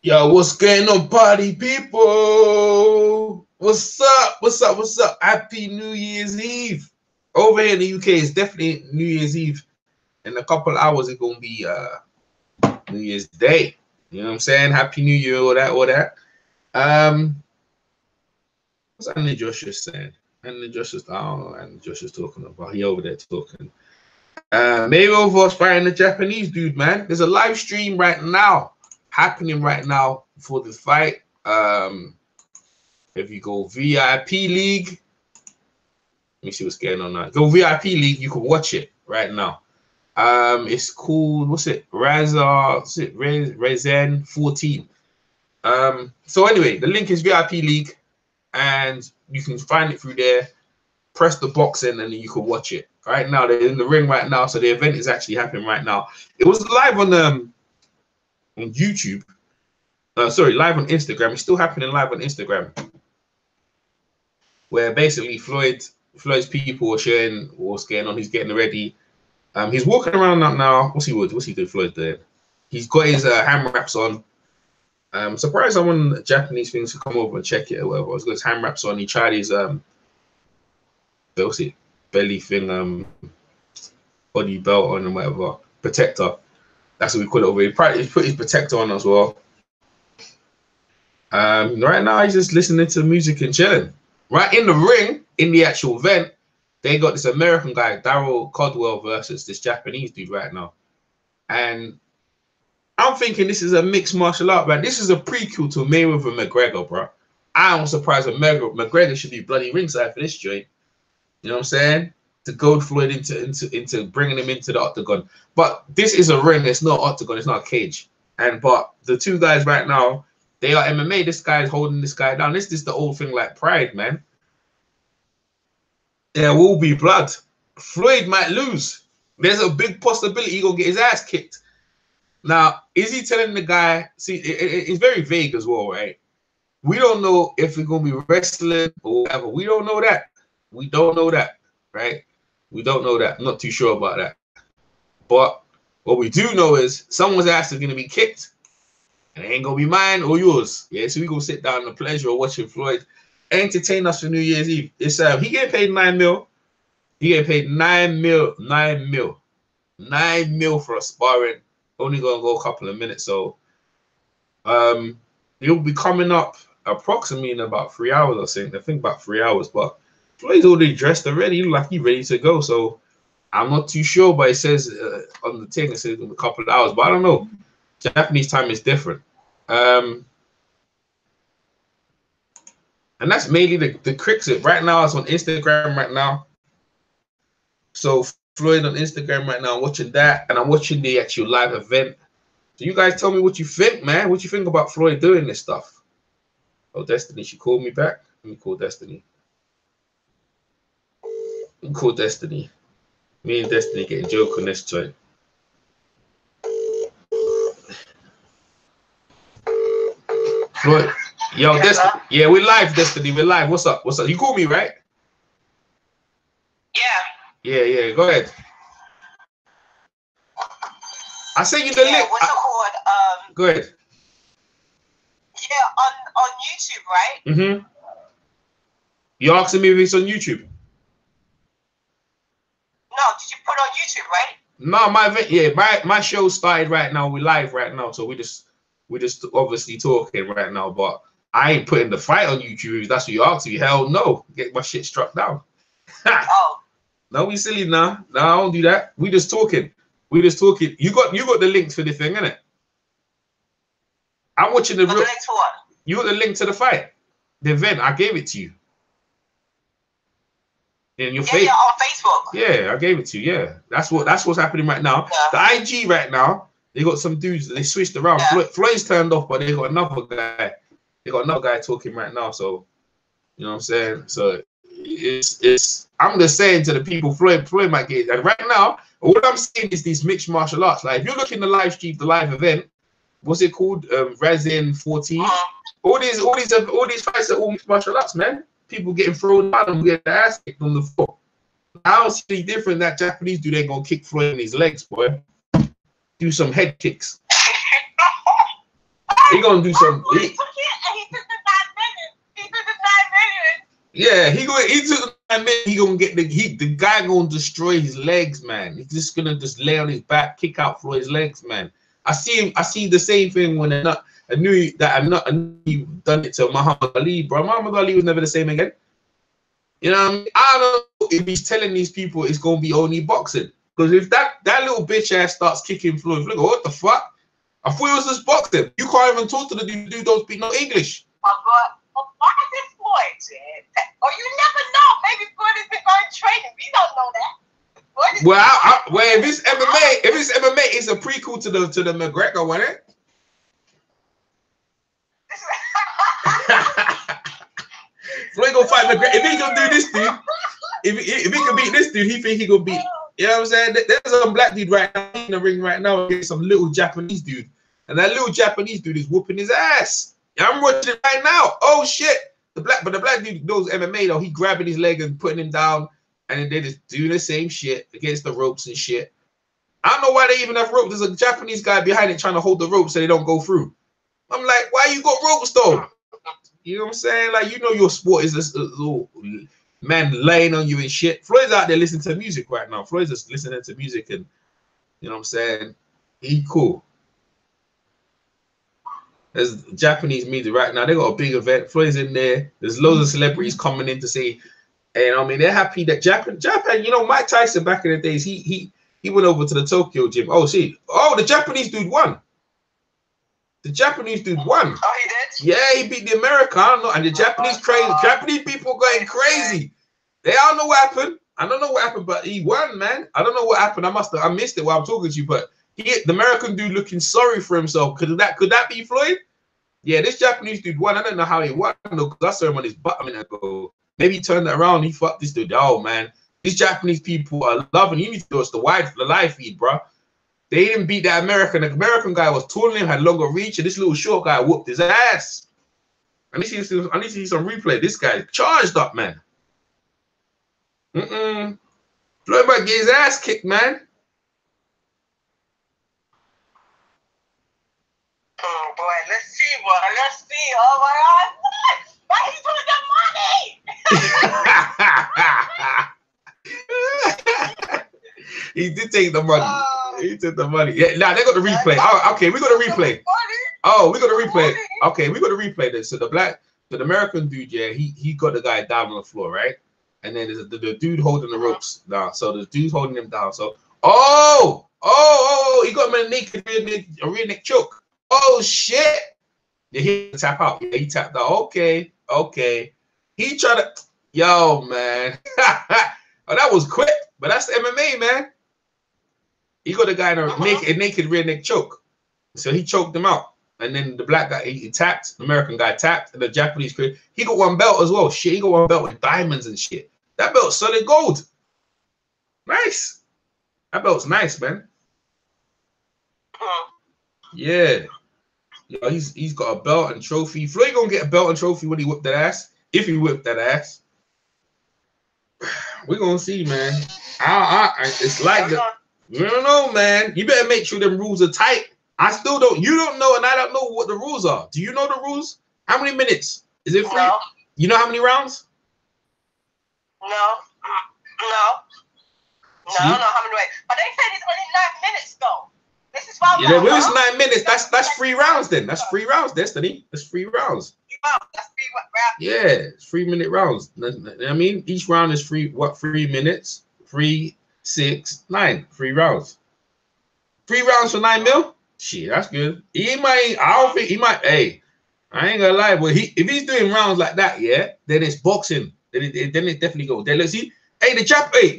Yo, what's going on, party people? What's up? What's up? What's up? Happy New Year's Eve. Over here in the UK, it's definitely New Year's Eve. In a couple hours, it's gonna be New Year's Day. You know what I'm saying? Happy New Year, all that, all that. What's Andy Josh just saying? Andy Josh is, I don't know what Andy Josh is talking about. He over there talking. Mayweather's fighting the Japanese dude, man. There's a live stream right now happening right now for the fight. If you go VIP League, let me see what's going on now. Go VIP League, you can watch it right now. It's called, what's it? Rezen 14. So anyway, the link is VIP League, and you can find it through there. Press the box in, and then you can watch it. Right now, they're in the ring right now, so the event is actually happening right now. It was live on YouTube. Sorry, live on Instagram. It's still happening live on Instagram, where basically Floyd's people are sharing what's going on. He's getting ready. He's walking around now. What's he doing? Floyd doing? He's got his hand wraps on. I'm surprised someone Japanese things to come over and check it or whatever. He's got his hand wraps on. He tried his what's it? Belly thing, body belt on and whatever, protector. That's what we call it over here. He put his protector on as well. Right now he's just listening to music and chilling. Right in the ring, in the actual event, they got this American guy, Daryl Caldwell, versus this Japanese dude right now. And I'm thinking this is a mixed martial art, man. This is a prequel to Mayweather McGregor, bro. I'm surprised McGregor should be bloody ringside for this joint. You know what I'm saying? To goad Floyd into bringing him into the octagon. But this is a ring. It's not octagon. It's not a cage. But the two guys right now, they are MMA. This guy is holding this guy down. This is the old thing like pride, man. There will be blood. Floyd might lose. There's a big possibility he's going to get his ass kicked. Now, is he telling the guy? See, it's very vague as well, right? We don't know if it's going to be wrestling or whatever. We don't know that. We don't know that, right? We don't know that. I'm not too sure about that. But what we do know is someone's ass is going to be kicked, and it ain't going to be mine or yours. Yeah, so we're going to sit down the pleasure of watching Floyd entertain us for New Year's Eve. It's he getting paid $9 million. He getting paid $9 million for a sparring. Only going to go a couple of minutes. So he'll be coming up approximately in about 3 hours, I think about 3 hours, but Floyd's already dressed already. He look like he's ready to go. So I'm not too sure, but it says on the thing, it says in a couple of hours. But I don't know. Japanese time is different. And that's mainly the cricket. Right now, it's on Instagram right now. So Floyd on Instagram right now, I'm watching that. And I'm watching the actual live event. So you guys tell me what you think, man. What you think about Floyd doing this stuff? Oh, Destiny, she called me back. Let me call Destiny. Call Destiny. Me and Destiny getting joke on this joint. Floyd. Yo, Destiny. Yeah, we're live, Destiny. We're live. What's up? What's up? You call me, right? Yeah. Go ahead. I sent you the link. What's it called? Go ahead. Yeah, on YouTube, right? Mm-hmm. You asking me if it's on YouTube? No, did you put it on YouTube, right? No, my show started right now. We're live right now, so we're just obviously talking right now. But I ain't putting the fight on YouTube. If that's what you asked me. Hell no, get my shit struck down. Oh. No, we silly now. No, I don't do that. We just talking. You got the links for the thing, innit? I'm watching the real. The links for what? You got the link to the fight, the event. I gave it to you. In your face. Yeah, on Facebook. Yeah, I gave it to you. Yeah, that's what's happening right now. Yeah. The IG right now, they got some dudes. They switched around. Yeah. Floyd's turned off, but they got another guy. They got another guy talking right now. So, you know what I'm saying. So it's. I'm just saying to the people, Floyd might get it. And right now, what I'm saying is these mixed martial arts. Like if you're looking the live stream, the live event, what's it called? Rezen 14. All these fights are all mixed martial arts, man. People getting thrown down and getting their ass kicked on the floor. I don't see any different. That Japanese dude ain't gonna kick Floyd in his legs, boy. Do some head kicks. He gonna do some. He took the 9 minutes. He took the 9 minutes. Yeah, he took the 9 minutes. He gonna get the guy gonna destroy his legs, man. He's just gonna just lay on his back, kick out Floyd's legs, man. I see the same thing when I knew he done it to Muhammad Ali, bro. Muhammad Ali was never the same again. You know what I mean? I don't know if he's telling these people it's gonna be only boxing. Because if that little bitch ass starts kicking Floyd, look, what the fuck? I thought it was just boxing. You can't even talk to the dude don't speak no English. Oh God. Well, why is it Floyd, Jen? Or you never know. Maybe Floyd has been going training. We don't know that. Well, if it's MMA, it's a prequel to the McGregor one, eh? Floyd gonna fight McGregor. If he gonna do this dude, if he can beat this dude, he think he gonna beat. You know what I'm saying? There's some black dude right now in the ring right now against some little Japanese dude, and that little Japanese dude is whooping his ass. Yeah, I'm watching it right now. Oh shit! The black dude knows MMA though. He grabbing his leg and putting him down, and then they just doing the same shit against the ropes and shit. I don't know why they even have ropes. There's a Japanese guy behind it trying to hold the ropes so they don't go through. I'm like, why you got ropes though? You know what I'm saying? Like, you know your sport is this little man laying on you and shit. Floyd's out there listening to music right now. Floyd's just listening to music and, you know what I'm saying? He cool. There's Japanese media right now. They got a big event. Floyd's in there. There's loads of celebrities coming in to say, and I mean, they're happy that Japan, you know, Mike Tyson back in the days, he went over to the Tokyo gym. Oh, see. Oh, the Japanese dude won. The Japanese dude won. Oh, he did? Yeah, he beat the American. I don't know. And the Japanese Japanese people going crazy. They don't know what happened. I don't know what happened, but he won, man. I don't know what happened. I missed it while I'm talking to you, but the American dude looking sorry for himself. Could that be Floyd? Yeah, this Japanese dude won. I don't know how he won though, because I saw him on his butt a minute ago. Maybe he turned it around. He fucked this dude. Oh man, these Japanese people are loving. You need to watch the live feed, bro. They didn't beat that American. The American guy was taller than him, had longer reach, and this little short guy whooped his ass. I need to see some replay. This guy charged up, man. Floyd might get his ass kicked, man. Oh boy, let's see, boy. Let's see. Oh my God, why he doing the money? He did take the money. He took the money. Yeah, now they got the replay. Oh, okay, we got the replay. Oh, we got the replay. Okay, we got to replay this. So the American dude, yeah, he got the guy down on the floor, right? And then there's the dude holding the ropes down. So the dude's holding him down. So he got him in a rear neck choke. Oh shit! Yeah, he tap out. Yeah, he tapped out. Okay. He tried to. Yo, man. Oh, that was quick. But that's the MMA, man. He got the guy in a naked rear neck choke. So he choked him out. And then the black guy, he tapped. The American guy tapped. And the Japanese kid, he got one belt as well. Shit, he got one belt with diamonds and shit. That belt's solid gold. Nice. That belt's nice, man. Yeah. Yo, he's got a belt and trophy. Floyd gonna get a belt and trophy when he whipped that ass. If he whipped that ass. We're gonna see, man. It's like that. You don't know, man. You better make sure them rules are tight. I still don't. You don't know, and I don't know what the rules are. Do you know the rules? How many minutes? Is it free? No. You know how many rounds? No. I don't know how many ways. But they said it's only 9 minutes, though. This is why. Yeah, well, it's 9 minutes. That's 3 rounds then. That's 3 rounds, Destiny. That's 3 rounds. That's 3 rounds. Yeah, it's 3-minute rounds. I mean, each round is 3 minutes? 3, 6, 9. 3 rounds. 3 rounds for 9 mil? Shit, that's good. I don't think he might. Hey, I ain't gonna lie, but if he's doing rounds like that, yeah, then it's boxing. Then it definitely goes. Then let's see. Hey,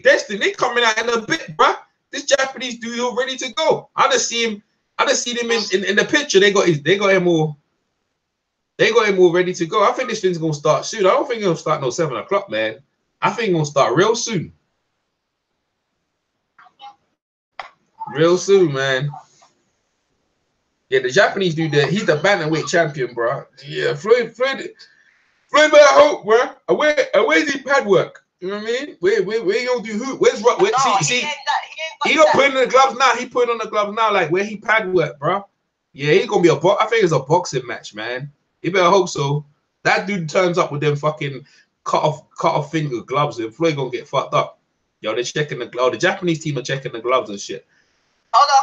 Destiny, they coming out in a bit, bruh. This Japanese dude all ready to go. I just seen him in the picture. They got him all ready to go. I think this thing's gonna start soon. I don't think it's gonna start no 7 o'clock, man. I think it's gonna start real soon. Real soon, man. Yeah, the Japanese dude there, he's the bantamweight champion, bro. Yeah, Floyd better hope, bro. Where's his pad work? You know what I mean? Where you gonna do who? Where's what? See, he don't put in the gloves now. He put on the gloves now, like where he pad work, bro. Yeah, he's gonna be a box. I think it's a boxing match, man. You better hope so. That dude turns up with them fucking cut off finger gloves, and Floyd gonna get fucked up. Yo, they're checking the gloves. The Japanese team are checking the gloves and shit. Hold on.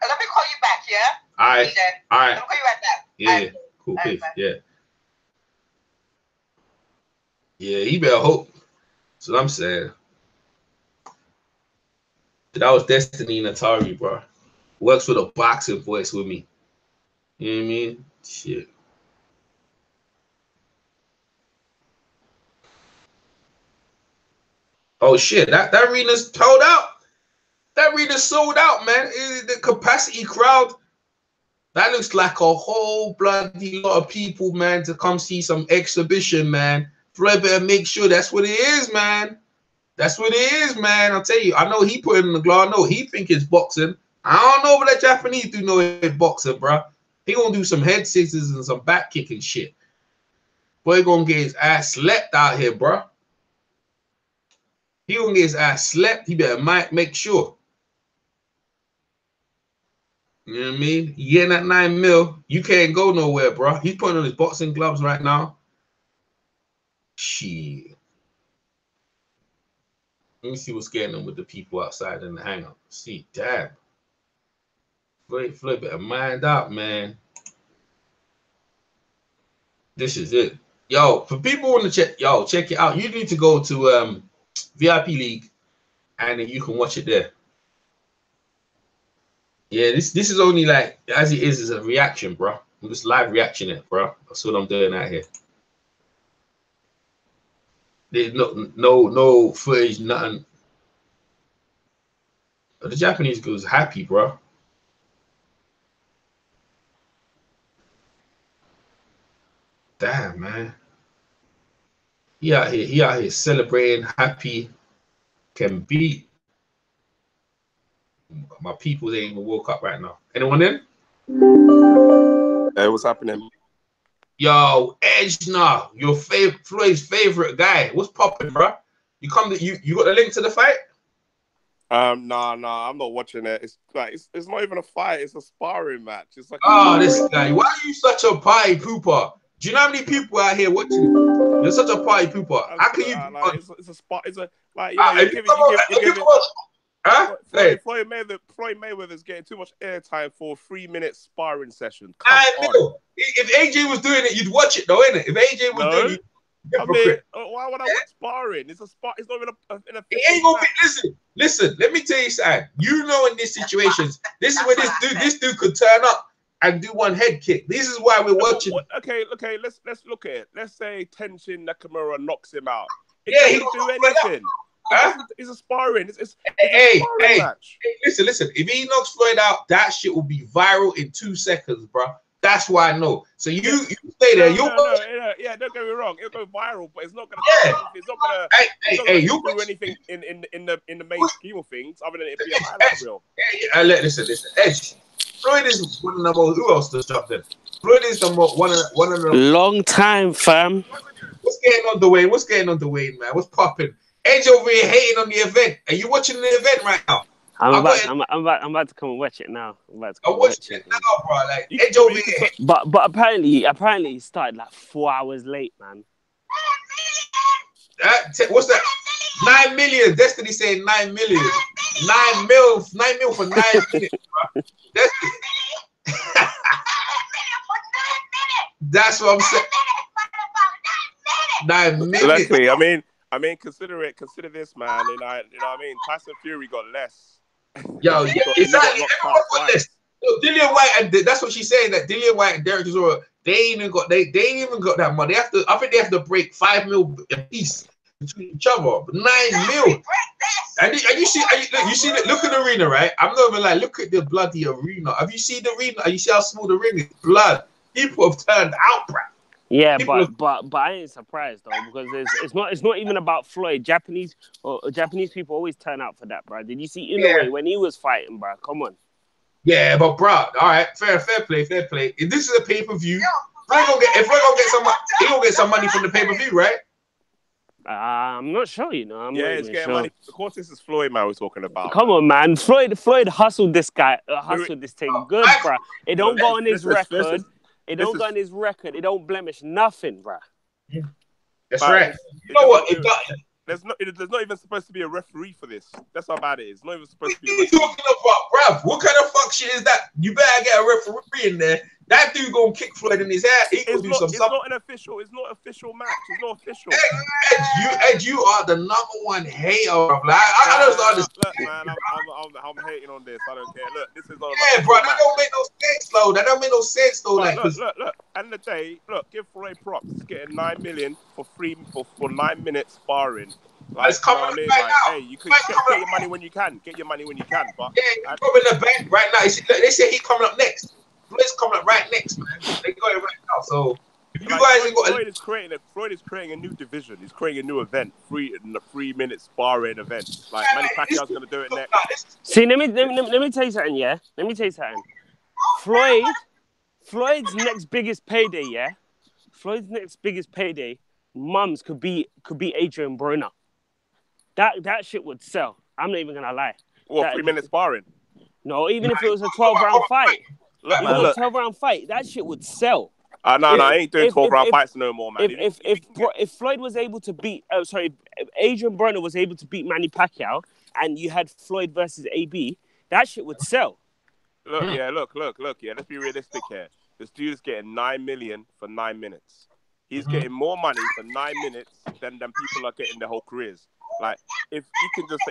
Let me call you back, yeah? All right. All right. Let me call you right back. Yeah. Cool. Peace. Yeah. Yeah, he better hope. That's what I'm saying. That was Destiny Natari, bro. Works with a boxing voice with me. You know what I mean? Shit. Oh shit, that arena's sold out. That arena's sold out, man. The capacity crowd. That looks like a whole bloody lot of people, man, to come see some exhibition, man. Floyd better make sure that's what it is, man. That's what it is, man. I'll tell you. I know he put it in the glove. I know he think it's boxing. I don't know what that Japanese do know it's boxing, bro. He gonna do some head scissors and some back kicking shit. Boy gonna get his ass slept out here, bro. He gonna get his ass slept. He better make sure. You know what I mean? You getting that 9 mil, you can't go nowhere, bro. He's putting on his boxing gloves right now. Shit. Let me see what's getting on with the people outside in the hangout. See, damn. Floyd better mind out, man. This is it. Yo, for people want to check, check it out. You need to go to VIP League and then you can watch it there. Yeah, this is only like, as it is a reaction, bro. I'm just live reacting it, bro. That's what I'm doing out here. There's no footage, nothing. But the Japanese girl's happy, bro. Damn, man. He out here celebrating, happy, can beat. My people, they ain't even woke up right now. Anyone in? Hey, what's happening? Yo, Edge now, your Floyd's favorite guy. What's popping, bro? You got the link to the fight? Nah, I'm not watching it. It's like it's not even a fight. It's a sparring match. It's like this guy. Why are you such a party pooper? Do you know how many people out here watching? You're such a party pooper. How can you? Like, it's a spot. It's a like you know. You give it. Huh? Floyd Mayweather's getting too much airtime for a 3-minute sparring session. I know. If AJ was doing it, you'd watch it, though, innit? If AJ was doing it, why would I watch sparring? It's a spar. It's not even an it ain't gonna be. Listen. Let me tell you something. You know, in these situations, this is where this dude could turn up and do one head kick. This is why we're watching. Okay. Let's look at it. Let's say Tenshin Nasukawa knocks him out. He doesn't do anything. It's a sparring. It's a sparring match. Hey, listen. If he knocks Floyd out, that shit will be viral in 2 seconds, bro. That's why I know. So you stay there. Yeah, don't get me wrong. It'll go viral, but it's not gonna. It's not gonna. You do anything in the main scheme of things other than it be a highlight reel. Listen. Edge. Floyd is one of the most. Who else to stop then? Floyd is the one of the. Long time, fam. What's getting on the Wayne, man? What's popping? Edge over here hating on the event. Are you watching the event right now? I'm about to come and watch it now. I'm watching it now, bro. Like Edge over here. But apparently he started like 4 hours late, man. What's that? 9 million. Destiny saying 9 million. 9 mil for 9 minutes, bro. Destiny. That's what I'm saying. 9 minutes. Exactly. I mean, consider this, man. You know what I mean? Tyson Fury got less. Yo, exactly. Everyone got less. So Dillian White and that's what she's saying. That Dillian White and Derek Chisora, they ain't even got that money. I think they have to break 5 mil a piece between each other. 9 mil. And you see, look at the arena, right? I'm not even like, look at the bloody arena. Have you seen the arena? You see how small the ring is? Blood. People have turned out, bro. Yeah, but I ain't surprised though, because it's not even about Floyd. Japanese people always turn out for that, bro. Did you see Inoue when he was fighting, bro? Come on. Yeah, but bro, all right, fair play. If this is a pay-per-view, if we're gonna get some money from the pay-per-view, right? I'm not sure, you know. I'm Yeah, not he's even getting sure. money. Of course, this is Floyd, man. We're talking about. Come on, man. Floyd hustled this guy, hustled this thing good, bruh. It don't go on his record. It don't go on his record. It don't blemish nothing, bruh. That's right. You know what? There's not even supposed to be a referee for this. That's how bad it is. Not even supposed to be. What are you talking about, bruv? What kind of fuck shit is that? You better get a referee in there. That dude gonna kick Floyd in his head. He could do some stuff. It's not an official. It's not official match. It's not official. Ed, you are the #1 hater, bro. Like, I don't understand. Look, man, I'm hating on this. I don't care. Look, this is not. Yeah, bro. That don't make no sense, though. That don't make no sense, though. Look. End of the day, look. Give Floyd props. He's getting $9 million for 9 minutes sparring. Like, it's coming up right now. Hey, you can get your money when you can. Get your money when you can. But yeah, he's coming in the bank right now. They say he's coming up next. Floyd's coming up right next, man. They got it right now. So if you guys ain't got Floyd is creating a new division. He's creating a new event, 3 minute sparring event. Like Manny Pacquiao's gonna do it next. See, let me tell you something. Yeah, let me tell you something. Floyd's next biggest payday. Yeah, Floyd's next biggest payday. Mums could be Adrian Broner. That shit would sell. I'm not even gonna lie. What, 3 minute sparring? No, even if it was a 12-round fight. Look, even a 12-round fight, that shit would sell. No, I ain't doing 12-round fights no more, man. If Floyd was able to beat, Adrian Broner was able to beat Manny Pacquiao, and you had Floyd versus AB, that shit would sell. Look, yeah. Let's be realistic here. This dude is getting $9 million for 9 minutes. He's getting more money for 9 minutes than people are getting their whole careers. Like, if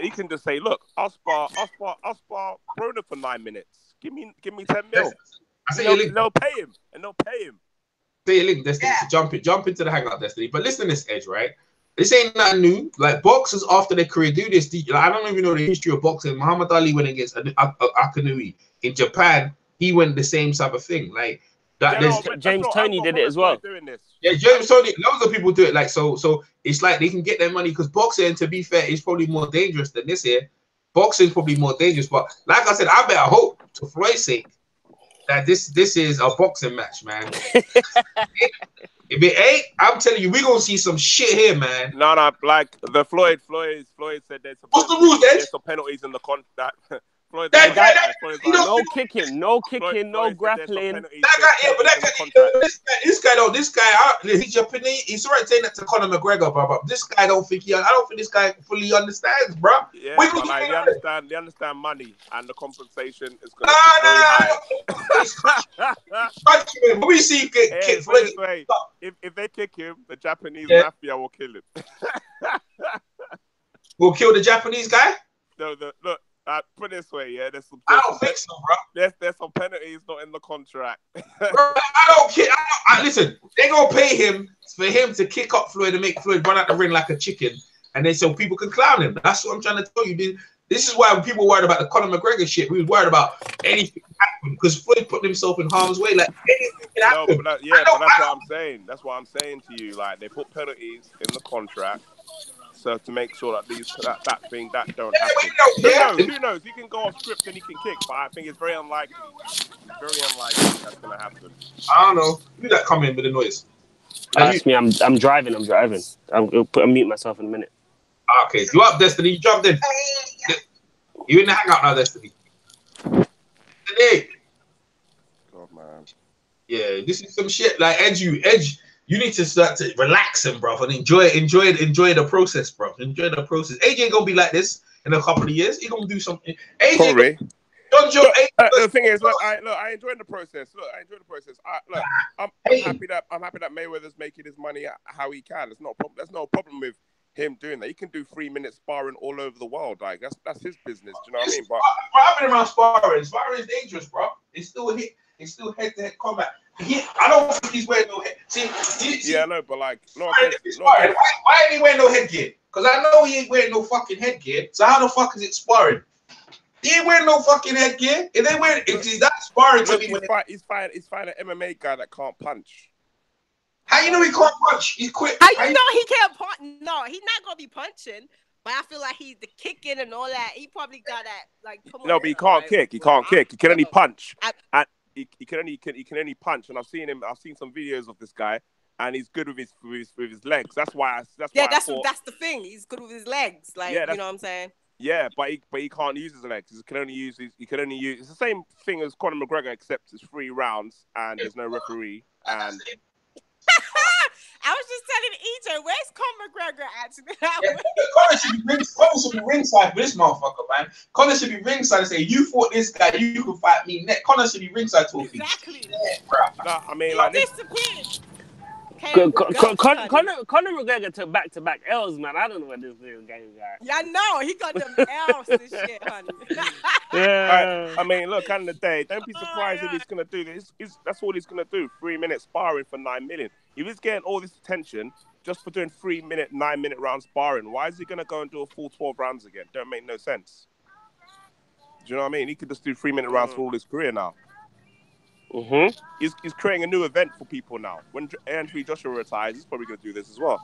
he can just say, look, I'll spar Broner for 9 minutes. Give me 10 mil. They'll pay him. Say a link, Destiny. So jump into the hangout, Destiny. But listen to this, Edge, right? This ain't nothing new. Like, boxers after their career do this. I don't even know the history of boxing. Muhammad Ali went against Akanui. In Japan, he went the same type of thing. Like, James Toney did it as well. Yeah, James Toney, loads of people do it. Like, so it's like they can get their money because boxing, to be fair, is probably more dangerous than this here. Boxing is probably more dangerous, but like I said, I better hope, to Floyd's sake, that this is a boxing match, man. If it ain't, I'm telling you, we're gonna see some shit here, man. No, like the Floyd said there's some what's the rules, there's some penalties in the contract. No kicking, no grappling. This guy, he's Japanese. He's alright saying that to Conor McGregor, bro. But this guy I don't think this guy fully understands, bro. Yeah, but like, they understand money and the compensation is going to be very high. When we see if they kick him, the Japanese mafia will kill him. We'll kill the Japanese guy. No, look. Put it this way, yeah. I don't think so, bro. There's some penalties not in the contract. Bro, I don't care. Listen, they're gonna pay him for him to kick up Floyd and make Floyd run out the ring like a chicken, and then so people can clown him. That's what I'm trying to tell you. This is why when people worried about the Conor McGregor shit, we was worried about anything happen because Floyd put himself in harm's way. Like anything can happen. But that's what I'm saying. That's what I'm saying to you. Like they put penalties in the contract. So to make sure that that don't happen. Who knows? He can go off script and he can kick, but I think it's very unlikely. That's gonna happen. I don't know. Who that come in with the noise? That's me. I'm driving. I'm gonna mute myself in a minute. Okay, you up, Destiny? You jumped in. You in the hangout now, Destiny? Hey. God, man. Yeah, this is some shit. Like Edge. You need to start to relax him, bro, and enjoy the process, bro. Enjoy the process. AJ ain't gonna be like this in a couple of years. He gonna do something. AJ, probably. The thing is, I enjoy the process. I'm happy that Mayweather's making his money how he can. There's no problem with him doing that. He can do 3 minutes sparring all over the world. Like that's his business. Do you know what I mean? But I've been around sparring. Sparring is dangerous, bro. It's still head-to-head combat. I don't think he's wearing no head. See, I know, but like, why ain't he wearing no headgear? Because I know he ain't wearing no fucking headgear. So how the fuck is it sparring? He ain't wearing no fucking headgear. If he's not sparring to me, he's fighting an MMA guy that can't punch. How you know he can't punch? He's quick. How you know he can't punch? No, he's not gonna be punching. But I feel like he's the kicking and all that. He probably got that. Like, come on. No, but he can't kick. He can't kick. He can only punch. He can only punch. And I've seen some videos of this guy, and he's good with his legs. That's why I thought, that's the thing. He's good with his legs. Like, Yeah, you know what I'm saying? yeah, but he can't use his legs. He can only use It's the same thing as Conor McGregor, except it's 3 rounds and there's no referee. And I was just telling EJ, where's Conor McGregor actually? Yeah, Conor should be ringside for this motherfucker, man. Conor should be ringside and say, "You fought this guy, you can fight me next." Conor should be ringside talking. Exactly. Yeah, bro. no, I mean, He like this. disappeared. Conor McGregor took back-to-back L's, man. I don't know what this little game got. Yeah, I know. He got them L's and shit, honey. Yeah. I mean, look, at the end of the day, don't be surprised if he's gonna do this. That's all he's gonna do. 3 minutes sparring for 9 million. If he's getting all this attention just for doing 9-minute round sparring, why is he gonna go and do a full 12 rounds again? Don't make no sense. Do you know what I mean? He could just do 3-minute rounds for all his career now. Mm-hmm. He's creating a new event for people now. When Anthony Joshua retires, he's probably gonna do this as well.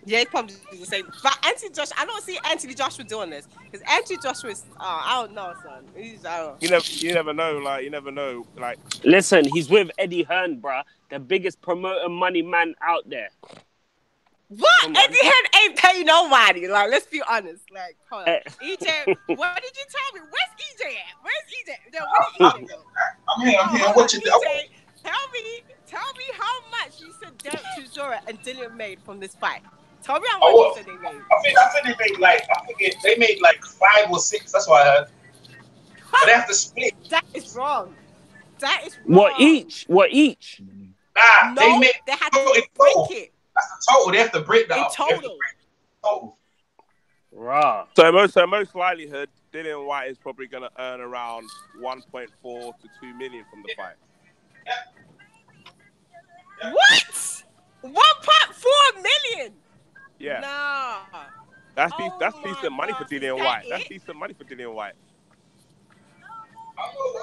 Yeah, he's probably the same. But Anthony Joshua, I don't see Anthony Joshua doing this because Anthony Joshua is, I don't know, son. I don't know. You never know. Like, you never know. Like, Listen, he's with Eddie Hearn, bruh, the biggest promoter money man out there. What? Eddie Hearn ain't paying nobody. Like, let's be honest. Like, hold on. EJ, what did you tell me? Where's EJ at? Where's EJ? No, where did EJ go? I'm here. I'm watching. EJ, tell me how much you said Derek Chisora and Dillian made from this fight. Tell me how much you said they made. I think they made like 5 or 6. That's what I heard. But they have to split. That is wrong. That is wrong. What each? Nah, no, they had to break it. That's the total. They have to break that. Total. Raw. So most likelihood, Dillian White is probably gonna earn around 1.4 to 2 million from the fight. What? 1.4 million? Yeah. Nah. That's Oh decent my money for God, Dillian is that White. it? That's decent money for Dillian White. I think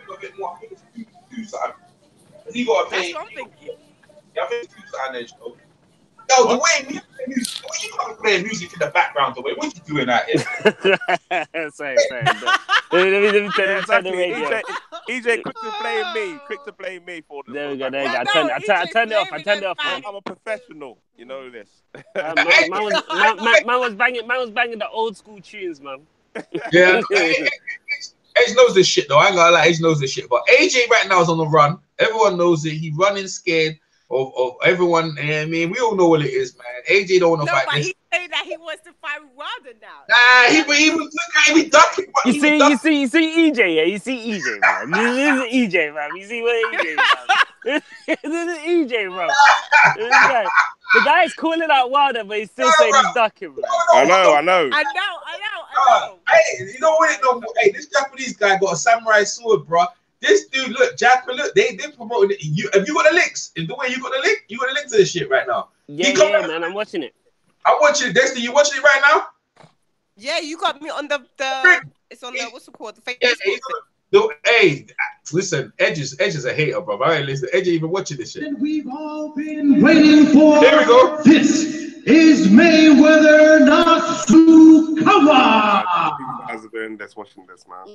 a bit more. I think it's 2 something. He got to pay. That's what I'm thinking. Yeah, I think it's 2 something. Yo, the way you can't play music in the background, the way what you doing out here? Same. Let me turn the radio. EJ, quick to blame me for this. There we go. Well, I turned it off. I'm a professional, you know this. Man was banging the old school tunes, man. Yeah. Edge knows this shit though. I ain't gonna lie, Edge knows this shit. But AJ right now is on the run. Everyone knows it. He's running scared of everyone. And I mean, we all know what it is, man. AJ don't want to fight but this. he's saying that he wants to fight Wilder now. Nah, he was look at him. He ducking. You see EJ, yeah. You see EJ, man. This is EJ, man. You see what EJ, man. This is EJ, bro. The guy's calling out Wilder, but he's still saying he's ducking, bro. I know. I know. Hey, you know what? Hey, this Japanese guy got a samurai sword, bro. This dude, look, they promoting it. Have you got the links? In the way you got the link? You got the link to this shit right now? Yeah, man. I'm watching it. I'm watching it. Dexter, you watching it right now? Yeah, you got me on the it's on the what's it called? The Facebook. Yeah, hey, listen, Edge is a hater, bro. All right, listen, Edge ain't even watching this shit. And we've all been waiting for. There we go. This is Mayweather Nasukawa. How's it been? That's watching this, man.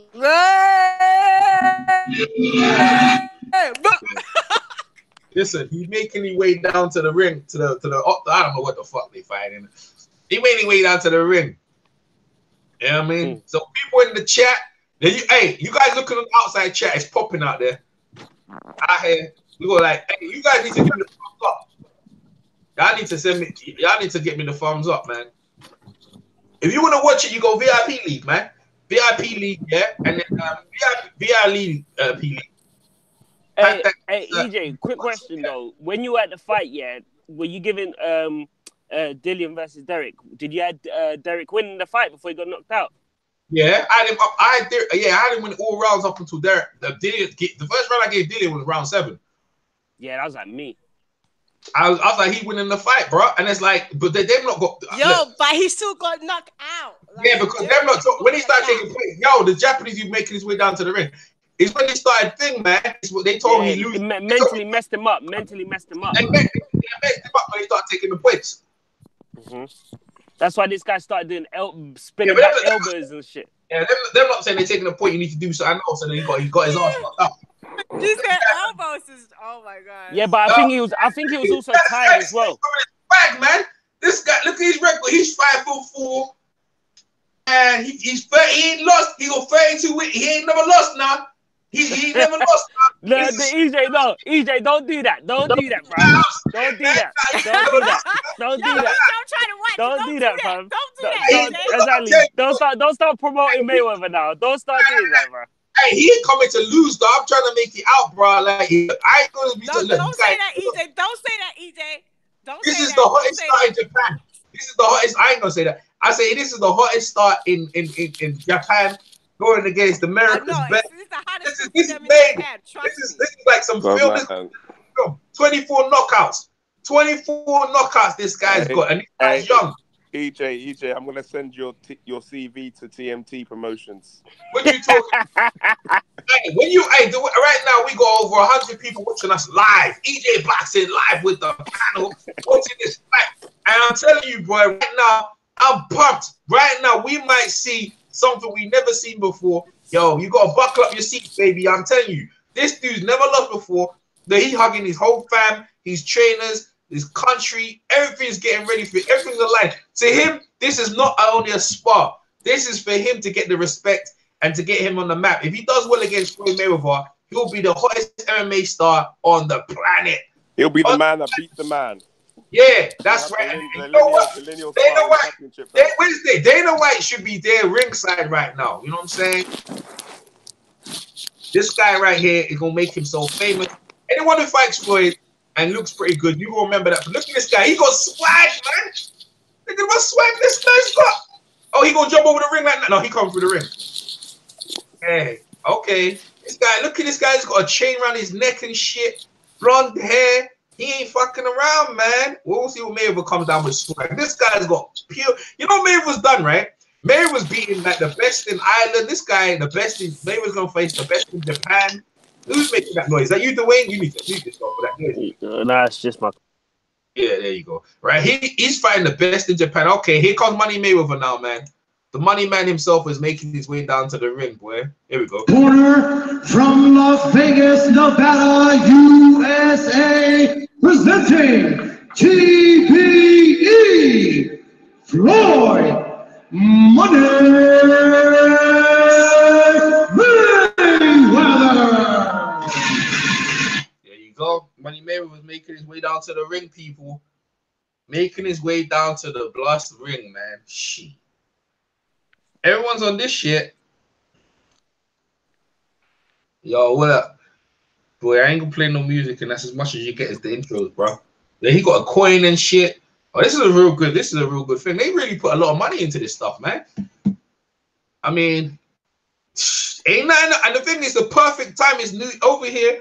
Listen, he's making his way down to the ring, to the I don't know what the fuck they fighting. He made his way down to the ring. You know what I mean? So people in the chat, you guys look at the outside chat, it's popping out there. Out here, we go like, hey, you guys need to give me the thumbs up. Y'all need to get me the thumbs up, man. If you want to watch it, you go VIP League, man. VIP League, yeah, and then VIP League. Hey, EJ, quick question though. When you were at the fight, yeah, were you giving Dillian versus Derek? Did you add Derek winning the fight before he got knocked out? Yeah, I had him up. I had him win all rounds up until Derek. The first round I gave Dillian was round 7. Yeah, that was like me. I was like, he winning the fight, bro. And it's like, but they've not got. But he still got knocked out. Like, yeah, because they're not. When he started taking points, the Japanese, he making his way down to the ring. It's when he started thing, man. It's what they told him he lose. Mentally messed him up. They messed him up when he started taking the points. That's why this guy started doing spinning back elbows and shit. Yeah, they're not saying they're taking a point. You need to do something else, and then he got his ass fucked up. You said almost is. Oh my god. Yeah, but I think he was also tired as well. Back, man. This guy, look at his record. He's 5'4", and he's 30. He ain't lost. He got 32 wins. He ain't never lost now. He never lost. No, EJ, no, EJ, don't do that. Don't do that, bro. Don't do that. Don't do that. Don't do that. Don't do that, fam. Don't do that. Exactly. Don't start promoting Mayweather now. Don't start doing that, bro. Hey, he ain't coming to lose, though. I'm trying to make it out, bro. Like, I ain't gonna be. Don't say that, EJ. Don't say that, EJ. This is the hottest start in Japan. This is the hottest. I ain't gonna say that. I say this is the hottest start in Japan, going against America's best. This is made. This is like some film. 24 knockouts. 24 knockouts. This guy's got, and this guy's young. EJ, I'm gonna send your CV to TMT Promotions. When you talk, right now we got over 100 people watching us live. EJ Boxing live with the panel watching this fight, and I'm telling you, boy, right now I'm pumped. Right now we might see something we never seen before. Yo, you gotta buckle up your seats, baby. I'm telling you, this dude's never lost before. He hugging his whole fam, his trainers, his country, everything's getting ready for it. Everything's aligned. To him, this is not only a spar. This is for him to get the respect and to get him on the map. If he does well against Floyd Mayweather, he'll be the hottest MMA star on the planet. He'll be the man that beat the man. Yeah, that's right. You know what? Dana White should be there ringside right now. You know what I'm saying? This guy right here is going to make himself famous. Anyone who fights Floyd and looks pretty good, you will remember that. But look at this guy. He got swag, man. Look at what swag this guy's got. Oh, he gonna jump over the ring like that? No, he come through the ring. Hey, okay. This guy, look at this guy. He's got a chain around his neck and shit. Blonde hair. He ain't fucking around, man. We'll see what Mayweather comes down with swag. This guy's got pure. You know what Mayweather's done, right? Mayweather's beating like the best in Ireland. This guy, the best in Mayweather's gonna face the best in Japan. Who's making that noise? Is that you, Dwayne? You need to mute yourself for that noise. Nah, it's just my. Yeah, there you go. Right, he's fighting the best in Japan. Okay, here comes Money Mayweather now, man. The money man himself is making his way down to the ring, boy. Here we go. Corner from Las Vegas, Nevada, USA, presenting TBE, Floyd Mayweather. There you go. Money Mayweather was making his way down to the ring, people. Making his way down to the blast ring, man. Shit. Everyone's on this shit. Yo, what up? Boy, I ain't gonna play no music, and that's as much as you get as the intros, bro. Yeah, he got a coin and shit. Oh, this is a real good thing. They really put a lot of money into this stuff, man. I mean, ain't nothing. And the thing is, the perfect time is new over here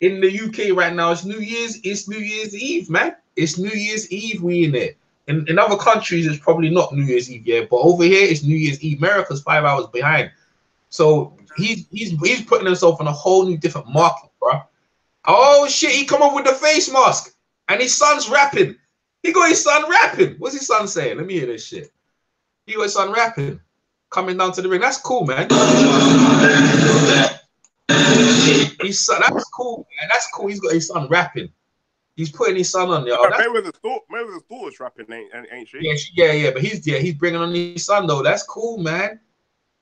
in the UK right now. It's New Year's Eve, man. It's New Year's Eve. We in there. In other countries, it's probably not New Year's Eve yet, but over here, it's New Year's Eve. America's 5 hours behind. So he's putting himself in a whole new different market, bro. Oh shit, he come up with the face mask and his son's rapping. He got his son rapping. What's his son saying? Let me hear this shit. He got his son rapping. Coming down to the ring. That's cool, man. His son, that's cool, man. That's cool. He's got his son rapping. He's putting his son on there. Oh, Mayweather's daughter's rapping, ain't she? Yeah, but he's bringing on his son though. That's cool, man.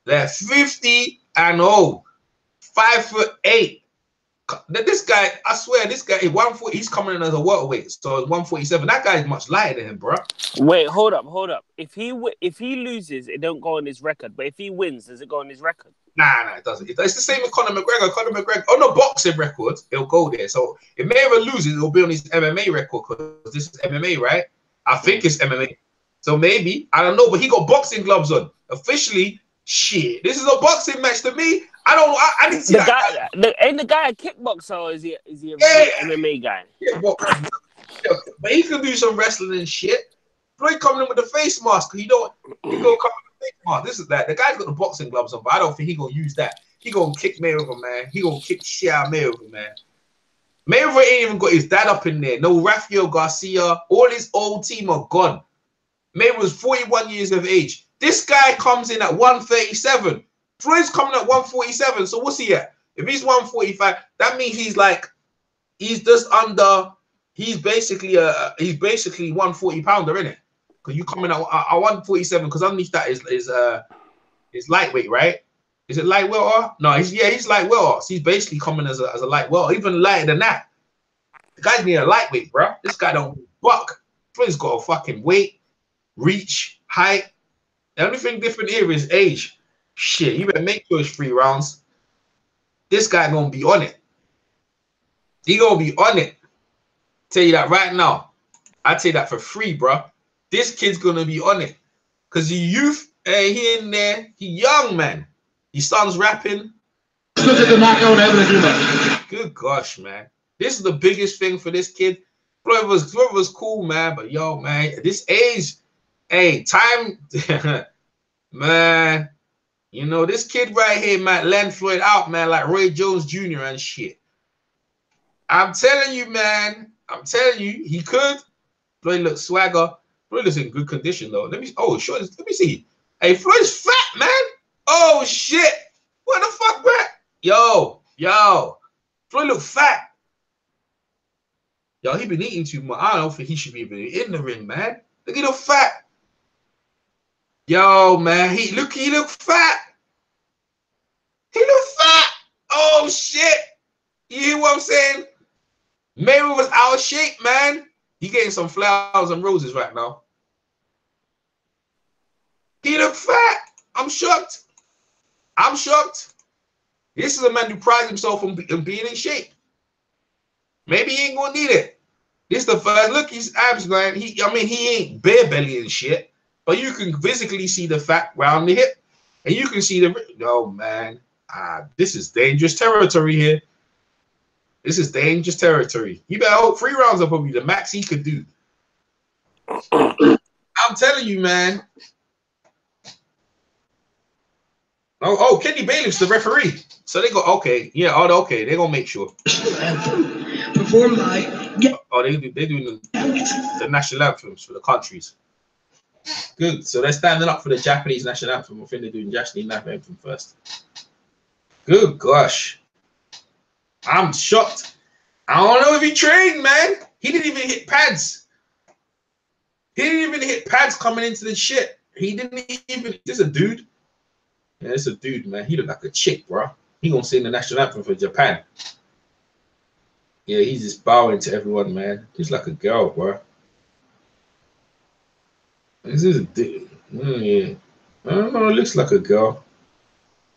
They're 50 and 5'8". This guy, I swear, this guy, 140. He's coming in as a welterweight, so it's 147. That guy's much lighter than him, bro. Wait, hold up. If he loses, it don't go on his record. But if he wins, does it go on his record? Nah, it doesn't. It's the same with Conor McGregor. Conor McGregor, on the boxing record, it'll go there. So if Mayweather loses, it'll be on his MMA record because this is MMA, right? I think it's MMA. So maybe, I don't know, but he got boxing gloves on. Officially, shit. This is a boxing match to me. I don't know. I didn't see that. Ain't the guy a kickboxer or is he a MMA guy? Yeah, but he can do some wrestling and shit. Floyd coming in with the face mask. He gonna come with the face mask. This is that. The guy's got the boxing gloves on, but I don't think he gonna use that. He gonna kick Mayweather, man. He gonna kick shit out of Mayweather, man. Mayweather ain't even got his dad up in there. No Rafael Garcia. All his old team are gone. Mayweather's 41 years of age. This guy comes in at 137. Floyd's coming at 147. So what's he at? If he's 145, that means he's like, he's just under. He's basically 140 pounder, isn't it? Because you coming out at 147, because underneath that is lightweight, right? Is it light welter? No, he's light welter. So he's basically coming as a light welter, even lighter than that. The guy's near a lightweight, bro. This guy don't buck. Floyd's got a fucking weight, reach, height. The only thing different here is age. Shit, you better make those 3 rounds. This guy gonna be on it. He gonna be on it. Tell you that right now. I tell you that for free, bro. This kid's gonna be on it. Cause he youth, he in there, he young, man. His son's rapping. Good gosh, man. This is the biggest thing for this kid. Floyd was cool, man. But yo, man, this age, hey, time, man. You know, this kid right here might land Floyd out, man, like Roy Jones Jr. and shit. I'm telling you, man. I'm telling you, he could. Floyd looks swagger. Floyd is in good condition, though. Let me see. Hey, Floyd's fat, man. Oh, shit. What the fuck, man? Yo. Floyd look fat. Yo, he been eating too much. I don't think he should be even in the ring, man. Look at the fat. Yo, man, he look fat. He look fat. Oh shit. You hear what I'm saying? Mayweather was out of shape, man. He getting some flowers and roses right now. He look fat. I'm shocked. This is a man who prides himself on being in shape. Maybe he ain't gonna need it. This the first look. His abs, man. He ain't bare belly and shit. But you can physically see the fat around the hip. And you can see the... Oh, man. This is dangerous territory here. This is dangerous territory. You better hope 3 rounds are probably the max he could do. I'm telling you, man. Oh, Kenny Bailiff's the referee. So they go, okay. Yeah, okay. They're going to make sure. Before my... Oh, they're doing the national anthems for the countries. Good. So they're standing up for the Japanese national anthem. I think they're doing Japanese national anthem first. Good gosh. I'm shocked. I don't know if he trained, man. He didn't even hit pads. He didn't even hit pads coming into the shit. He didn't even... This is a dude. Yeah, it's a dude, man. He look like a chick, bro. He gonna sing the national anthem for Japan. Yeah, he's just bowing to everyone, man. He's like a girl, bro. This is a dude. Yeah. I don't know. It looks like a girl.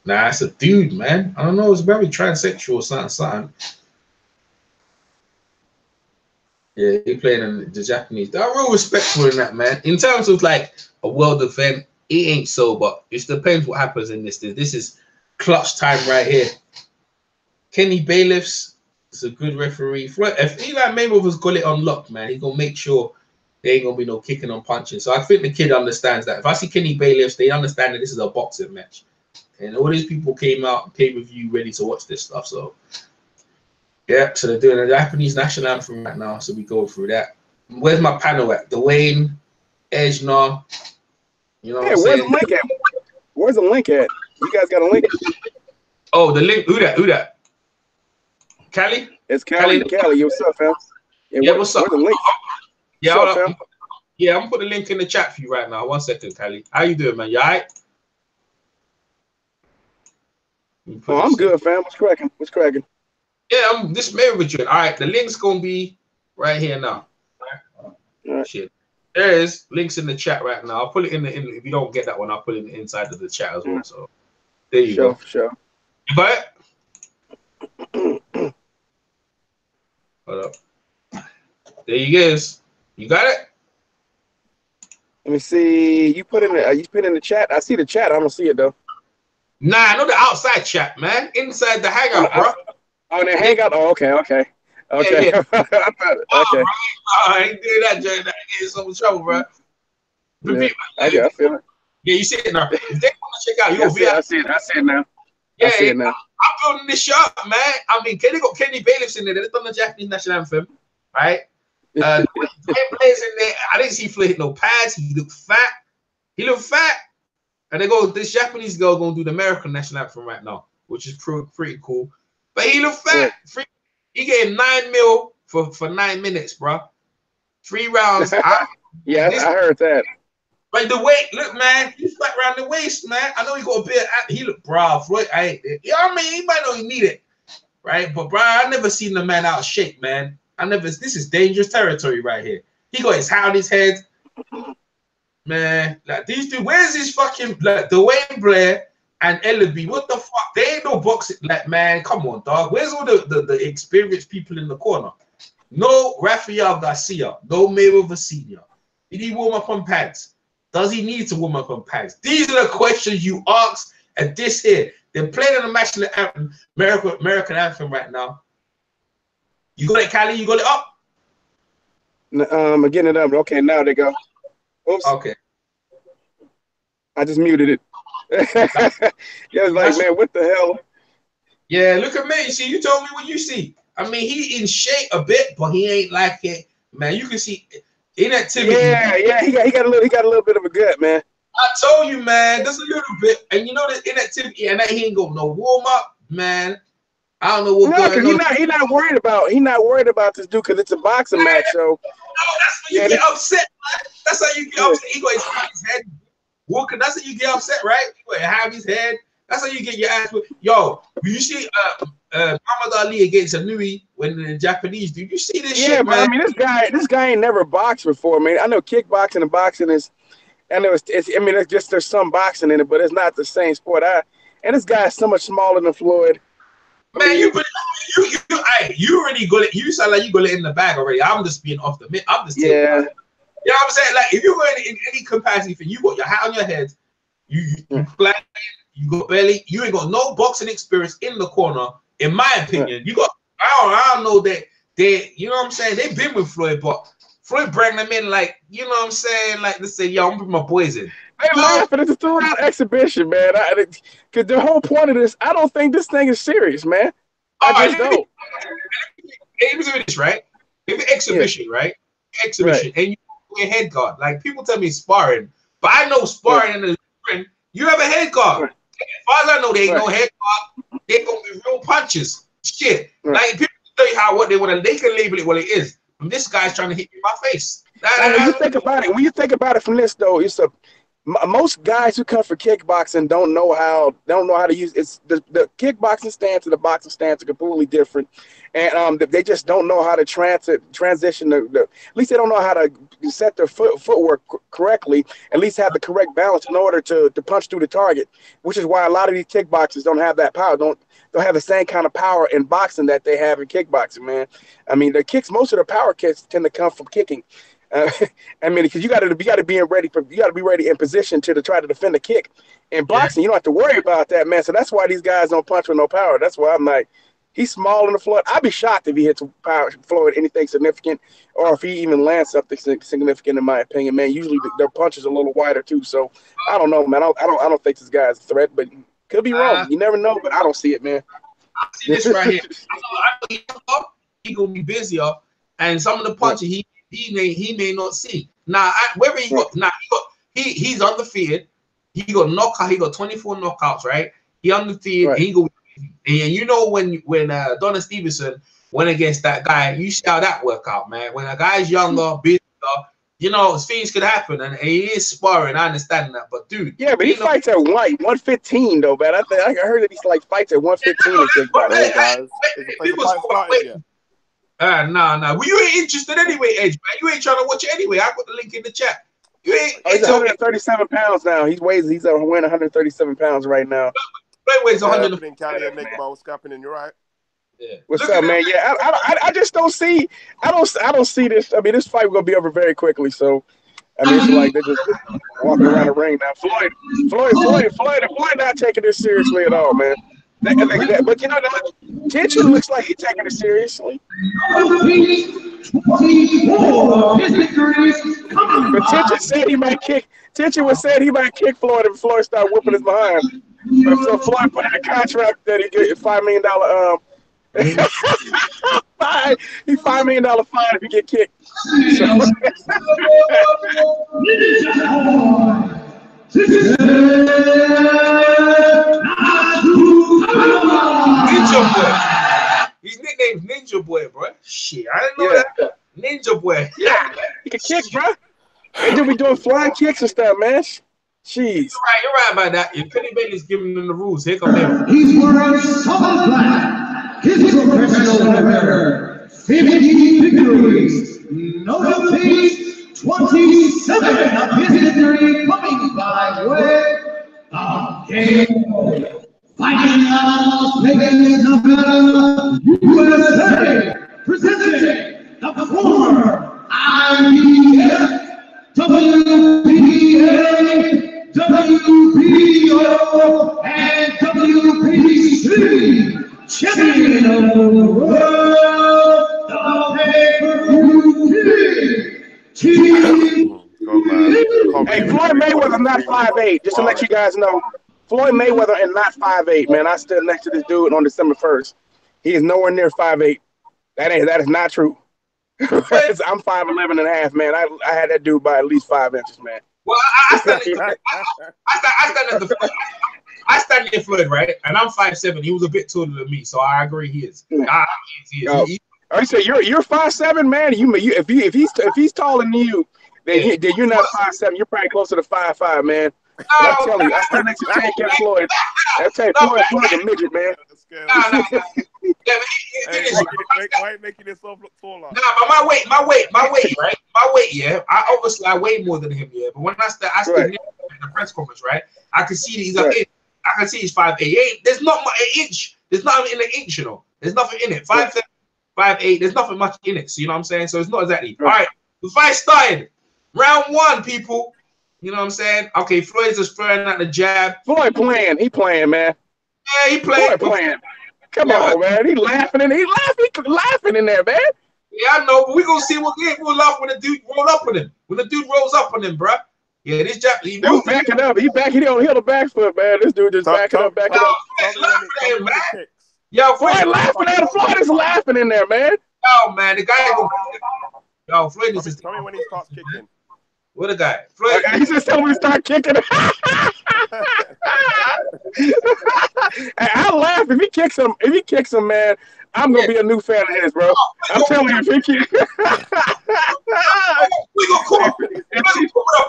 Nah, it's a dude, man. I don't know. It's very transsexual or something. Yeah, he playing in the Japanese. They're real respectful in that, man. In terms of like a world event, it ain't so, but it depends what happens in this. This is clutch time right here. Kenny Bailiffs is a good referee. If Eli Mayweather's got it on lock, man, he's gonna make sure there ain't gonna be no kicking or punching. So I think the kid understands that. If I see Kenny Bailiffs, they understand that this is a boxing match. And all these people came out pay-per-view ready to watch this stuff. So yeah, so they're doing a Japanese national anthem right now. So we go through that. Where's my panel at? Dwayne, Ejnar. You know what I'm saying? Where's the link at? Where's the link at? You guys got a link? Oh, the link. Who that? Callie? It's Callie. Callie, what's up, fam? Yeah, what's up? Where's the link? Yeah, hold up. Yeah, I'm gonna put the link in the chat for you right now. 1 second, Callie. How you doing, man? You all right? Oh, I'm good, fam. What's cracking? Yeah, I'm this Mayweather Jr. All right, the link's gonna be right here now. All right. Shit. There is links in the chat right now. I'll put it in the if you don't get that one, I'll put it in the inside of the chat as well. So there you go. Sure. You got it? Hold up. There you go. You got it? Let me see. You put in the chat. I see the chat. I don't see it though. Nah, not the outside chat, man. Inside the hangout, bro. Oh, the hangout. Oh, okay. Yeah. Okay. I ain't doing that, Jay. I get in so much trouble, bro. Yeah, I feel it. Yeah, you see it now. If they want to check out your video, I see it now. Yeah, I see it now. I'm building this shop, man. I mean, they got Kenny Bailiffs in there. They've done the Japanese national anthem, right? Players in there. I didn't see Floyd hit no pads. He looked fat. And they go, this Japanese girl gonna do the American national anthem right now, which is pretty cool. But he look fat. He getting 9 mil for 9 minutes, bro. 3 rounds. I heard that. Like the weight, look, man, he's flat around the waist, man. I know he got a bit. He look, bro. Floyd, I mean, he might not need it, right? But bro, I never seen the man out of shape, man. This is dangerous territory right here. He got his hat on his head, man. Like these two, where's this fucking like Dwayne Blair and Ellaby? What the fuck? They ain't no boxing. Like, man, come on, dog. Where's all the experienced people in the corner? No Rafael Garcia, no Mayweather Sr. Did he warm up on pads? Does he need to warm up on pads? These are the questions you ask at this here. They're playing an national anthem, American anthem right now. You got it, Cali? You got it up? I'm getting it up. Okay, now they go. Oops. Okay. I just muted it. Yeah, it's like, man, what the hell? Yeah, look at me. See, you told me what you see. I mean, he in shape a bit, but he ain't like it. Man, you can see inactivity. Yeah, he got a little bit of a gut, man. I told you, man, just a little bit. And you know the inactivity, and that he ain't got no warm up, man. I don't know what. No, because he's not worried about this dude because it's a boxing match. So no, that's when you get upset. Man. That's how you get upset. He got his head walking. That's how you get upset, right? He got have his head. That's how you get your ass. Yo, you see, Muhammad Ali against Anui when the Japanese dude. You see this shit, man? Yeah, but I mean, this guy ain't never boxed before, man. I know kickboxing and boxing is. I know it's just there's some boxing in it, but it's not the same sport. And this guy is so much smaller than Floyd. Man, you already got it. You sound like you got it in the bag already. I'm just being off the mitt. I'm just taking it. You know what I'm saying? Like if you're going in any capacity thing, you got your hat on your head, you flat, you got belly, you ain't got no boxing experience in the corner. In my opinion, you got. I don't know that they. You know what I'm saying? They've been with Floyd, but Floyd bring them in like, you know what I'm saying? Like to say, yo, I'm putting my boys in. They laughing. It's a 3-round exhibition, man. Because the whole point of this, I don't think this thing is serious, man. I just don't. It was this, right? If an exhibition, right? Exhibition, and you wear a head guard. Like people tell me sparring, but I know sparring and you have a head guard. As far as I know, they ain't no head guard. They gonna be real punches. Shit. Like people tell you what they want to. They can label it what it is. And this guy's trying to hit me in my face. When you think about it from this though, most guys who come for kickboxing don't know how to use it's the kickboxing stance and the boxing stance are completely different, and they just don't know how to transition at least they don't know how to set their footwork correctly, at least have the correct balance in order to punch through the target, which is why a lot of these kickboxers don't have that power, don't have the same kind of power in boxing that they have in kickboxing, man. I mean, most of the power kicks tend to come from kicking. I mean, because you got to be ready in position to try to defend the kick. In boxing, you don't have to worry about that, man. So that's why these guys don't punch with no power. That's why I'm like, he's small in the Floyd. I'd be shocked if he hits Floyd anything significant, or if he even lands something significant, in my opinion, man. Usually their punch is a little wider too. So I don't know, man. I don't think this guy's a threat, but could be wrong. You never know, but I don't see it, man. I see this right here. I know he gonna be busier, and some of the punches he may not see. Now, whether he got, he's undefeated. He got knockout. He got 24 knockouts, right? He undefeated. Right. He go, and you know when Donna Stevenson went against that guy, you see how that work out, man. When a guy's younger, busier, you know, things could happen, and he is sparring. I understand that, but dude, yeah, but he fights at 115 though, man. I heard that he's like fights at 115. Nah. Well, you ain't interested anyway, Edge, man. You ain't trying to watch it anyway. I put the link in the chat. You ain't. He's 137 pounds now. He's weighing 137 pounds right now. Weighs 100. What's happening? You're right. Yeah. What's up, man? Yeah, I just don't see. I don't see this. I mean, this fight will be over very quickly. So, I mean, it's like they're just walking around the ring now. Floyd not taking this seriously at all, man. But you know, Tenshin looks like he's taking it seriously. But Tenshin said he might kick. Tenshin was saying he might kick Floyd if Floyd started whooping his behind. So Floyd put in a contract that he get $5 million. $5 million fine if he get kicked. Ninja Boy, bro. Shit, I didn't know that. Ninja Boy. Yeah, he can kick, bro. They do be doing flying kicks and stuff, man. Jeez. You're right about that. If Kenny Bailey's giving them the rules, here come him. He's wearing solid black. His professional record, 50 victories, no defeats, 27 of his victory coming by way of KO. Fighting out of Las Vegas, Nevada, USA, presenting the former IBF, WBA, WBO, and WBC champion of the world, the pay-per-view Hey, Floyd Mayweather not 5'8", just to let you guys know. Floyd Mayweather and not 5'8", man. I stood next to this dude on December 1st. He is nowhere near 5'8". That is not true. I'm 5'11" and a half, man. I had that dude by at least 5 inches, man. Well, I stand in Floyd, right? And I'm 5'7". He was a bit taller than me, so I agree he is. He is. I say you're 5'7", man. If he's taller than you, then you're not 5'7". You're probably closer to 5'5", man. I'm telling you, I stand next to Tank and Floyd. I tell you, Floyd's a midget, man. Why are you making yourself look taller? Nah, but my weight, right? My weight, yeah. I weigh more than him, yeah. But when I stood in the press conference, right? I can see that he's like, I can see he's 5'8". There's not much an inch. There's nothing in an inch, you know. There's nothing in it. 5'7", 5'8". There's nothing much in it. So you know what I'm saying? So it's not exactly. All right. The fight started. Round 1, people. You know what I'm saying? Okay, Floyd's just throwing out the jab. Floyd playing. He playing, man. Yeah, he playing. Floyd playing. Come on, man. He laughing in there, man. Yeah, I know, but we gonna see what we'll laugh when the dude roll up on him. When the dude rolls up on him, bruh. Yeah, this jab. He backing up. He don't hit the back foot, man. This dude just backing up. Yo, Floyd laughing at him. Floyd is laughing in there, man. Yo, man, the guy. Yo, Floyd is just. Tell me when he starts kicking. What a guy. Floyd. He just told me to start kicking. I laugh if he kicks him. If he kicks him, man, I'm gonna be a new fan of his, bro. I'm telling you, if he kicks. We gonna come with a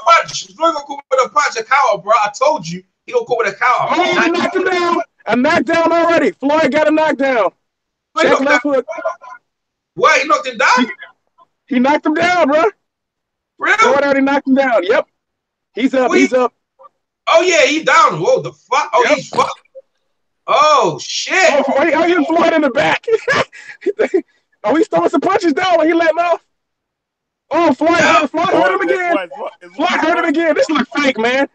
punch. Floyd gonna come with a punch, a counter, bro. I told you he gonna come with a counter. Oh, I knocked him down. A knockdown already. Floyd got a knockdown. Check left hook. What? He knocked him down? He knocked him down, bro. Really? Floyd already knocked him down. Yep. He's up. He's up. Oh yeah, he down. Whoa, the fuck? Oh, he's fucked. Oh shit! Oh, he hit Floyd in the back. Oh, he's throwing some punches down when he letting off. Oh, Floyd hurt him again. Floyd hurt him again. This looks fake, man.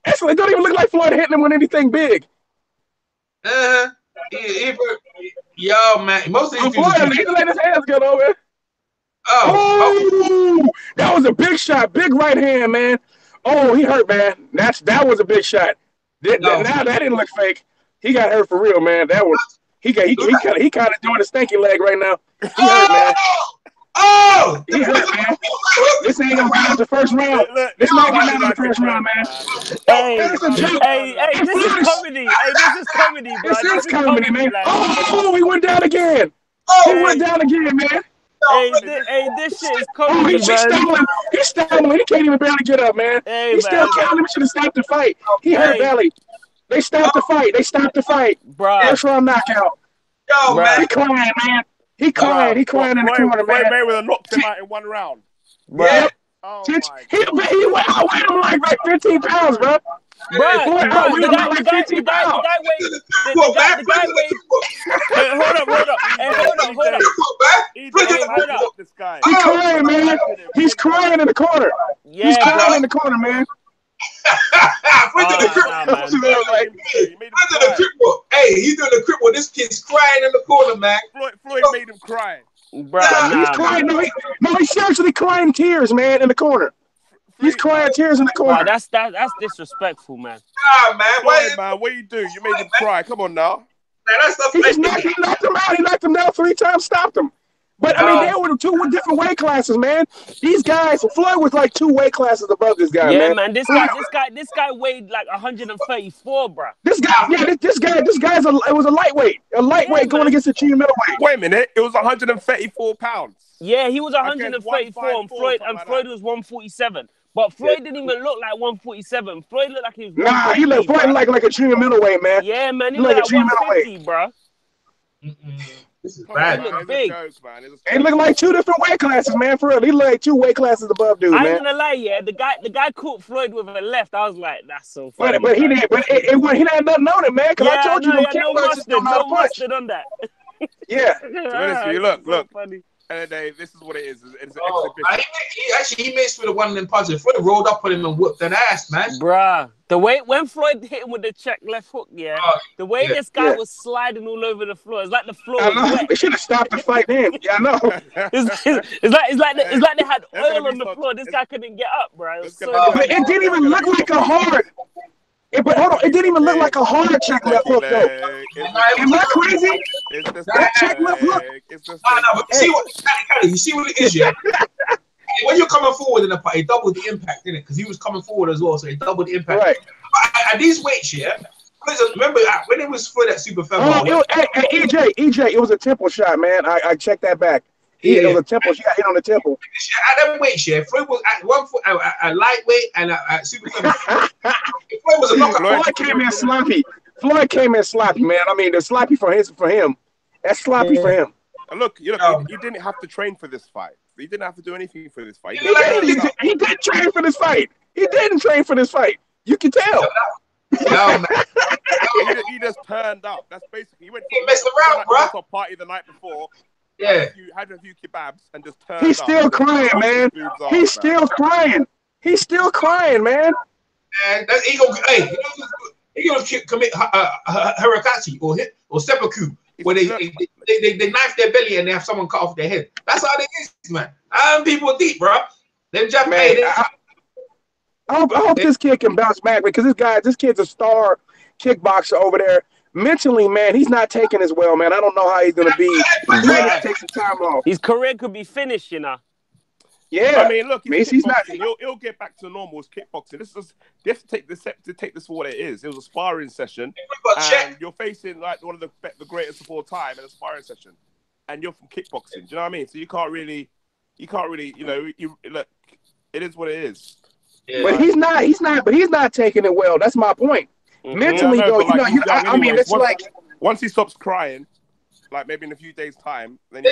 It don't even look like Floyd hitting him with anything big. Yo, man, most of these Floyd, he let his hands get over. Oh, that was a big shot. Big right hand, man. Oh, he hurt, man. That was a big shot. Now that didn't look fake. He got hurt for real, man. That was he kind of doing a stanky leg right now. He hurt, man. Oh, he hurt, man. This ain't gonna be the first round. This might get out of the first round, man. Hey, this is comedy. Hey, this is comedy, bro. This is comedy, man. Oh, he went down again. He went down again, man. Hey, this shit is comedy, He's stumbling. He can't even barely get up, man. Hey, he's still counting. We should have stopped the fight. He hurt belly. They stopped the fight. Bro. First round knockout. Yo, man. He crying, man. He crying in the corner, man. Floyd Mayweather knocked him out in 1 round. Yeah. Oh, He weighed him like 15 pounds, bro. The guy weighed. Hold up. This guy. He's crying, man. He's crying in the corner. Yeah, he's crying in the corner, man. Hey, he's doing the cripple. This kid's crying in the corner, man. Floyd made him cry. He's crying. No, he's seriously crying tears, man, in the corner. He's crying tears in the corner. That's disrespectful, man. Nah, man. What you do? You made him cry. Come on now. Man, He knocked him out. He knocked him down 3 times, stopped him. But I mean, they were two different weight classes, man. These guys, Floyd was like 2 weight classes above this guy, Yeah, man. man. This guy weighed like 134, bro. This guy's it was a lightweight going against a junior middleweight. Wait a minute, it was 134 pounds. Yeah, he was 134, and Floyd like was 147. But Floyd didn't even look like 147. Floyd looked like he was. Nah, he looked like a junior middleweight, man. Yeah, man, he looked like 150, bro. This is bad. Look big. They look like 2 different weight classes, man. For real, he look like 2 weight classes above dude, man. I ain't gonna lie, yeah. The guy caught Floyd with a left. I was like, that's so funny. But he didn't. But he had nothing on it, man. Because I told you, no mustard on that. Yeah. Look. So funny. And this is what it is. It's an exhibition. He mixed with the one of them punches. Floyd rolled up on him and whooped that ass, man. Bruh, the way when Floyd hit him with the check left hook, the way this guy was sliding all over the floor, it's like the floor was wet. They should have stopped the fight then. Yeah, I know. It's like they had oil on the floor. This guy couldn't get up, bro. But it didn't even look like a hard. But hold on, it didn't even look like a hard check left hook though. Am I crazy? That check left hook. You see what it is, yeah? When you're coming forward in the fight, it doubled the impact, didn't it? Because he was coming forward as well, so it doubled the impact. Right. At these weights, yeah? Remember when it was for that super featherweight? EJ, it was a temple shot, man. I checked that back. It was a temple. She got hit on the temple. At that weight, yeah, Floyd was at 1 foot, a lightweight and a super featherweight. Floyd was a knockout. Floyd came in sloppy, man. I mean, the sloppy for him. That's sloppy for him. Look, you didn't have to train for this fight. He didn't have to do anything for this fight. He didn't train for this fight. He didn't train for this fight. You can tell. No, man. He just turned up. That's basically he messed around, bro. To a party the night before. Yeah. Had a few kebabs and just turned up. He's still crying, man. He's still crying. He's still crying, man. And he gonna commit harakati or seppuku, where they knife their belly and they have someone cut off their head. That's how they is, man. People deep, bro. Them Japanese. I hope this kid can bounce back because this kid's a star kickboxer over there. Mentally, man, he's not taking as well, man. I don't know how he's gonna be. He's gonna take some time off. His career could be finished, you know. Yeah, I mean, look, he's not. He'll get back to normal as kickboxing. You have to take this for what it is. It was a sparring session, and you're facing like one of the greatest of all time in a sparring session, and you're from kickboxing. Do you know what I mean? So you can't really, look. It is what it is. Yeah. But he's not taking it well. That's my point. Mentally, though, I mean, it's like once he stops crying, like maybe in a few days' time, then you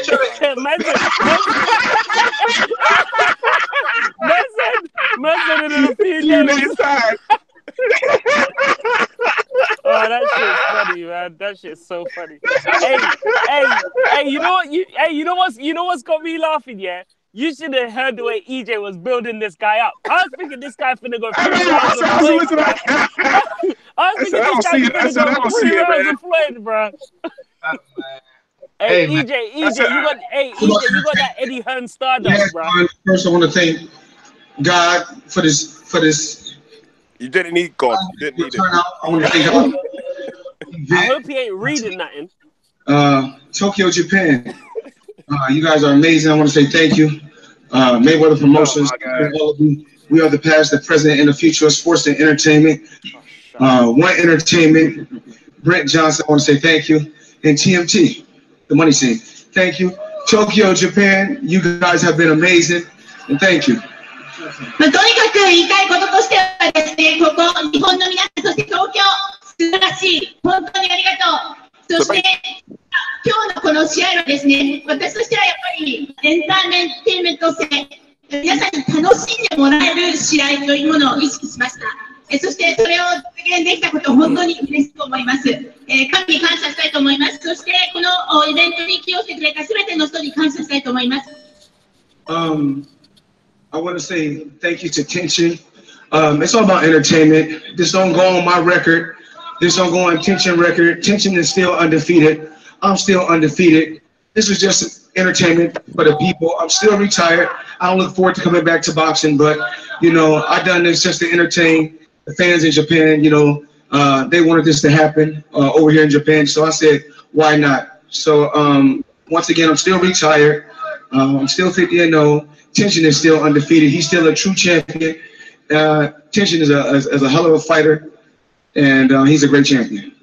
Imagine in a few days' time. Oh, that shit's funny, man. That shit's so funny. Hey, you know what's got me laughing, yeah? You should have heard the way EJ was building this guy up. I was thinking this guy finna go 3 rounds of Floyd. I was thinking this guy finna go 3 rounds of Floyd, bro. Hey, EJ, you got that Eddie Hearn Stardust, bro. First, I want to thank God for this. You didn't need God. You didn't need it. I want to thank God. I hope he ain't reading nothing. Tokyo, Japan. You guys are amazing. I want to say thank you. Mayweather Promotions. We are the past, the present, and the future of sports and entertainment. One Entertainment. Brent Johnson, I want to say thank you. And TMT, the money scene. Thank you. Tokyo, Japan. You guys have been amazing. And thank you. とにかく言いたいこととしてはですね、ここ日本の皆さん、そして東京、素晴らしい。本当にありがとう。そして今日のこの試合はですね、私としてはやっぱりエンターテインメント性、皆さんに楽しんでもらえる試合というものを意識しました。そしてそれを実現できたことを本当に嬉しく思います。神に感謝したいと思います。そしてこのイベントに起用してくれたすべての人に感謝したいと思います。I want to say thank you to Tenshin. It's all about entertainment. This don't go on my record. This don't go on Tenshin record. Tenshin is still undefeated. I'm still undefeated. This is just entertainment for the people. I'm still retired. I don't look forward to coming back to boxing, but I done this just to entertain the fans in Japan. They wanted this to happen over here in Japan, so I said, why not? So once again, I'm still retired. I'm still 50-0. Tenshin is still undefeated. He's still a true champion. Tenshin is a hell of a fighter, and he's a great champion.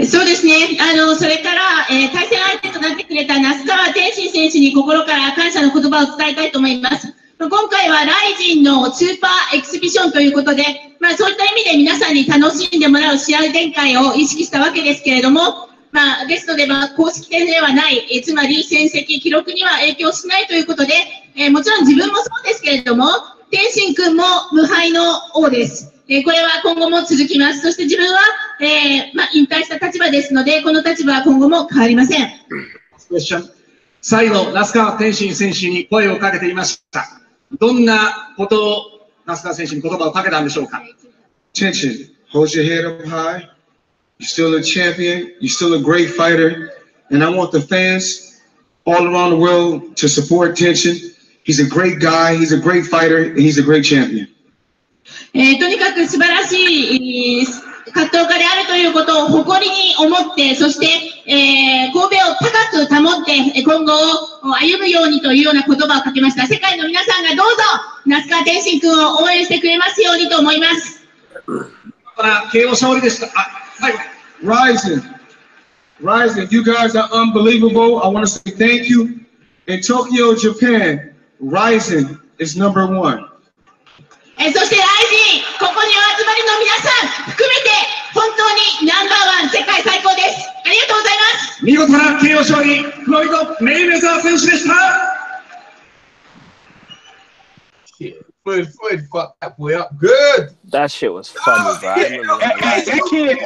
そうですね。それから、対戦相手となってくれた那須川天心選手に心から感謝の言葉を伝えたいと思います。今回はライジンのスーパーエキシビションということで、そういった意味で皆さんに楽しんでもらう試合展開を意識したわけですけれども、ですので、公式戦ではない、つまり戦績、記録には影響しないということで、もちろん自分もそうですけれども、天心君も無敗の王です。これは今後も続きます。そして自分は、引退した立場ですので、この立場は今後も変わりません。最後、那須川天心選手に声をかけていました。どんなことを那須川選手に言葉をかけたんでしょうか。Tenshin, hold your head up high. You're still a champion. You're still a great fighter. And I want the fans all around the world to support Tenshin. He's a great guy. He's a great fighter. And he's a great champion. とにかく素晴らしい格闘家であるということを誇りに思って、そして、神戸を高く保って、今後を歩むようにというような言葉をかけました。世界の皆さんがどうぞ、那須川天心君を応援してくれますようにと思います。KO 勝利でした。はい。Rising, you guys are unbelievable. I want to say thank you. In Tokyo, Japan, Rising is #1. そしてライジン、ここにお集まりの皆さん含めて本当にナンバーワン、世界最高です。ありがとうございます。見事な KO 勝利、フロイド・メイウェザー選手でした。Floyd fucked that boy up good. That shit was funny, bro. That kid,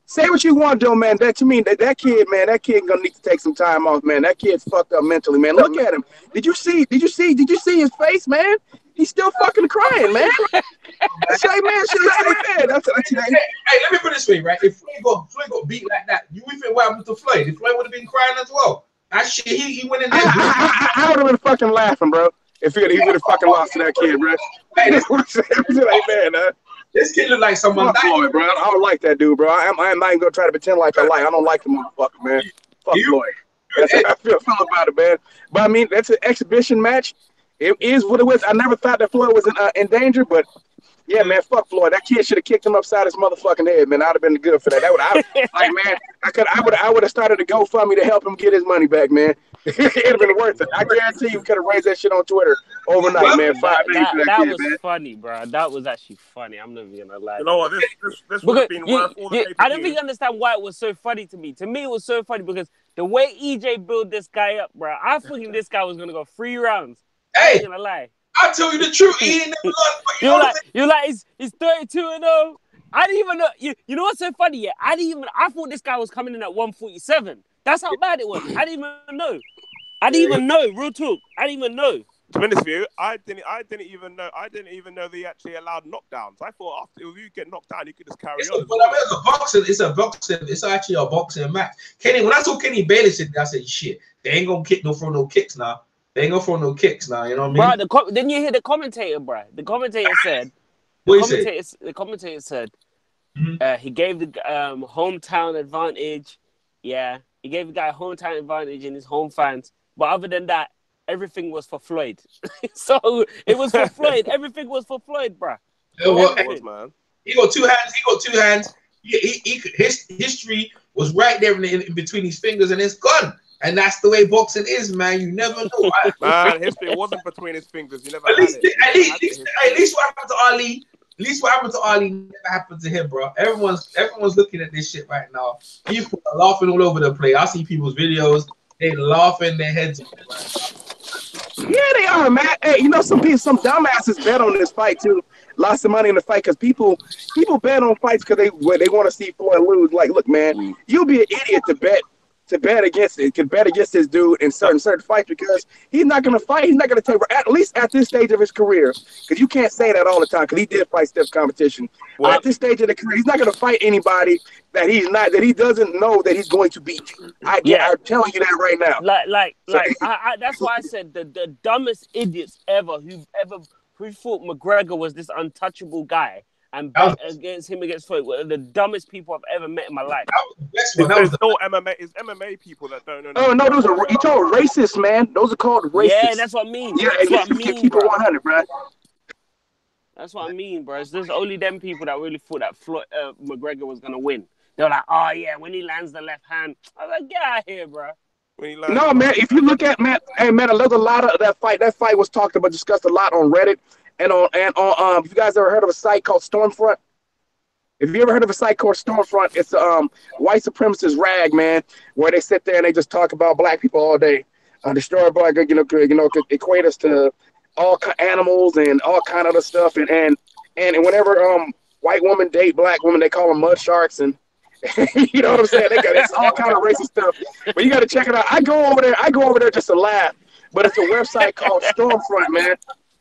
say what you want, though, man. That kid gonna need to take some time off, man. That kid's fucked up mentally, man. Look at him. Did you see his face, man? He's still fucking crying, man. That's like, man, shit like that. Hey, let me put it this way, right? If Floyd got beat like that, you would think what happened to Floyd? If Floyd would have been crying as well. That shit, he went in there. I would have been fucking laughing, bro. If he would have fucking lost to that kid, bro. Hey, that's what I'm saying, man. This kid look like someone. Fuck Floyd, bro. I don't like that dude, bro. I'm not even gonna try to pretend like I like. I don't like the motherfucker, man. Fuck Floyd. That's how I feel about it, man. But I mean, that's an exhibition match. It is what it was. I never thought that Floyd was in danger, but yeah, man, fuck Floyd. That kid should have kicked him upside his motherfucking head, man. I'd have been good for that. I would have started a GoFundMe to help him get his money back, man. It'd have been worth it. I guarantee you could have raised that shit on Twitter overnight, man. 5 days for that kid, was man. Funny, bro. That was actually funny. I'm not even gonna lie. You know what? This would have been worth all the pay-per-view. I don't think you understand why it was so funny to me. To me, it was so funny because the way EJ built this guy up, bro. I thinking this guy was gonna go 3 rounds. Hey, I'm not gonna lie. I'll tell you the truth. He ain't never lost. You're like, he's 32-0. I didn't even know. You know what's so funny? Yeah, I thought this guy was coming in at 147. That's how bad it was. I didn't even know. Real talk. I didn't even know. To be honest with you, I didn't even know they actually allowed knockdowns. I thought after if you get knocked down, you could just carry on. It's actually a boxing match. Kenny, when I saw Kenny Bailey sitting there, I said, shit, they ain't gonna throw no kicks now. You know what I mean? Bro, didn't you hear the commentator, bro? The commentator said. The commentator said he gave the hometown advantage. Yeah, he gave the guy a hometown advantage in his home fans. But other than that, everything was for Floyd. So it was for Floyd. Everything was for Floyd, bro. It was, man. He got two hands. His history was right there in between his fingers, and it's gone. And that's the way boxing is, man. You never know. Man, history wasn't between his fingers. You never at least what happened to Ali. At least what happened to Ali never happened to him, bro. Everyone's looking at this shit right now. People are laughing all over the place. I see people's videos. They laughing their heads off. Yeah, they are, man. Hey, you know, some dumbasses bet on this fight too. Lost some money in the fight because people bet on fights because they want to see Floyd lose. Like, look, man, you'll be an idiot to bet against this dude in certain fights because he's not going to fight. He's not going to take, at least at this stage of his career, because you can't say that all the time because he did fight stiff competition. Well, at this stage of the career, he's not going to fight anybody that he doesn't know that he's going to beat. I'm telling you that right now. That's why I said the dumbest idiots ever who thought McGregor was this untouchable guy and bet against him against Floyd were the dumbest people I've ever met in my life. That was the best one. That was There's no MMA. It's MMA people that don't know. Oh no, those are you told racist, man. Those are called racist. Yeah, that's what I mean. Yeah, That's what I mean, keep it bro. 100, bro. That's what I mean, bro. There's only them people that really thought that Floyd McGregor was gonna win. They were like, oh yeah, when he lands the left hand, I was like, get out of here, bro. No, man. If you look at there's a lot of that fight. That fight was talked about, discussed a lot on Reddit and on. If you guys ever heard of a site called Stormfront? If you ever heard of a site called Stormfront, it's a white supremacist rag, man, where they sit there and they just talk about black people all day. Destroy black, equate us to all animals and all kind of other stuff. And whenever white women date black women, they call them mud sharks and. You know what I'm saying? It's all kind of racist stuff. But you got to check it out. I go over there just to laugh. But it's a website called Stormfront, man.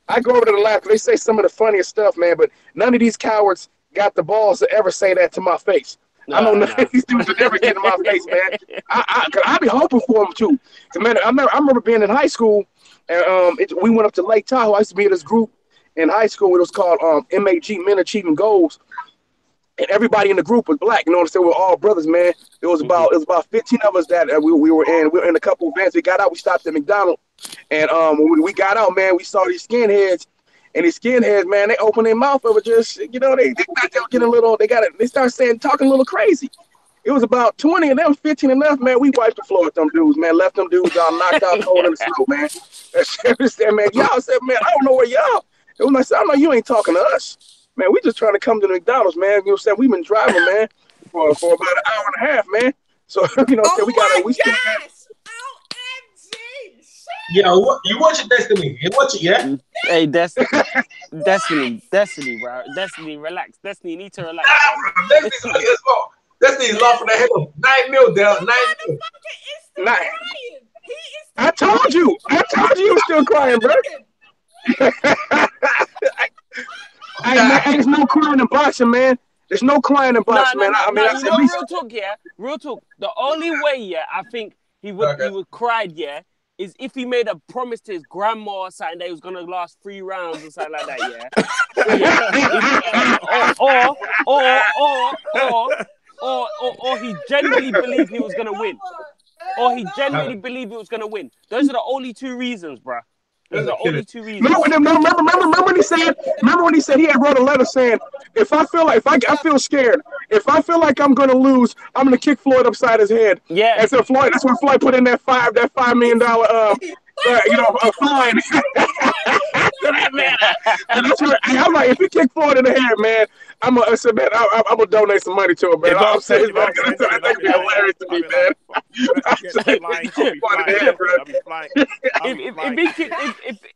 I go over there to laugh. They say some of the funniest stuff, man. But none of these cowards got the balls to ever say that to my face. I know none of these dudes would ever get in my face, man. I be hoping for them too. Man, I remember being in high school, and we went up to Lake Tahoe. I used to be in this group in high school. It was called MAG, Men Achieving Goals. And everybody in the group was black. You know what I'm saying? We were all brothers, man. It was about 15 of us that we were in. We were in a couple of vans. We got out. We stopped at McDonald's. And when we got out, man, we saw these skinheads. And these skinheads, man, they opened their mouth over just, they were getting a little, they started talking a little crazy. It was about 20 of them, 15 enough, man. We wiped the floor with them dudes, man. Left them dudes all knocked out cold in the snow, man. Man, y'all said, man, I don't know where y'all. It was like, I know you ain't talking to us. Man, we just trying to come to the McDonald's, man. You know what I'm saying? We've been driving, man, for about an hour and a half, man. So, you know what I'm saying? We still got Yeah, you watch it, Destiny. You watch it, yeah? Hey, Destiny, bro. Destiny, relax. Destiny, you need to relax. Destiny's laughing their head off. 9 mil, Dale. 9 mil. I told you he was still crying, bro. Hey, man, there's no crying in boxing, man. There's no crying in boxing, man. Real talk, yeah. Real talk. The only way, yeah, I think he would cry, yeah, is if he made a promise to his grandma or something that he was gonna last 3 rounds or something like that, yeah. Or he genuinely believed he was gonna win. Or he genuinely believed he was gonna win. Those are the only 2 reasons, bro. Those are the only 2 reasons. Remember when he said? Remember when he said he had wrote a letter saying, I feel scared. If I feel like I'm gonna lose, I'm gonna kick Floyd upside his head. Yeah. And so Floyd, that's when Floyd put in that $5 million fine. And that's what I'm like. If you kick Floyd in the head, man, I'm gonna donate some money to him, man. I'm saying it's gonna be hilarious to me, man.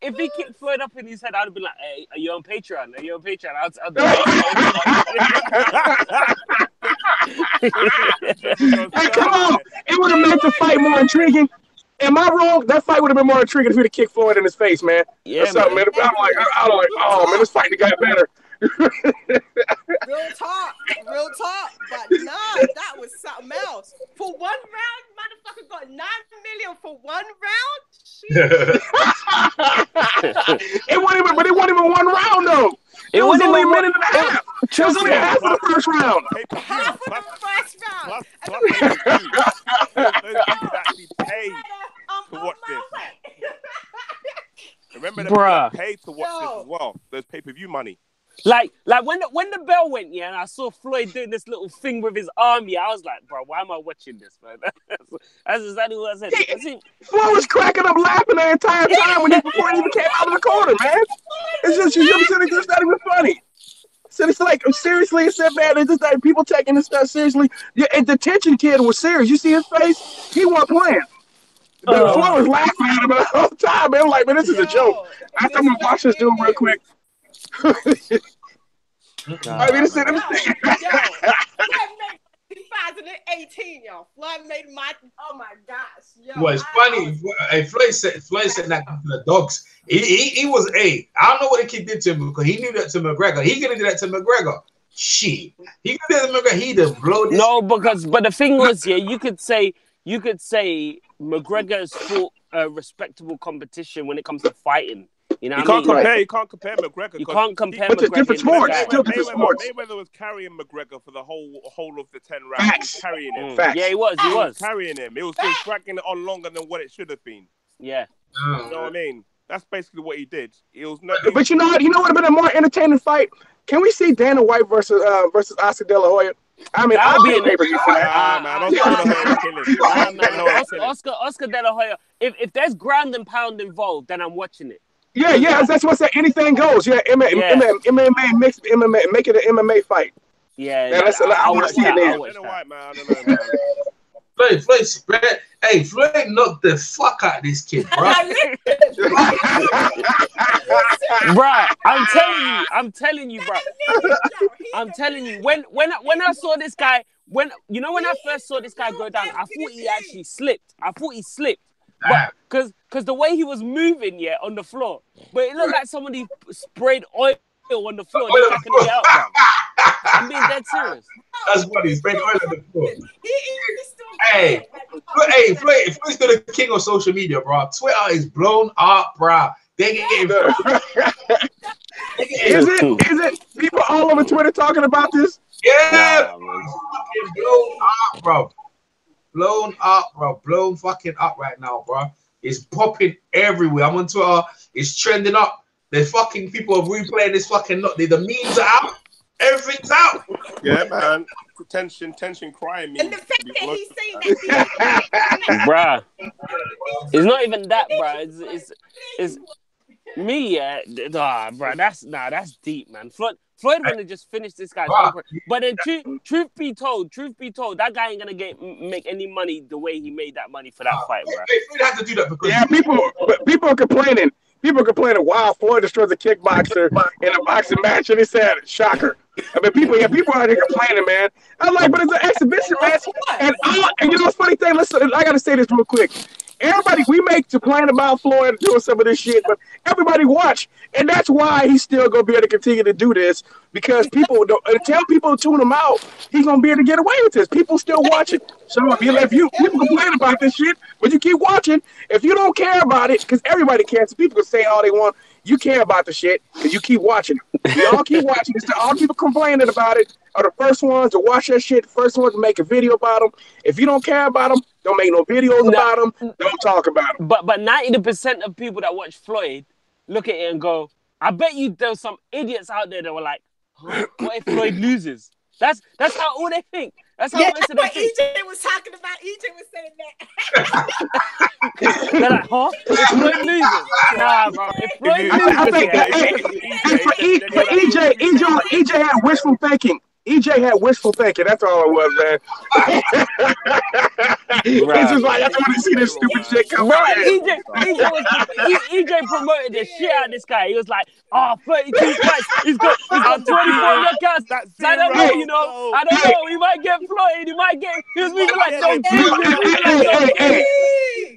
If he kicked Floyd up in his head, I'd be like, "Hey, are you on Patreon? Are you on Patreon?" Hey, come on! It would have made the fight more intriguing. Am I wrong? That fight would have been more intriguing if he'd have kicked Floyd in his face, man. Yeah, man. I'm like, oh man, this fight got better. Real talk. But nah, that was something else. For 1 round, motherfucker got 9 million for 1 round. It wasn't even 1 round though. It was only a minute and a half. It was only half of the first round. Half of the first round. Those people actually paid to watch this. Remember that they paid to watch this as well. Those pay-per-view money. Like when the bell went, yeah, and I saw Floyd doing this little thing with his arm, yeah, I was like, bro, why am I watching this, man? That's exactly what I said. Floyd was cracking up laughing the entire time before he even came out of the corner, man. It's just, it's not even funny. So it's like, seriously, it's that bad. It's just like people taking this stuff seriously. Yeah, and the Tenshin kid was serious. You see his face? He wasn't playing. Floyd was laughing at him the whole time, man. I'm like, man, this is a joke. I'm gonna watch this dude real quick. I mean, it's 2018, y'all. Floyd made oh my gosh. Yo, well, it's funny. Hey, Floyd said that to the dogs. He was I don't know what the kid did to him because he knew that to McGregor. He could have did that to McGregor. Shit. He could have did McGregor. He'd have blown this. No, but the thing was, yeah, you could say McGregor's fought a respectable competition when it comes to fighting. You know You what I can't mean? compare. You can't compare McGregor. You can't compare But it's McGregor. different and this sports. guy. Still different sports. Mayweather was carrying McGregor for the whole of the 10 rounds. He was Facts. carrying him. Facts. Yeah, he was. He He was was. carrying him. It was dragging it on longer than what it should have been. Yeah. You know what I mean? That's basically what he did. It was not. But you know what? You know what would have been a more entertaining fight? Can we see Dana White versus Oscar De La Hoya? I mean, That I'll would be be a pay-per-view for that. man, Oscar De La Hoya killing. Man, Oscar De La Hoya. If there's ground and pound involved, then I'm watching it. Yeah, that's what I said. Anything goes. Yeah, MMA mixed MMA, make it an MMA fight. Yeah, Man, I want to see it there. I don't know, man. Floyd knocked the fuck out of this kid, bro. Bruh, I'm telling you, bro. I'm telling you, when I saw this guy, when I first saw this guy go down, I thought he actually slipped. But because the way he was moving, on the floor, but it looked like somebody sprayed oil on the floor. They couldn't get out, bro. I'm being dead serious. That's funny. Sprayed oil on the floor. Hey, Floyd's still the king of social media, bro. Twitter is blown up, bro. They getting Is it people all over Twitter talking about this? Yeah, blown up, bro. Blown fucking up right now, bro. It's popping everywhere. I'm on Twitter. It's trending up. The fucking people are replaying this fucking. The memes are out. Everything's out. Yeah, man. Tension crying me. And the fact that he's saying that, bruh, it's not even that, bruh. It's me, bruh. That's deep, man. Floyd wanna just finish this guy's but then truth be told, that guy ain't gonna make any money the way he made that money for that fight, bro. Floyd had to do that because people are complaining. People are complaining, wow, Floyd destroys a kickboxer in a boxing match, and he said, shocker. I mean, people out here complaining, man. I'm like, but it's an exhibition match. And you know what's funny thing? Listen, I got to say this real quick. Everybody, we make complain about Floyd doing some of this shit, but everybody watch. And that's why he's still going to be able to continue to do this, because people tell people to tune him out. He's going to be able to get away with this. people still watching. So if you people complain about this shit, but you keep watching, if you don't care about it, because everybody cares, people can say all they want, you care about the shit because you keep watching. We all keep watching. All people complaining about it are the first ones to watch that shit, the first ones to make a video about them. If you don't care about them, don't make no videos about them. Don't talk about them. But 90% of people that watch Floyd look at it and go, I bet you there's some idiots out there that were like, huh? What if Floyd loses? That's how all they think. That's how most of them think. EJ was talking about. EJ was saying that. They're like, huh? If Floyd loses, nah, bro. If Floyd loses, EJ had wishful thinking. EJ had wishful thinking. That's all it was, man. He's just like, I don't want to see this stupid shit come out. EJ promoted the shit out of this guy. He was like, 32 fights. He's got 24 knockouts. I don't know, you know. I don't know. He might get Floyd. He was moving like Don King.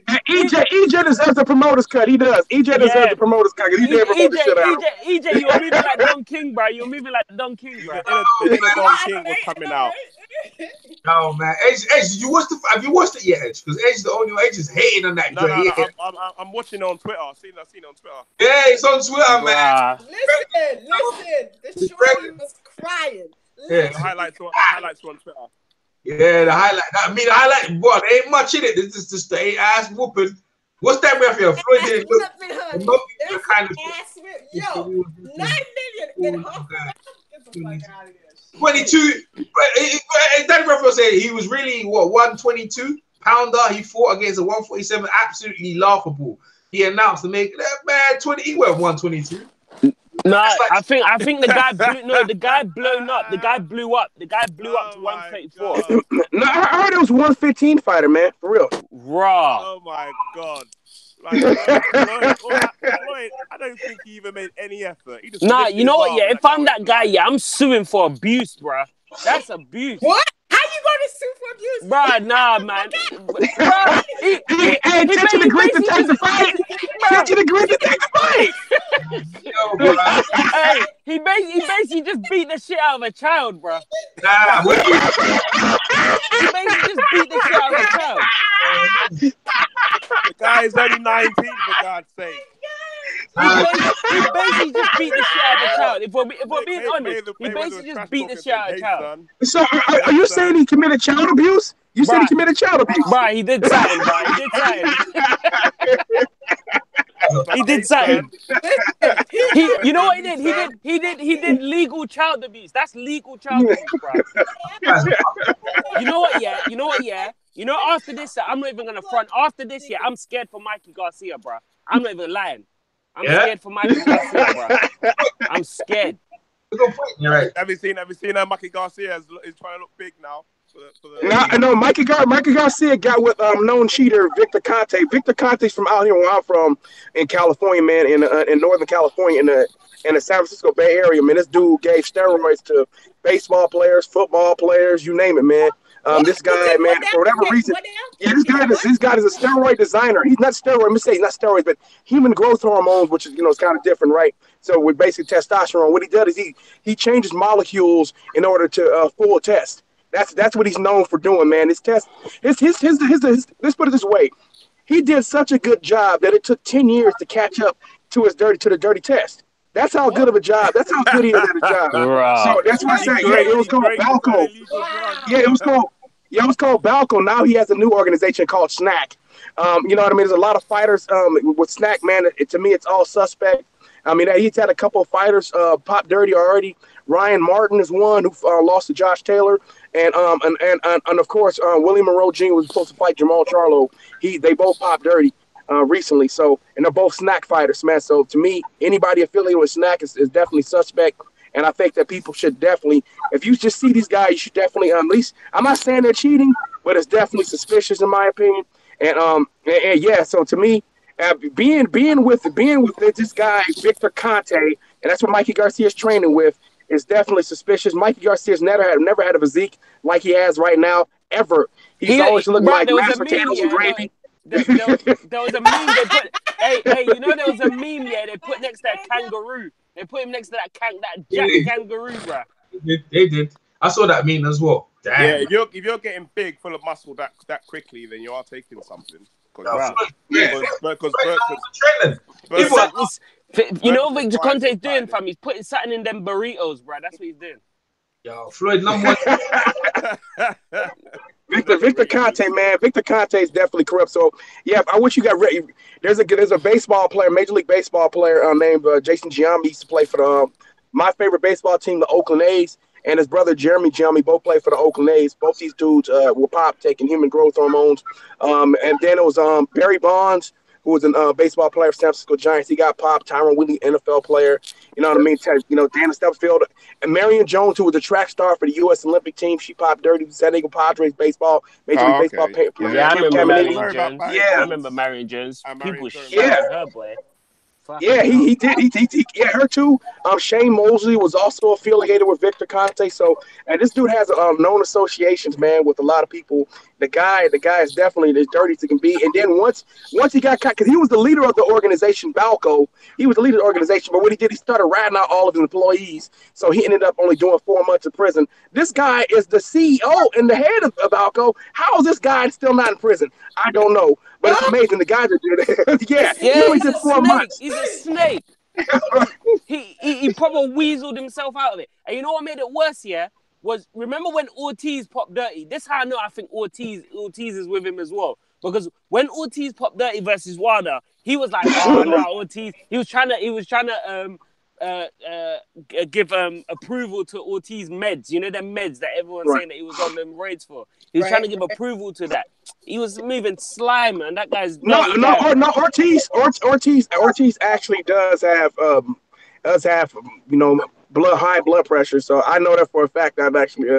EJ deserves the promoter's cut. He does. EJ deserves the promoter's cut because he did promote the shit out. EJ, you're moving like Don King, bro. You're moving like Don King, bro. Don King was coming out. Oh man, Edge, have you watched it yet, Edge? Because Edge is the only one. Edge is hating on that. No, I'm watching it on Twitter. I've seen it on Twitter. Yeah, it's on Twitter, man. Listen. The shorty was crying. Yeah, the highlights on Twitter. Yeah, the highlight. Boy, there ain't much in it. This is just the ass whooping. What's that with you? Floyd did it. Kind of. Yo, 9 million in half. Get the fuck out of here. 22. Danny Raphael said he was really 122 pounder. He fought against a 147. Absolutely laughable. He announced to make that man 20. He went 122. No, I think the guy the guy blown up. The guy blew up. The guy blew up to 134. No, I heard it was 115 fighter, man. For real. Raw. Oh my god. Like, Floyd, I don't think he even made any effort. He just you know what? Yeah, if I'm that guy, I'm suing for abuse, bro. That's abuse. What? How you gonna sue for abuse? Bro, nah, man. Bro, Tenshin agreed to take the fight. Tenshin agreed to take the fight. Hey, he basically just beat the shit out of a child, bro. Nah, he basically just beat the shit out of a child. The guy is only 19, for God's sake. he basically just beat the shit out of the child. If we're being honest, he basically just beat the shit out of the child. So are you saying he committed child abuse? You said he committed child abuse. Right, he did something, bro. He did something. He did something. You know what he did? He did legal child abuse. That's legal child abuse, bro. You know what? Yeah. You know, after this, I'm not even gonna front. After this, I'm scared for Mikey Garcia, bro. I'm not even lying. I'm scared for Mikey Garcia, bro. I'm scared. You're right. Have you seen Mikey Garcia is trying to look big now? No, Mikey Garcia got with known cheater Victor Conte. Victor Conte's from out here where I'm from in California, man, in Northern California, in the San Francisco Bay Area, man. This dude gave steroids to baseball players, football players, you name it, man. This guy, man, for whatever reason, this guy is a steroid designer. He's not steroid, he's not steroids, but human growth hormones, which is, you know, it's kind of different, right? So with basic testosterone, what he does is he changes molecules in order to fool a test. That's what he's known for doing, man. Let's put it this way. He did such a good job that it took 10 years to catch up to the dirty test. That's how good of a job. That's how good he is at the job. So that's why I say, it was called Balco. Yeah, it was called Balco. Now he has a new organization called Snack. You know what I mean? There's a lot of fighters with Snack, man. To me, it's all suspect. I mean, he's had a couple of fighters pop dirty already. Ryan Martin is one who lost to Josh Taylor, and of course Willie Monroe Jr. was supposed to fight Jamal Charlo. They both popped dirty recently. So, and they're both Snack fighters, man. So to me, anybody affiliated with Snack is definitely suspect. And I think that people should definitely, if you just see these guys, you should definitely at least. I'm not saying they're cheating, but it's definitely suspicious in my opinion. And yeah, so to me, being with this guy Victor Conte, and that's what Mikey Garcia is training with, is definitely suspicious. Mikey Garcia's never had a physique like he has right now ever. He's always looking like mashed potatoes and gravy. There was a meme they put. Hey, you know there was a meme they put next to that kangaroo. They put him next to that kangaroo, bro. They did. I saw that meme as well. Damn. Yeah, if you're getting big, full of muscle that quickly, then you are taking something. You know what Victor Conte's doing, fam? He's putting something in them burritos, bro. That's what he's doing. Yo, Floyd, number one. Victor Conte, man. Victor Conte is definitely corrupt. So yeah, I wish you got ready. There's a baseball player, Major League Baseball player named Jason Giambi. He used to play for my favorite baseball team, the Oakland A's, and his brother Jeremy Giambi both play for the Oakland A's. Both these dudes were popped taking human growth hormones. And then it was Barry Bonds, who was a baseball player for San Francisco Giants. He got popped. Tyron Woodley, NFL player. You know what I mean? Dana Stubbsfield. And Marion Jones, who was a track star for the U.S. Olympic team. She popped dirty. San Diego Padres baseball. Major League Baseball. Yeah, I remember Marion Jones. Yeah. I remember Marion Jones. People shit her, boy. Yeah, he did. Yeah, her too. Shane Mosley was also affiliated with Victor Conte. So, and this dude has known associations, man, with a lot of people. The guy is definitely as dirty as he can be. And then once he got caught, because he was the leader of the organization, Balco. He was the leader of the organization. But what he did, he started ratting out all of his employees. So he ended up only doing 4 months in prison. This guy is the CEO and the head of Balco. How is this guy still not in prison? I don't know. But it's amazing. The guy that did it. yeah, he only did 4 months. He's a snake. he probably weaseled himself out of it. And you know what made it worse, was remember when Ortiz popped dirty? This is how I know I think Ortiz is with him as well. Because when Ortiz popped dirty versus Wilder, he was like, oh no, Ortiz. He was trying to give approval to Ortiz meds. You know them meds that everyone's saying that he was on them raids for. He was trying to give approval to that. He was moving slime, and that guy's no. Ortiz actually does have high blood pressure. So I know that for a fact. I've actually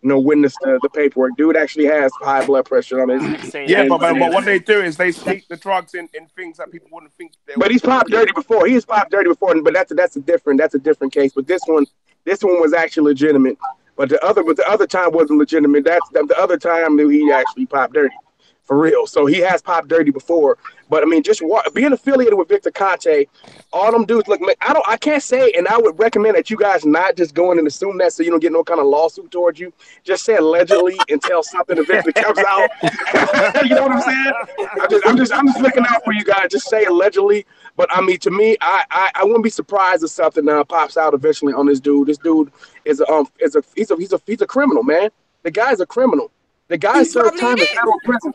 witnessed the paperwork. Dude actually has high blood pressure on his. But what they do is they sneak the drugs in things that people wouldn't think. But he's popped dirty before. He has popped dirty before. But that's a different case. But this one was actually legitimate. But the other time wasn't legitimate. That's the other time that he actually popped dirty. For real. So he has popped dirty before. But I mean, just being affiliated with Victor Conte, all them dudes look. Man, I can't say, and I would recommend that you guys not just go in and assume that, so you don't get no kind of lawsuit towards you. Just say allegedly until something eventually comes out. You know what I'm saying? I'm just looking out for you guys. Just say allegedly. But I mean, to me, I wouldn't be surprised if something pops out eventually on this dude. This dude is he's a criminal, man. The guy's a criminal. The guy served time in federal prison.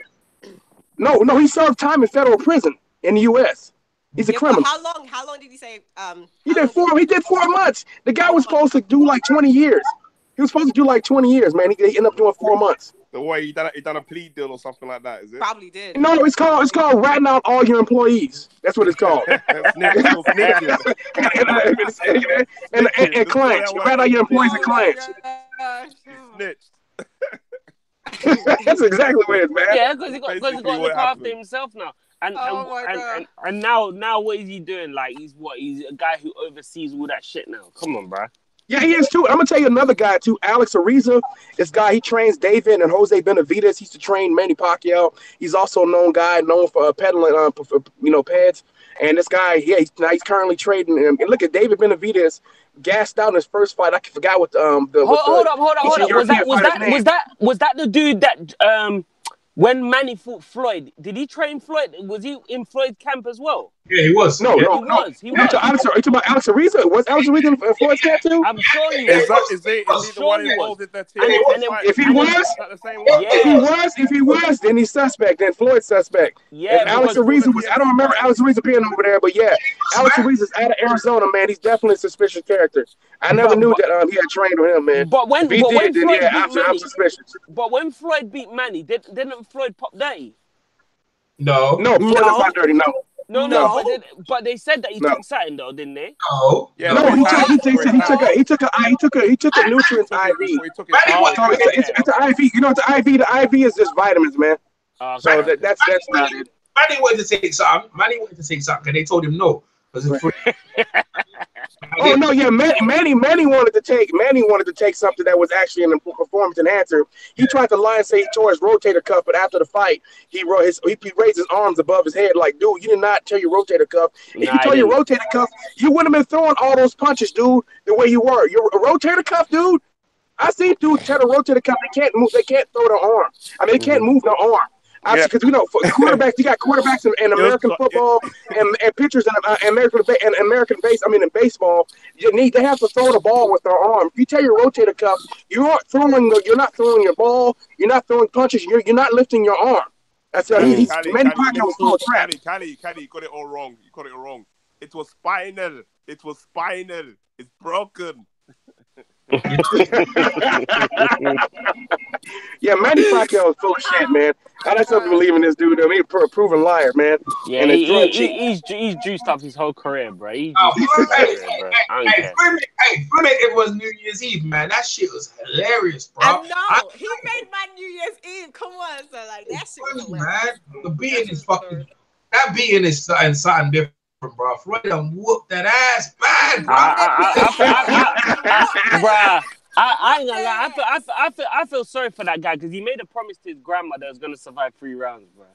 No, he served time in federal prison in the U.S. He's a criminal. How long did he say? He did 4 months. The guy was supposed to do like 20 years. He was supposed to do like 20 years, man. He ended up doing 4 months. The way he done a plea deal or something like that, is it? Probably did. No, it's called ratting out all your employees. That's what it's called. And clients. You rat out your employees and clients. Snitched. That's exactly what it is, man. Yeah, because he got to look after himself now. And now what is he doing? Like he's a guy who oversees all that shit now. Come on, bro. Yeah, he is too. I'm gonna tell you another guy too, Alex Ariza. This guy, he trains David and Jose Benavidez. He used to train Manny Pacquiao. He's also known for peddling, pads. And this guy, he's currently trading. And look at David Benavidez, gassed out in his first fight. I forgot what Hold up. Was that the dude that when Manny fought Floyd? Did he train Floyd? Was he in Floyd's camp as well? Yeah, he was. He was. You talking about Alex Ariza? Was Alex Ariza in Floyd's camp too? I'm sure he was. Is he the one involved in that team? If he was, then he's suspect. Then Floyd's suspect. Yeah. And Alex Ariza was. I don't remember Alex Ariza being over there, but yeah, Alex Ariza's out of Arizona, man. He's definitely a suspicious character. I never knew that he had trained with him, man. But when Floyd beat Manny, I'm suspicious. But when Floyd beat Manny, didn't Floyd pop dirty? No, Floyd is not dirty. No. But they said that he took something though, didn't they? No. Yeah, no, he took a nutrients IV. It's an IV. You know, the IV is just vitamins, man. So that's not it. Manny wanted to take something. And they told him no. Oh no, yeah, Manny wanted to take something that was actually a performance enhancer. He tried to lie and say he tore his rotator cuff, but after the fight, he raised his arms above his head like, dude, you did not tear your rotator cuff. If you tore your rotator cuff, you wouldn't have been throwing all those punches, dude, the way you were. You're a rotator cuff, dude. I seen dudes tear the rotator cuff. They can't move. They can't throw their arm. I mean, they can't move their arm. Because for quarterbacks, you got quarterbacks in American football and pitchers in American baseball. They have to throw the ball with their arm. If you tear your rotator cuff, you're not throwing your ball. You're not throwing punches. You're not lifting your arm. That's Manny Pacquiao was full of crap. Cali, you got it all wrong. It was spinal. It's broken. Yeah, Manny Pacquiao is full of shit, man. I like to believe in this dude. I mean, a proven liar, man. Yeah, he's juiced up his whole career, bro. Hey, it was New Year's Eve, man. That shit was hilarious, bro. I know. He made my New Year's Eve. Come on, so like that shit was hilarious. Man, the beating is fucking. That beating is something different. Bro, Floyd done whooped that ass bad, bro. I ain't gonna lie. I feel sorry for that guy because he made a promise to his grandmother that was gonna survive 3 rounds, bro.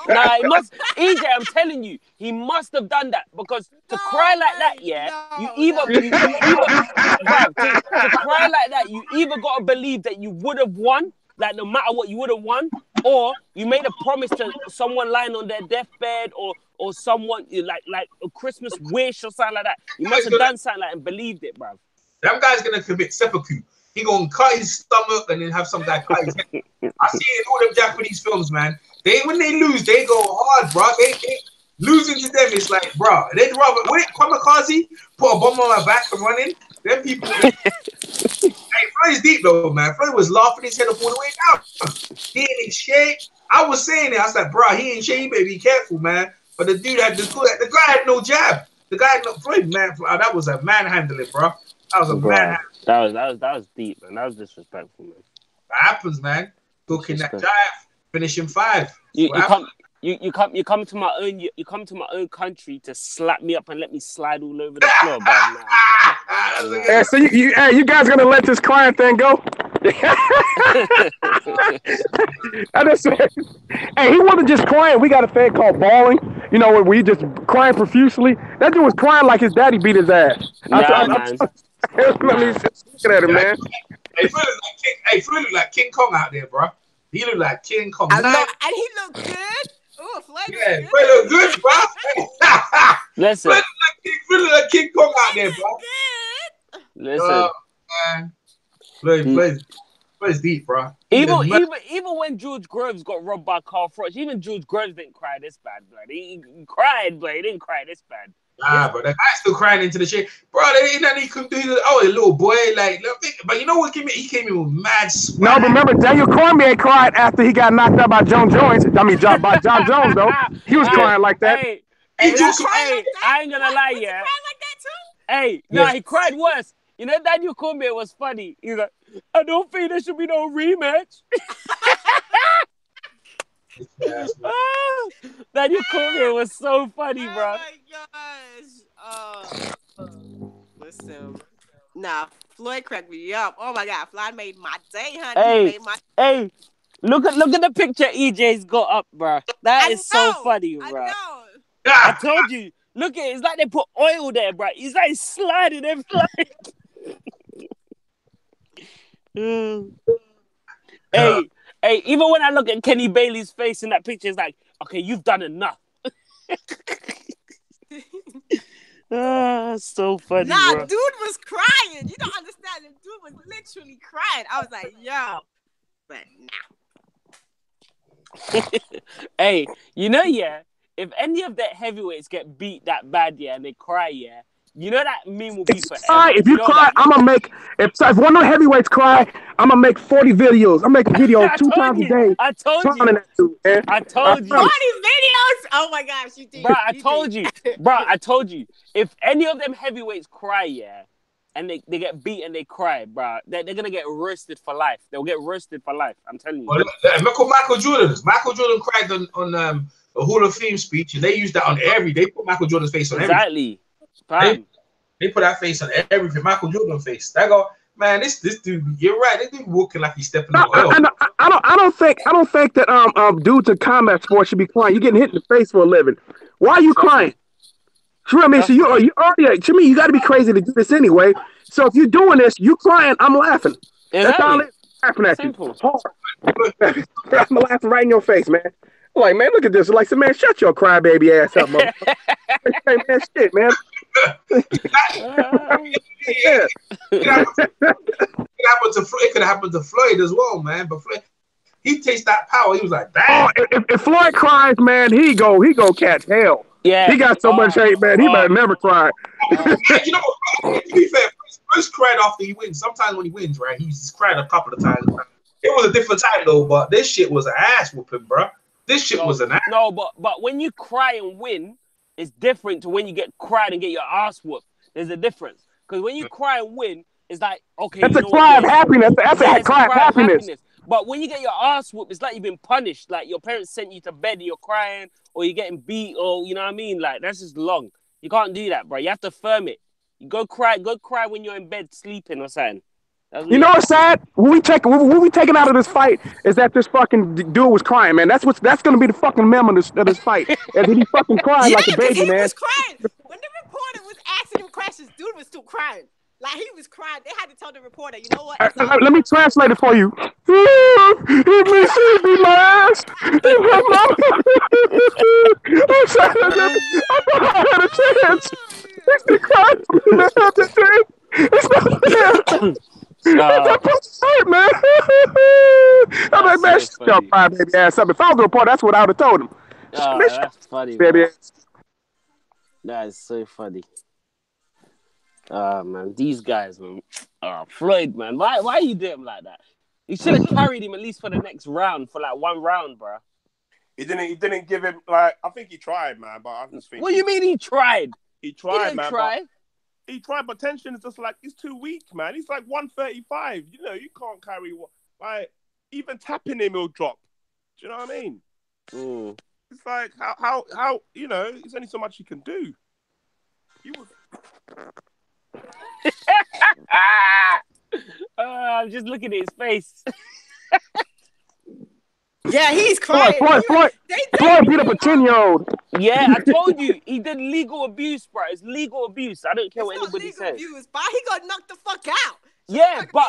Nah, he must. EJ, I'm telling you, he must have done that because to cry like that, to cry like that, you either gotta believe that you would have won. Like no matter what, you would have won, or you made a promise to someone lying on their deathbed, or someone like a Christmas wish or something like that. You must have done something like and believed it, bro. That guy's gonna commit seppuku. He gonna cut his stomach and then have some guy cut his head. I see it in all them Japanese films, man. When they lose, they go hard, bro. They losing to them is like, bro. They'd rather kamikaze, put a bomb on my back and running. Them people. Hey, Floyd's deep though, man. Floyd was laughing his head up all the way down. He ain't in shape. I was saying it. I was like, bro, he ain't shape. You better be careful, man. But the dude had the guy had no jab. The guy had no Floyd, man. That was a manhandling, bro. That was a manhandling. That was deep, man. That was disrespectful, man. That happens, man. Cooking that dive, finishing 5. You come to my own country to slap me up and let me slide all over the floor, bro. So you guys gonna let this crying thing go? I just said, hey, he wasn't just crying. We got a thing called bawling. You know, where you just crying profusely. That dude was crying like his daddy beat his ass. Nah, man. Let me just looking at him, man. Hey, Floyd look like King Kong out there, bro. He look like King Kong. I know, and he looked good. Oh, Floyd Yeah, looked Floyd look good, bro. Listen. Floyd look like King Kong out there, bro. Listen. Man. Floyd's deep, bro. Even when George Groves got robbed by Carl Froch, even George Groves didn't cry this bad, blood. He cried, but he didn't cry this bad. Nah, bro, that guy's still crying into the shit. Bro, there ain't nothing he could do. Oh, a little boy, like, but you know what? He came in with mad swag. No, but remember, Daniel Cormier cried after he got knocked out by John Jones. I mean, by John Jones, though. He was crying like that. Hey, I ain't gonna lie, yeah. Hey, nah, he cried worse. You know, Daniel Cormier was funny. He's like, I don't think there should be no rematch. Daniel Cormier was so funny, bro. Oh my gosh. Listen. Nah, Floyd cracked me up. Oh my God, Floyd made my day, honey. Hey, look at the picture EJ's got up, bro. That is so funny, bro. I told you. Look at it. It's like they put oil there, bro. He's like sliding and flying. Hey, even when I look at Kenny Bailey's face in that picture, it's like, okay, you've done enough. So funny, nah, bro. dude was crying. You don't understand. The dude was literally crying. I was like, yo. But nah. Hey, you know, yeah, if any of that heavyweights get beat that bad, yeah, and they cry, yeah, you know that meme will be forever. If you cry, I'm gonna make. If one of the heavyweights cry, I'm gonna make 40 videos. I'm making videos 2 times a day. I told you. I told you. 40 videos. Oh my gosh, you did. Bro, I told you. Bro, I told you. If any of them heavyweights cry, yeah, and they get beat and they cry, bro, they're gonna get roasted for life. They'll get roasted for life. I'm telling you. Well, Michael Jordan cried on a Hall of Fame speech, and they used that on every. They put Michael Jordan's face on everything. They put that face on everything. Michael Jordan's face. They go, man, this dude. You're right. This dude walking like he's stepping on oil. I don't think that dudes in combat sports should be crying. You're getting hit in the face for a living. Why are you crying? Sure, I mean, so you already. To me, you got to be crazy to do this anyway. So if you're doing this, you crying, I'm laughing. That's all it is. Laughing at you. I'm laughing right in your face, man. I'm like, man, look at this. Like, man, shut your crybaby ass up, motherfucker. Hey, man, shit, man. It could have happened to Floyd as well, man. But Floyd, he tastes that power. He was like, damn. Oh, if Floyd cries, man, he go catch hell. Yeah, he got so much hate, man. He better never cry. You know, to be fair, Floyd cried after he wins. Sometimes when he wins, right, he's cried a couple of times. It was a different time though, but this shit was an ass whooping, bro. This shit was an ass. No, but when you cry and win, it's different to when you get cried and get your ass whooped. There's a difference. Because when you cry and win, it's like, okay, that's a cry of happiness. That's a cry of happiness. But when you get your ass whooped, it's like you've been punished. Like your parents sent you to bed and you're crying, or you're getting beat, or you know what I mean? Like that's just long. You can't do that, bro. You have to firm it. You go cry when you're in bed sleeping or something. You know what's sad? What we taking out of this fight is that this fucking dude was crying, man. That's gonna be the fucking meme of this fight. And he fucking crying like a baby, he man. Was crying. When the reporter was asking him questions, dude was still crying. Like he was crying. They had to tell the reporter, you know what? Let me translate it for you. He beat my ass. I had a chance. He cried. It's not fair. That's man. I'm like, man, shut your crybaby ass up. If I was the reporter, that's what I would have told him. That's funny, baby. That is so funny. Man, these guys, man. Floyd, man. Why you do him like that? You should have carried him at least for the next round, for like 1 round, bro. He didn't give him, like, I think he tried, man, but I just think. What do you mean he tried? He tried, man. Try. He tried, but Tenshin is just like, he's too weak, man. He's like 135. You know, you can't carry like even tapping him, he'll drop. Do you know what I mean? It's like how you know, there's only so much he can do. He was I'm just looking at his face. Yeah, he's crying. Floyd beat up a 10-year-old. Yeah, I told you he did legal abuse, bro. It's legal abuse. I don't care what anybody says. Abuse, but he got knocked the fuck out. Yeah, like, but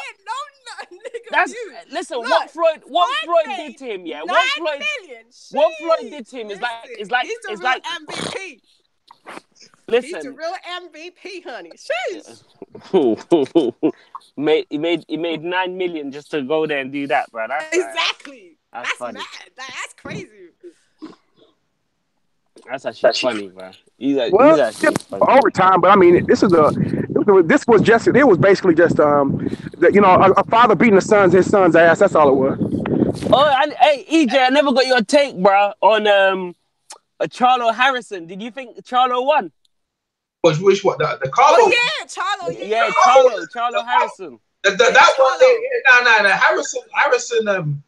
legal that's abuse. listen. Look, what Floyd did to him, yeah. What Floyd did to him is like he's the real MVP. Listen, he's the real MVP, honey. Sheesh. he made 9 million just to go there and do that, bro. Exactly. That's funny. Mad. That's crazy. That's actually funny, bro. He's actually funny. Overtime, but I mean, it was basically just a father beating his son's ass. That's all it was. Oh, hey EJ, I never got your take, bro, on Charlo Harrison. Did you think Charlo won? Which what the Carlo? Oh yeah, Charlo. Yeah, Charlo Harrison. That one, Harrison.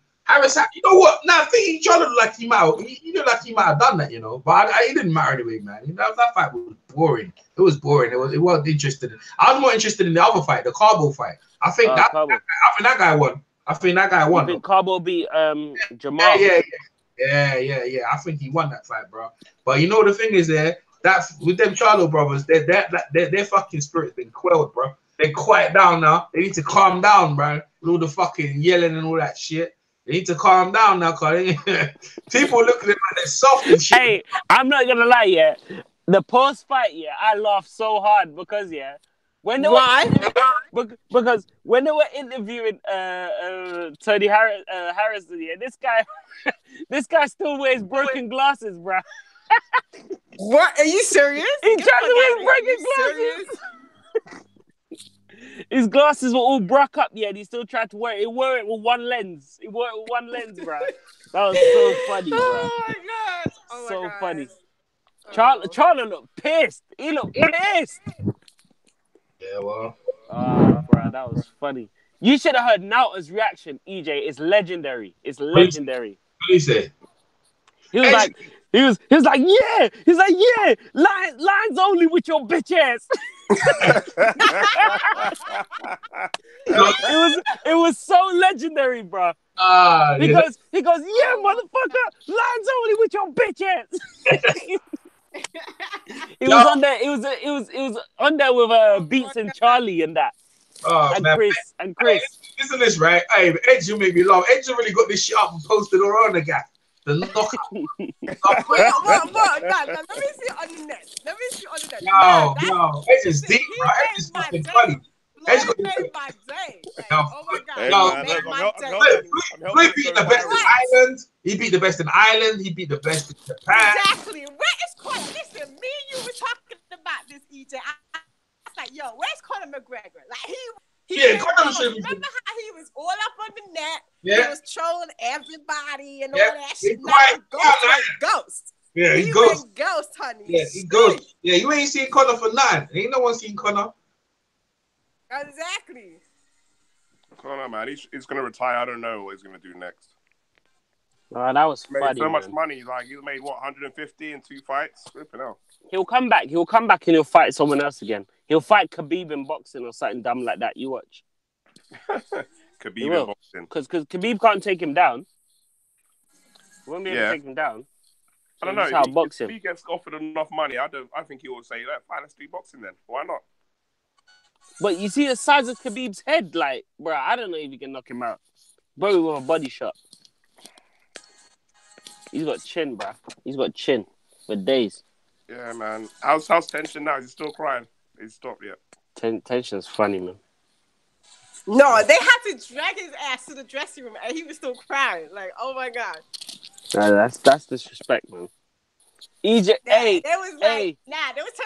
You know what? Nah, I think he tried to look like he might have done that, you know. But it didn't matter anyway, man. That fight was boring. It was boring. It wasn't interesting. I was more interested in the other fight, the Carbo fight. I think that guy won. I think Carbo beat Jamal. Yeah. I think he won that fight, bro. But you know the thing is that with them Charlo brothers, their fucking spirit's been quelled, bro. They're quiet down now. They need to calm down, bro. With all the fucking yelling and all that shit. They need to calm down now, cause people look at them like they're soft and shit. Hey, I'm not gonna lie, yeah. The post fight, yeah, I laughed so hard because when they because when they were interviewing Tony Harrison, yeah, this guy still wears broken glasses, bro. What? Are you serious? He tried to wear broken glasses. His glasses were all broke up, yeah, and he still tried to wear it. He wore it with one lens. Bro. That was so funny, bro. Oh my god. So funny. Charlie looked pissed. He looked pissed. Yeah, well. Bro, that was funny. You should have heard Nauta's reaction, EJ. It's legendary. It's legendary. What did he say? He was like, yeah. He's like, yeah. Lines only with your bitch ass. It was so legendary, bro. Because he goes, yeah, motherfucker, lines only with your bitch ass. It was on there. It was on there with Beats and Charlie and that. And Chris. Hey, listen to this, right? Hey, Edge, you make me laugh. Edge really got this shit up and posted all on the guy. The knockout. What? Let me see on the net. No. Edge is deep, bro. Edge is fucking funny. Edge got made my day. Oh my god. Floyd beat the best in Ireland. He beat the best in Ireland. He beat the best in Japan. Exactly. Where is Conor? Listen, me and you were talking about this, EJ. I was like, yo, where's Conor McGregor? Like Conor should be. Remember how he was all up on the net? Yeah. He was trolling everybody and all that shit. Ghost. Yeah, he ghost, honey. Yeah, he ghost. Yeah, you ain't seen Conor for 9. Ain't no one seen Conor. Exactly. Conor, man, he's gonna retire. I don't know what he's gonna do next. That was funny. Made so much money. Like he made 150 in 2 fights. Flipping hell. He'll come back and he'll fight someone else again. He'll fight Khabib in boxing or something dumb like that. You watch. Khabib in boxing. Because Khabib can't take him down. He won't be able to take him down. I don't know. If he gets offered enough money, I think he will say, fine, let's do boxing then. Why not? But you see the size of Khabib's head, like, bro, I don't know if you can knock him out. Bro, with a body shot. He's got chin, bro. He's got chin for days. Yeah, man. How's Tenshin now? Is he still crying? He's stopped yet. Tenshin's funny, man. No, they had to drag his ass to the dressing room and he was still crying. Like, oh my god. That's disrespect, man. EJ, they was telling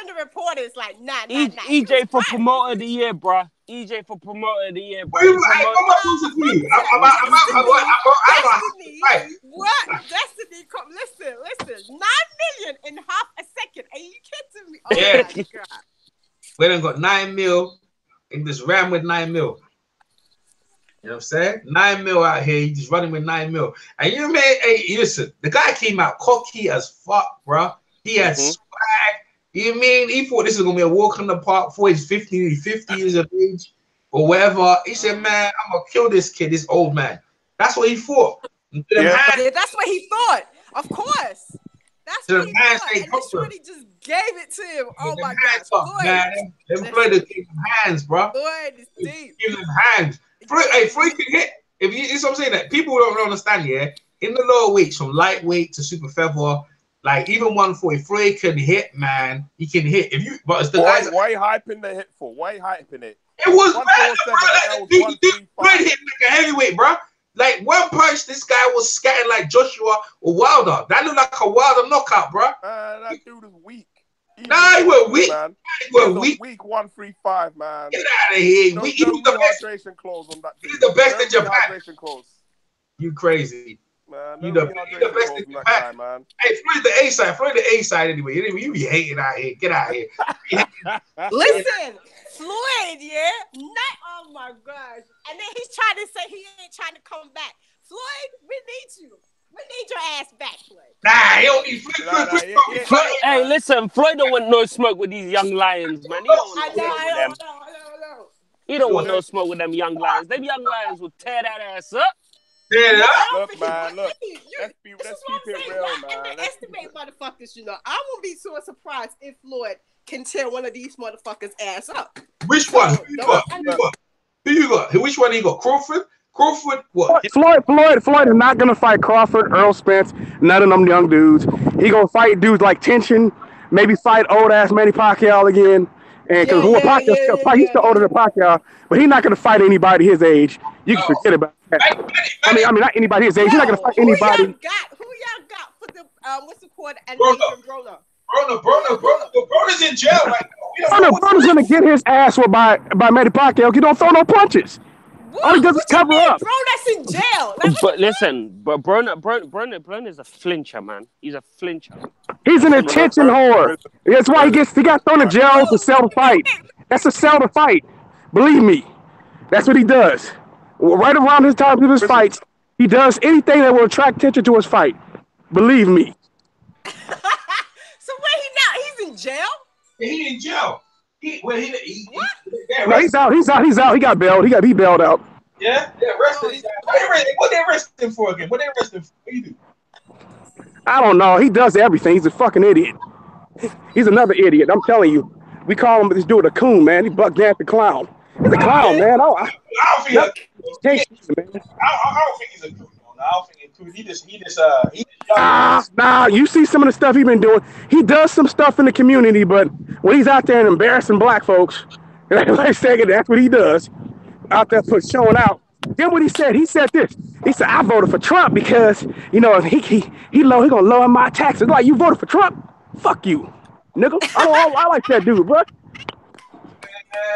the reporters like, nah. EJ for promoter of the year, bro. EJ for promoter of the year, bro. Destiny, listen. 9 million in half a second. Are you kidding me? Oh my god. We done got 9 mil and just ran with 9 mil. You know what I'm saying? 9 mil out here. He just running with 9 mil. And you know, man, hey, listen, the guy came out cocky as fuck, bro. He had swag. You know what I mean? He thought this was going to be a walk in the park before he's 50 years of age. or whatever. He said, man, I'm gonna kill this kid, this old man. That's what he thought. Yeah, that's what he thought. Of course. That's what he thought. And the shorty just gave it to him. Oh my God. Floyd. Them Floyd gave him hands, bro. Floyd is deep. Give him hands. Floyd can hit. It's what I'm saying, that people don't understand, yeah. In the lower weights, from lightweight to super feather, like even 140, Floyd can hit, man. He can hit. But it's the guys. Why hyping the hit for? Why hyping it? It was 147. Floyd hit like a heavyweight, bro. Like one punch, this guy was scatting like Joshua or Wilder. That looked like a Wilder knockout, bro. That dude is weak. He was weak. Man. He was weak. Weak 135, man. Get out of here. No Hydration clause on that. He's the best in Japan. Hydration clause. You crazy. Man, you the best in Japan. Guy, man. Hey, Floyd the A side. Floyd the A side anyway. You be hating out here. Get out of here. Listen, Floyd, yeah? Oh my gosh. And then he's trying to say he ain't trying to come back. Floyd, we need you. We need your ass back, Floyd. Nah, he don't need Floyd. Hey, listen, Floyd don't want no smoke with these young lions, man. He don't want no smoke with them. He don't want no smoke with them young lions. Them young lions will tear that ass up. Look, man, look. Let's keep it real, man. Underestimate motherfuckers, you know. I won't be so surprised if Floyd can tear one of these motherfuckers' ass up. Which one? Who you got? Which one you got? Crawford, what? Floyd is not gonna fight Crawford, Earl Spence, none of them young dudes. He gonna fight dudes like Tenshin, maybe fight old ass Manny Pacquiao again. And because Pacquiao, he's still older than Pacquiao, but he's not gonna fight anybody his age. You can forget about that. I mean, not anybody his age. He's not gonna fight anybody. Who y'all got for the what's it called? And Broner. Broner's in jail right now. Broner's gonna get his ass whooped by Manny Pacquiao. He don't throw no punches. What? All he does is cover up. Bro, that's in jail. But listen, Broner is a flincher, man. He's a flincher. He's an attention whore. That's why he got thrown in jail to sell the fight. That's to sell the fight. Believe me, that's what he does. Right around his time to his fights, he does anything that will attract attention to his fight. Believe me. So where he now? He's in jail. Yeah, he in jail. What? No, he's out. He got bailed. He bailed out. Yeah, arrested. What they arrested him for again? What they arrested him for? What do you do? I don't know. He does everything. He's a fucking idiot. He's another idiot. I'm telling you. We call him this dude a coon, man. He Buck Dance clown. He's a clown, man. I don't think he's a coon. I don't think he's a coon. He just you see some of the stuff he's been doing. He does some stuff in the community, but when he's out there and embarrassing black folks, like saying that's what he does. Out there for showing out. Then what he said this. He said, I voted for Trump because, he gonna lower my taxes. Like, you voted for Trump? Fuck you, nigga. I like that dude, bro.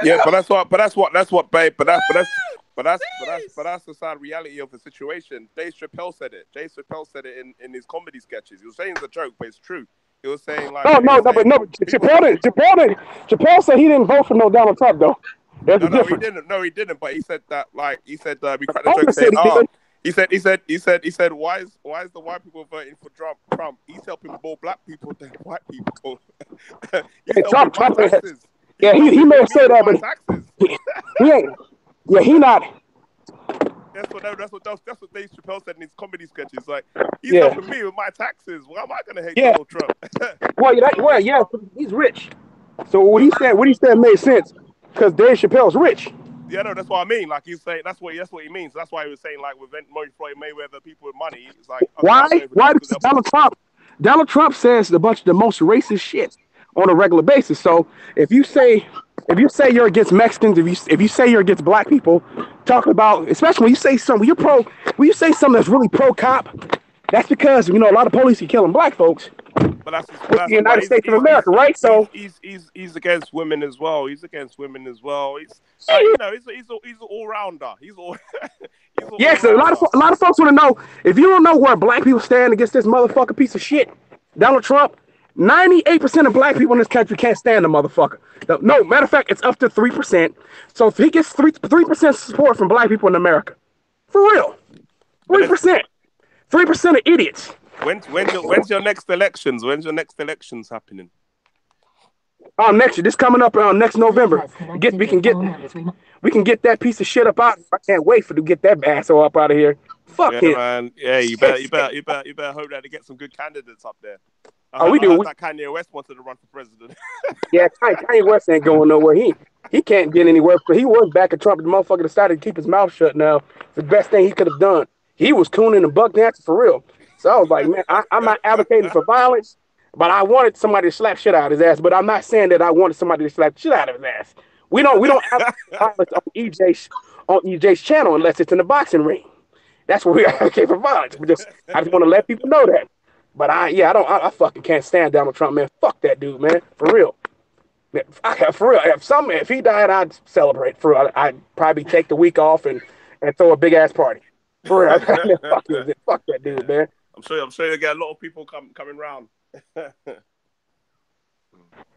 Yeah, but that's what, babe. But that's the sad reality of the situation. Dave Chappelle said it. In his comedy sketches. He was saying it's a joke, but it's true. He was saying like. Chappelle said he didn't vote for no Donald Trump though. He didn't. But he said that we cracked the joke saying, he said, why is the white people voting for Trump? He's helping more black people than white people. Trump yeah, he may have said that, but he ain't. Yeah, he not. That's what Dave Chappelle said in his comedy sketches. Like, he's helping me with my taxes. Why am I gonna hate Donald Trump? He's rich. So what he said made sense because Dave Chappelle's rich. Yeah, no, that's what I mean. Like he's saying, that's what he means. That's why he was saying, like, with Floyd Mayweather, people with money. It's like, okay, why does Donald Trump says a bunch of the most racist shit on a regular basis. So if you say you're against Mexicans, if you say you're against black people, talking about, especially when you say something, when you say something that's really pro cop, that's because a lot of police are killing black folks. But that's the United States of America, right? So he's against women as well. He's an all-rounder. Yes, a lot of folks want to know, if you don't know where black people stand against this motherfucker piece of shit, Donald Trump, 98% of black people in this country can't stand the motherfucker. No, matter of fact, it's up to 3%. So if he gets 3% support from black people in America, for real, 3%. 3% of idiots. When's your next elections? When's your next elections happening? Next year, this coming up next November. We can get that piece of shit up out. I can't wait to get that asshole up out of here. Fuck yeah, him. man. Yeah, you better hope that they get some good candidates up there. I heard that Kanye West wanted to run for president. Yeah, Kanye West ain't going nowhere. He can't get anywhere because he was back at Trump. The motherfucker decided to keep his mouth shut now. It's the best thing he could have done. He was cooning and buck dancing for real. So I was like, man, I'm not advocating for violence, but I wanted somebody to slap shit out of his ass. But I'm not saying that I wanted somebody to slap shit out of his ass. We don't advocate violence on EJ's channel unless it's in the boxing ring. That's what we advocate for violence. I just want to let people know that. But I fucking can't stand Donald Trump, man. Fuck that dude, man. For real. For real. If he died, I'd celebrate. For real. I'd probably take the week off and throw a big ass party. For real. Fuck that dude, man. I'm sure you get a lot of people coming round.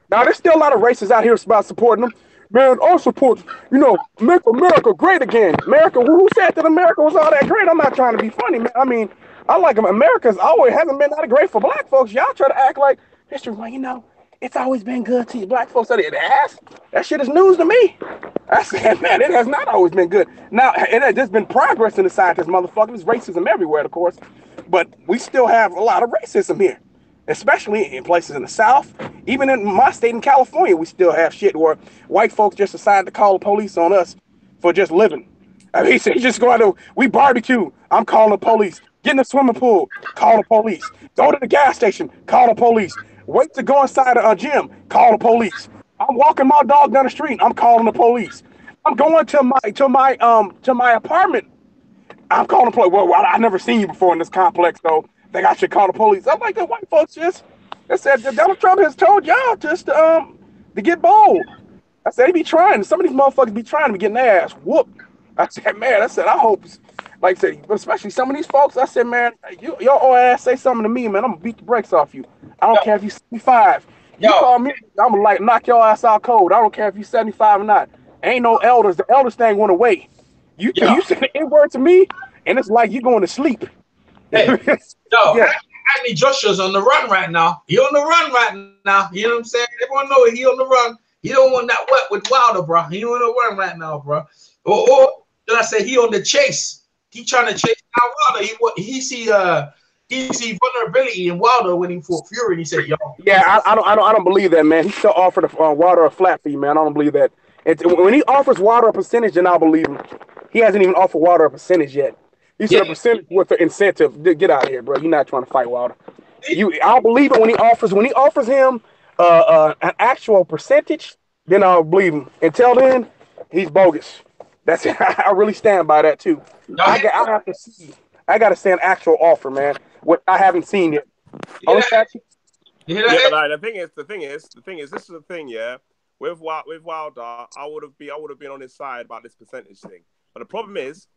Now there's still a lot of racists out here about supporting them. Man, I support, make America great again. America, who said that America was all that great? I'm not trying to be funny, man. I mean, I like them. America's always hasn't been that great for black folks. Y'all try to act like history, well, it's always been good to you. Black folks said it has. That shit is news to me. I said, man, it has not always been good. Now, there's been progress in the side of this motherfucker. There's racism everywhere, of course. But we still have a lot of racism here, especially in places in the South. Even in my state in California, we still have shit where white folks just decide to call the police on us for just living. I mean, he just go out there, we barbecue, I'm calling the police. Get in the swimming pool, call the police. Go to the gas station, call the police. Wait to go inside a gym, call the police. I'm walking my dog down the street, I'm calling the police. I'm going to my apartment, I'm calling the police. Well, I never seen you before in this complex, though. Think I should call the police. I'm like, the white folks they said Donald Trump has told y'all just to get bold. I said, he be trying. Some of these motherfuckers be trying to be getting their ass whooped. I said, man, I hope, like I said, especially some of these folks, I said, man, your old ass say something to me, man, I'm going to beat the brakes off you. I don't care if you're 75. You call me, I'm going to knock your ass out cold. I don't care if you're 75 or not. Ain't no elders. The elders thing went away. You say the N-word to me, and it's like you going to sleep. Hey, Anthony Joshua's on the run right now. He on the run right now. You know what I'm saying? Everyone know it. He on the run. He don't want that wet with Wilder, bro. He on the run right now, bro. Or did I say he on the chase? He trying to chase down Wilder. He see vulnerability in Wilder when he fought Fury. And he said, "Yo, yeah, I don't believe that, man. He still offered Wilder a flat fee, man. I don't believe that. When he offers Wilder a percentage, then I'll believe him. He hasn't even offered Wilder a percentage yet. He said a percentage with the incentive. Get out of here, bro. You're not trying to fight Wilder. I'll believe it when he offers him an actual percentage. Then I'll believe him. Until then, he's bogus. That's it. I really stand by that too. I have to see. I got to see an actual offer, man. What I haven't seen yet. Yeah, but the thing is, this is the thing, yeah. With Wilder, I would have been on his side about this percentage thing. But the problem is,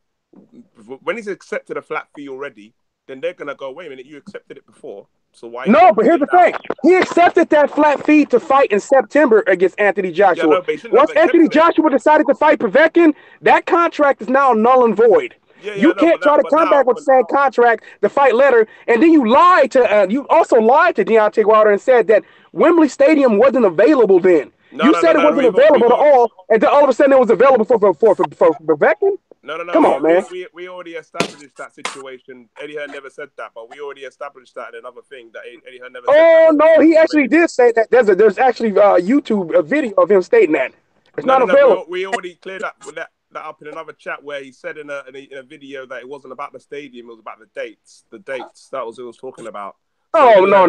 when he's accepted a flat fee already, then they're gonna go, wait a minute, you accepted it before, so why? No, but here's the thing: he accepted that flat fee to fight in September against Anthony Joshua. Once Anthony Joshua decided to fight Povetkin, that contract is now null and void. You can't try to come back with the same contract, the fight letter, and then you lied to. You also lied to Deontay Wilder and said that Wembley Stadium wasn't available then. You said it wasn't available at all, and then all of a sudden it was available for Povetkin. No. Come on, man. We already established that situation. Eddie Hearn never said that, but we already established that in another thing that Eddie Hearn never said. Oh, no, he actually did say that. There's actually a YouTube video of him stating that. It's not available. We already cleared that up in another chat where he said in a video that it wasn't about the stadium, it was about the dates. The dates, that was what he was talking about. Oh, no.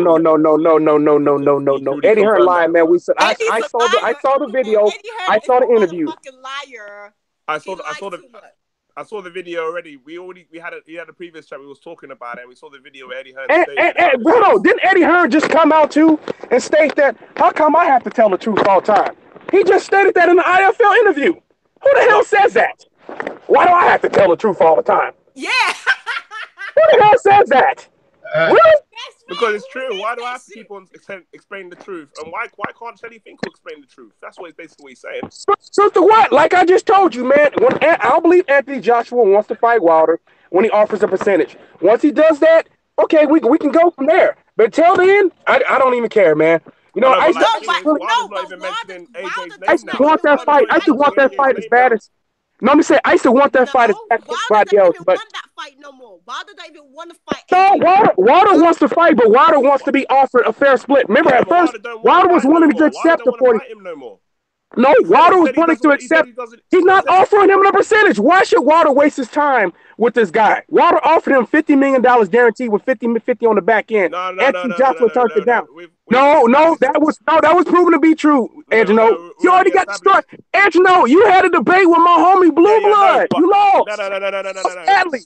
Eddie Hearn lied, man. We said I saw the video. I saw the interview. I saw the video already. We had a previous chat. We was talking about it. And we saw the video where Eddie Hearn stated. Hold on, didn't Eddie Hearn just come out too and state that? How come I have to tell the truth all the time? He just stated that in the IFL interview. Who the hell says that? Why do I have to tell the truth all the time? Yeah. Who the hell says that? Really? Because it's true. Why do I have to keep on explaining the truth? And why can't Shelly Finkel explain the truth? That's what he's basically saying. Truth to what? Like I just told you, man. I don't believe Anthony Joshua wants to fight Wilder when he offers a percentage. Once he does that, okay, we can go from there. But until then, I don't even care, man. You know, I used to Wilder's not even mentioning AJ's name now. want that fight. I used to want that fight as bad as. No, let me say, I used to want that fight as bad as everybody else. But want that fight no more. Wilder don't even want to fight. No, Wilder wants to fight, but Wilder wants to be offered a fair split. Remember, at first, Wilder was willing to accept the 40. No, Wilder was willing to accept. He's not offering him the percentage. Why should Wilder waste his time with this guy? Wilder offered him $50 million guaranteed with 50 on the back end. Anthony Joshua turned it down. No, that was proven to be true, Angelo. You already got destroyed. Angelo, you had a debate with my homie Blue Blood. You lost. Sadly,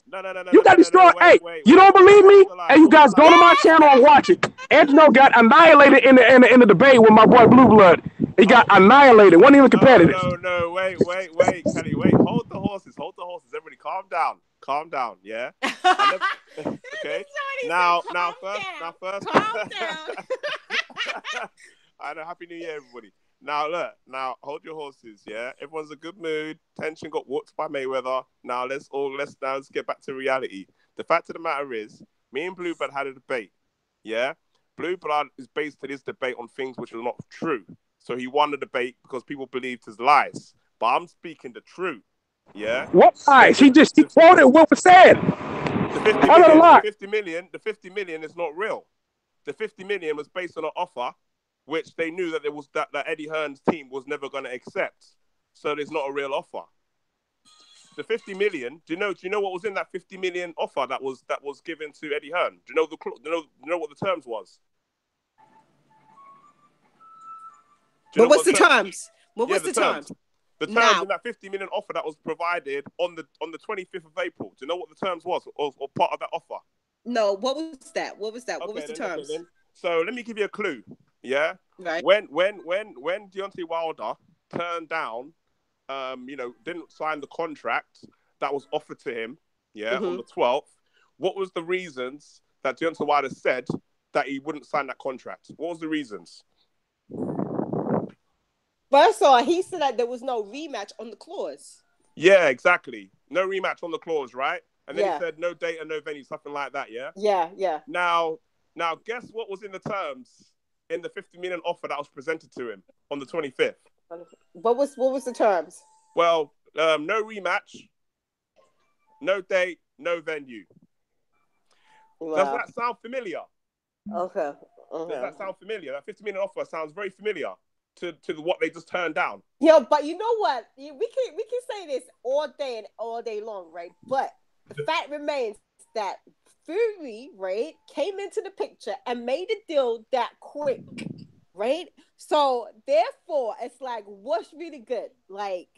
you got destroyed. Hey, you don't believe me? Hey, you guys go to my channel and watch it. Angelo got annihilated in the debate with my boy Blue Blood. He got annihilated. Wasn't even competitive. No, wait, Kelly, wait. Hold the horses. Everybody, calm down. Yeah. Okay. Now, first. Calm down. I know. Happy New Year, everybody. Now, look. Now, hold your horses. Yeah. Everyone's in a good mood. Tenshin got whooped by Mayweather. Now, let's get back to reality. The fact of the matter is, me and Blue Blood had a debate. Yeah. Blue Blood is based his debate on things which are not true. So he won the debate because people believed his lies. But I'm speaking the truth. Yeah. What lies? He quoted what was said. The 50 million is not real. The 50 million was based on an offer which they knew that that Eddie Hearn's team was never going to accept. So there's not a real offer. The 50 million. Do you know what was in that 50 million offer that was given to Eddie Hearn? Do you know what the terms was? But what's the terms? What was the terms? The terms in that 50 million offer that was provided on the 25th of April. Do you know what the terms was or part of that offer? No. What was that? What was the terms? Okay, so let me give you a clue. Yeah. Right. When Deontay Wilder turned down, didn't sign the contract that was offered to him. Yeah. On the 12th. What was the reasons that Deontay Wilder said that he wouldn't sign that contract? What was the reasons? First of all, he said that there was no rematch on the clause. Yeah, exactly. No rematch on the clause, right? And then he said no date and no venue, something like that, yeah? Yeah. Now, guess what was in the terms in the 50 million offer that was presented to him on the 25th? What was the terms? Well, no rematch, no date, no venue. Wow. Does that sound familiar? Okay. Does that sound familiar? That 50 million offer sounds very familiar to what they just turned down. Yeah, but you know what? We can say this all day and all day long, right? But the fact remains that Fury, right, came into the picture and made a deal that quick, right? So therefore, it's like, what's really good? Like,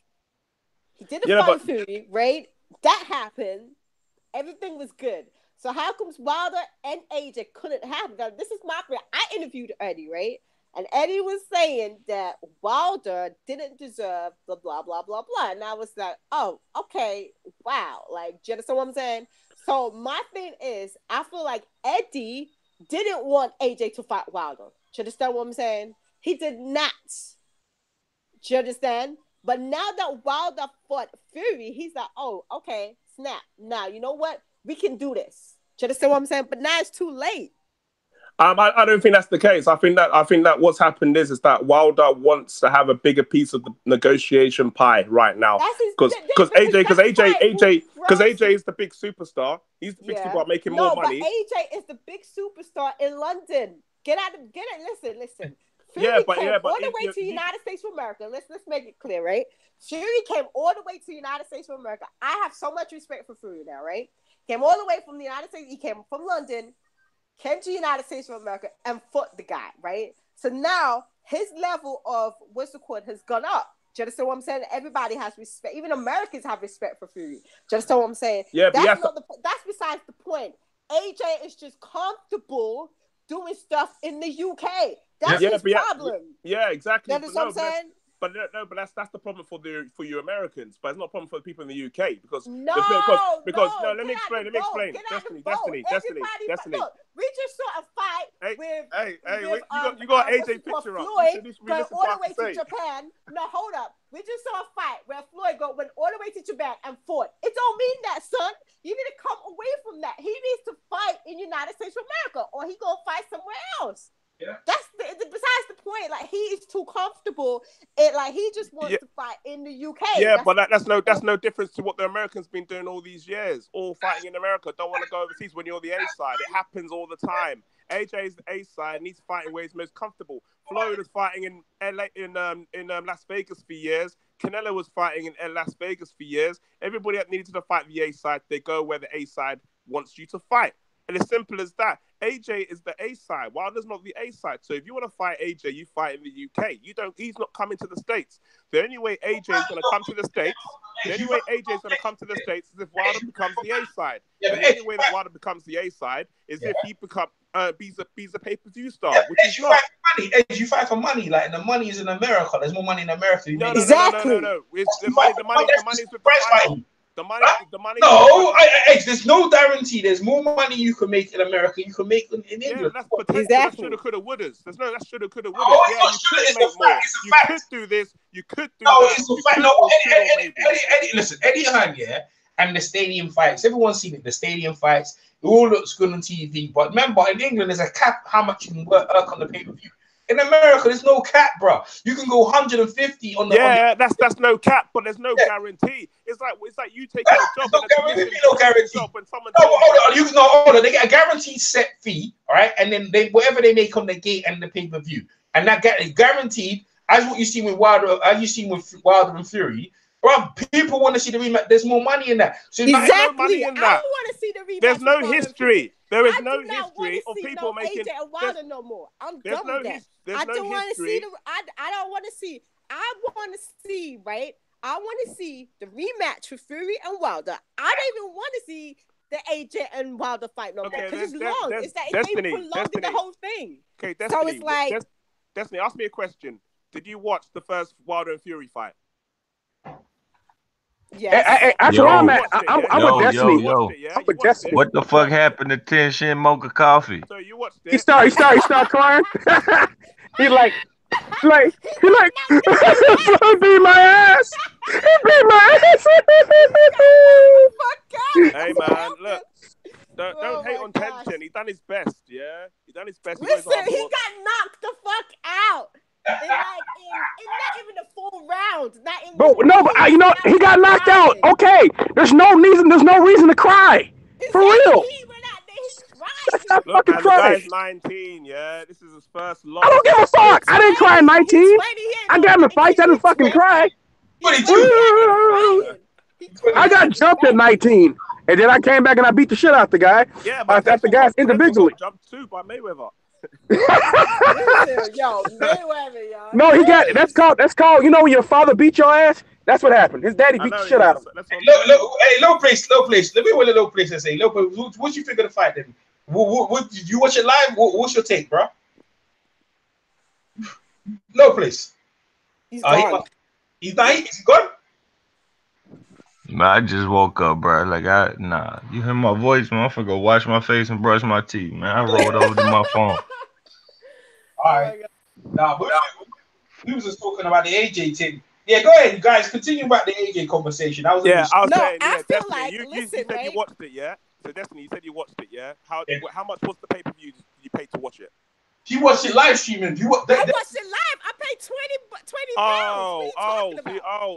he did fight Fury, right? That happened. Everything was good. So how comes Wilder and AJ couldn't happen? Now, this is my friend. I interviewed Eddie, right? And Eddie was saying that Wilder didn't deserve the blah, blah, blah, blah. And I was like, oh, okay, wow. Like, do you understand what I'm saying? So my thing is, I feel like Eddie didn't want AJ to fight Wilder. Do you understand what I'm saying? He did not. Do you understand? But now that Wilder fought Fury, he's like, oh, okay, snap. Now, you know what? We can do this. Do you understand what I'm saying? But now it's too late. I don't think that's the case. I think that what's happened is that Wilder wants to have a bigger piece of the negotiation pie right now because AJ is the big superstar. He's the big superstar making more money. But AJ is the big superstar in London. Get it. Listen. Fury came all the way to the United States of America. Let's make it clear, right? Fury came all the way to the United States of America. I have so much respect for Fury now, right? Came all the way from the United States. He came from London. Came to the United States of America and fought the guy, right? So now his level of has gone up. Do you understand what I'm saying? Everybody has respect. Even Americans have respect for Fury. Do you understand what I'm saying? Yeah, that's besides the point. AJ is just comfortable doing stuff in the UK. That's his problem. Yeah, exactly. You understand what I'm saying? But that's the problem for you Americans, but it's not a problem for the people in the UK because let me explain. Destiny. Look, we just saw a fight with you got an AJ picture up. Floyd going all the way to Japan. No, hold up. We just saw a fight where Floyd went all the way to Japan and fought. It don't mean that, son. You need to come away from that. He needs to fight in the United States of America, or he gonna fight somewhere else. Yeah. That's besides the point. point. Like he is too comfortable. Like he just wants to fight in the UK. Yeah, but that's no difference to what the Americans been doing all these years. All fighting in America, don't want to go overseas when you're the A side. It happens all the time. AJ's the A side, and he's fighting where he's most comfortable. Floyd was fighting in LA, in Las Vegas for years. Canelo was fighting in Las Vegas for years. Everybody that needed to fight the A side, they go where the A side wants you to fight. And as simple as that. AJ is the A side. Wilder's not the A side. So if you want to fight AJ, you fight in the UK. He's not coming to the States. The only way AJ is going to come to the States, is if Wilder becomes the A side. The only way that Wilder becomes the A side is if he becomes he's a pay-per-view star, which is not. You fight for money. Like the money is in America. There's more money in America. No. It's the money is with the fighter. The money. No, there's no guarantee. There's more money you can make in America. You can make in England. That's potential. That's shoulda, coulda, wouldas. There's no that shoulda, coulda, wouldas. Yeah, you could make more. You could do this. You could do that. It's a fact. No, Eddie, listen, Eddie Hearn, and the stadium fights. Everyone's seen it. The stadium fights. It all looks good on TV. But remember, in England, there's a cap how much you can work on the pay-per-view. In America, there's no cap, bro. You can go 150 on the. Yeah, that's no cap, but there's no guarantee. It's like you taking a job. No guarantee. When someone hold on. They get a guaranteed set fee, all right, and then whatever they make on the gate and the pay-per-view, and that guaranteed. As what you see with Wilder, and Fury. Bro, people want to see the rematch. There's more money in that. So exactly. I want to see the rematch. There's no history. There is no history of people making. AJ and Wilder no more. I'm done with that. I don't want to see the. I don't want to see. I want to see, right? I want to see the rematch with Fury and Wilder. I don't even want to see the AJ and Wilder fight no more because it's long. It's like it's prolonging the whole thing. Okay, Destiny. So it's like Destiny. Ask me a question. Did you watch the first Wilder and Fury fight? Yes. That's where I'm at. I'm with Destiny. I'm with Destiny. What the fuck happened to Tenshin Mocha Coffee? So you watched it. He start crying. He like, Floyd beat my ass. He beat my ass. Hey man, look. Don't hate on Tenshin. He done his best, yeah. He done his best. Listen, he got knocked the fuck out. In not even the full round. But he got knocked out. Okay, there's no reason to cry. For real. That's not fucking crying. The guy's 19, yeah. This is his first loss. I don't give a fuck. I didn't cry at 19. I got in the fight. I didn't fucking cry. I got jumped at 19, and then I came back and I beat the shit out the guy. Yeah, but the guys individually. Jumped too by Mayweather. Yo, Mayweather, y'all. No, he got it. That's called. You know when your father beat your ass? That's what happened. His daddy beat the shit out of him. Low place. Let me win a low place and say, low place. What you think of the fight then? What did you watch it live? What's your take, bro? Low place. He's gone. He's not. Is he gone? I just woke up, bro. Like you hear my voice, man. I'm finna go wash my face and brush my teeth, man. I rolled over to my phone. All right. But we was just talking about the AJ thing. Yeah, go ahead, you guys. Continue about the AJ conversation. I was saying, I feel like you said you watched it, yeah. So Destiny, you said you watched it, yeah. How much was the pay-per-view you paid to watch it? He watched it live streaming. I watched it live. I paid 20 pounds.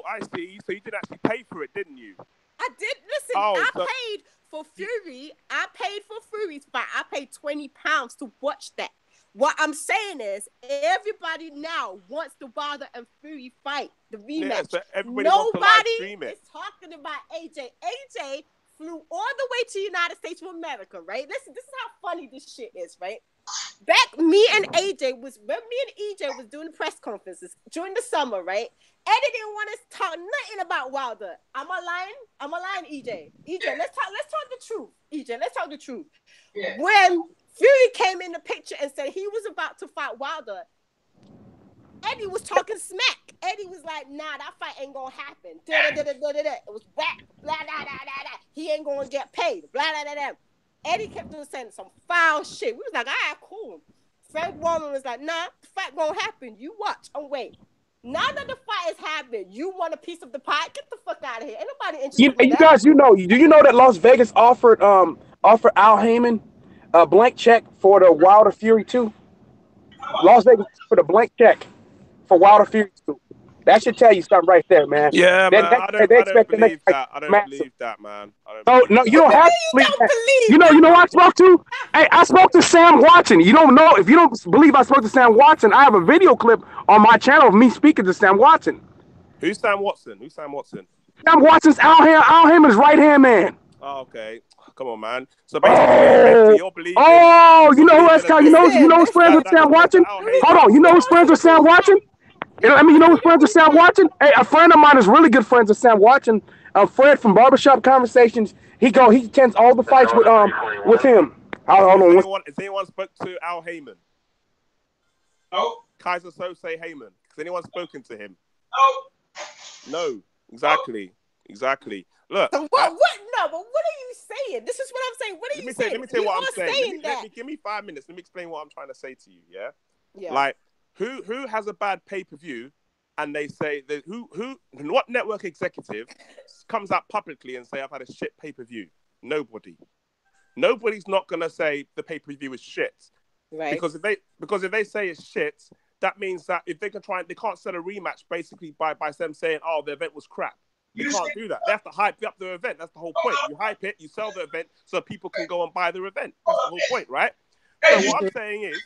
I see. So you did actually pay for it, didn't you? I did. Listen, I paid for Fury. I paid for Fury's fight. I paid 20 pounds to watch that. What I'm saying is, everybody now wants the Wilder and Fury fight, the rematch. Yeah, so nobody is talking about AJ. AJ flew all the way to the United States of America, right? Listen, this is how funny this shit is, right? Back, me and EJ was doing press conferences during the summer, right? Eddie didn't want us to talk nothing about Wilder. Am I lying, EJ? EJ, let's talk the truth. EJ, let's talk the truth. Yeah. When Fury came in the picture and said he was about to fight Wilder, Eddie was talking smack. Eddie was like, nah, that fight ain't gonna happen. It was whack, blah, blah, blah, blah, blah. He ain't gonna get paid, blah, blah, blah, blah. Eddie kept on saying some foul shit. We was like, all right, cool. Frank Warren was like, nah, the fight gonna happen. You watch and wait. Now that the fight is happening, you want a piece of the pie? Get the fuck out of here. Ain't nobody interested in that. Guys, do you know that Las Vegas offered Al Heyman a blank check for the Wilder Fury 2? Las Vegas put a blank check for Wilder Fury 2. That should tell you something right there, man. Yeah, man. I don't believe that. I don't believe that, man. No, you don't have to believe that. You know who I spoke to? Hey, I spoke to Sam Watson. You don't know, if you don't believe I spoke to Sam Watson, I have a video clip on my channel of me speaking to Sam Watson. Who's Sam Watson? Sam Watson's Al Heyman's right-hand man. Oh, okay. Come on, man. So basically you're believing. Oh, you know who else? You know who's friends with Sam Watson? Hold on. You know who's friends with Sam Watson? You know who's friends with Sam Watson? Hey, a friend of mine is really good friends with Sam Watson. Fred from Barbershop Conversations. He attends all the fights with him. Hold on. Has anyone spoke to Al Heyman? Oh. Kaiser Sose Heyman. Has anyone spoken to him? Oh. No. Exactly. Look. So what? No, but what are you saying? This is what I'm saying. What are you saying? Let me tell you what I'm saying. Give me 5 minutes. Let me explain what I'm trying to say to you. Yeah. Yeah. Like, who has a bad pay-per-view, and they say that what network executive comes out publicly and say I've had a shit pay-per-view? Nobody. Nobody's not gonna say the pay-per-view is shit. Right. Because if they say it's shit, that means that if they can't sell a rematch basically by them saying, oh, the event was crap. They can't do that. They have to hype up the event. That's the whole point. You hype it, you sell the event so people can go and buy the event. That's the whole point, right? So what I'm saying is,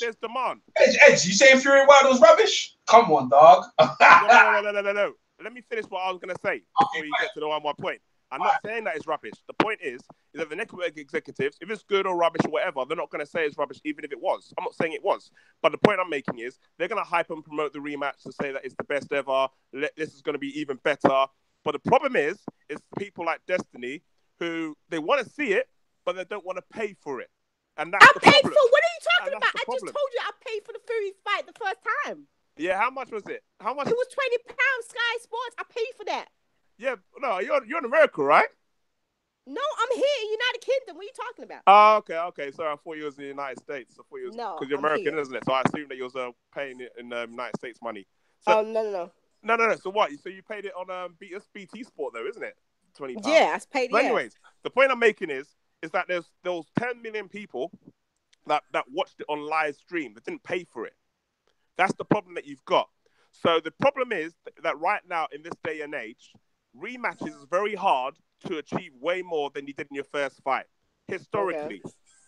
there's demand. Edge, you saying Fury Wilder was rubbish? Come on, dog. No. Let me finish what I was going to say before you get to the one point. I'm not saying that it's rubbish. The point is that the network executives, if it's good or rubbish or whatever, they're not going to say it's rubbish even if it was. I'm not saying it was. But the point I'm making is they're going to hype and promote the rematch to say that it's the best ever. This is going to be even better. But the problem is people like Destiny who they want to see it, but they don't want to pay for it. And that's the problem. What are you talking about? I just told you I paid for the Fury fight the first time. Yeah, how much was it? How much? It was £20. Sky Sports. I paid for that. Yeah, no, you're in America, right? No, I'm here in United Kingdom. What are you talking about? Oh, okay. Sorry, I thought you was in the United States. I thought you was because you're American, isn't it? So I assumed that you was paying it in United States money. So, no. No. So what? So you paid it on BT Sport though, isn't it? £20. Yeah, I paid. But anyways, the point I'm making is that there was 10 million people that watched it on live stream that didn't pay for it. That's the problem that you've got. So the problem is that right now in this day and age, rematches is very hard to achieve way more than you did in your first fight. Historically,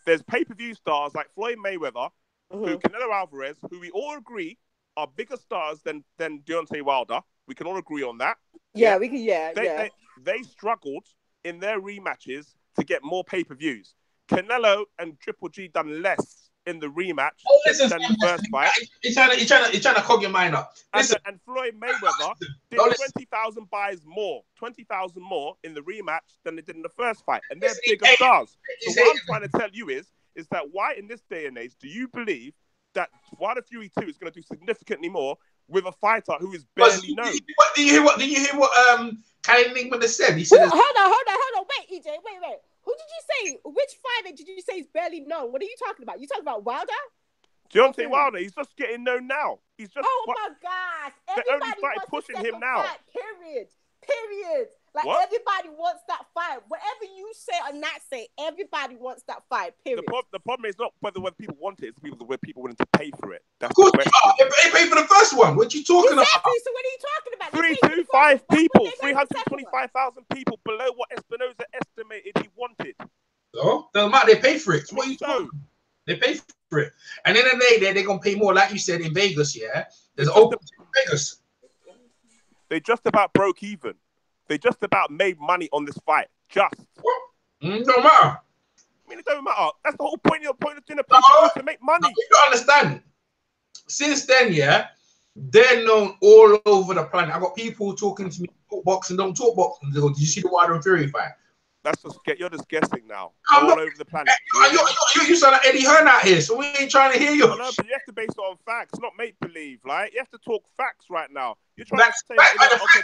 there's pay-per-view stars like Floyd Mayweather, who Canelo Alvarez, who we all agree are bigger stars than Deontay Wilder. We can all agree on that. Yeah, we can. Yeah, They struggled in their rematches to get more pay-per-views. Canelo and Triple G done less in the rematch than the first fight. You're trying to cog your mind up. And Floyd Mayweather did 20,000 buys more, 20,000 more in the rematch than they did in the first fight, and they're bigger stars. So what I'm trying to tell you is that why in this day and age do you believe that Wilder Fury 2 is going to do significantly more with a fighter who is barely known? Did you hear what Kyle Nickman has said? He said, hold on, wait, EJ, wait. Who did you say? Which fighter did you say is barely known? What are you talking about? You talking about Wilder? Deontay Wilder. He's just getting known now. He's just. Oh my gosh! They only started pushing him now. Fight, period. Like everybody wants that fight. Whatever you say or not say, everybody wants that fight. Period. The problem is not whether people want it; it's whether people willing to pay for it. That's of course, they paid for the first one. What you talking about? So what are you talking about? 325 people, 325,000 people below what Espinosa estimated he wanted. So they paid for it. So what are you talking? They paid for it, and then they're gonna pay more, like you said in Vegas. Yeah, there's open in Vegas. They just about broke even. They just about made money on this fight. Just. Don't matter. I mean, it don't matter. That's the whole point of doing a pay-per-view, to make money. You don't understand. Since then, they're known all over the planet. I got people talking to me, talk boxing, don't talk boxing. They go, did you see the Wilder and Fury fight? You're just guessing now. All over the planet. You sound like Eddie Hearn out here, so we ain't trying to hear you. No, but you have to base it on facts, not make believe, right? You have to talk facts right now. You're trying to say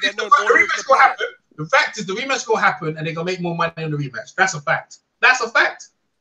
they're known all over the planet. The fact is, the rematch gonna happen, and they're gonna make more money in the rematch. That's a fact.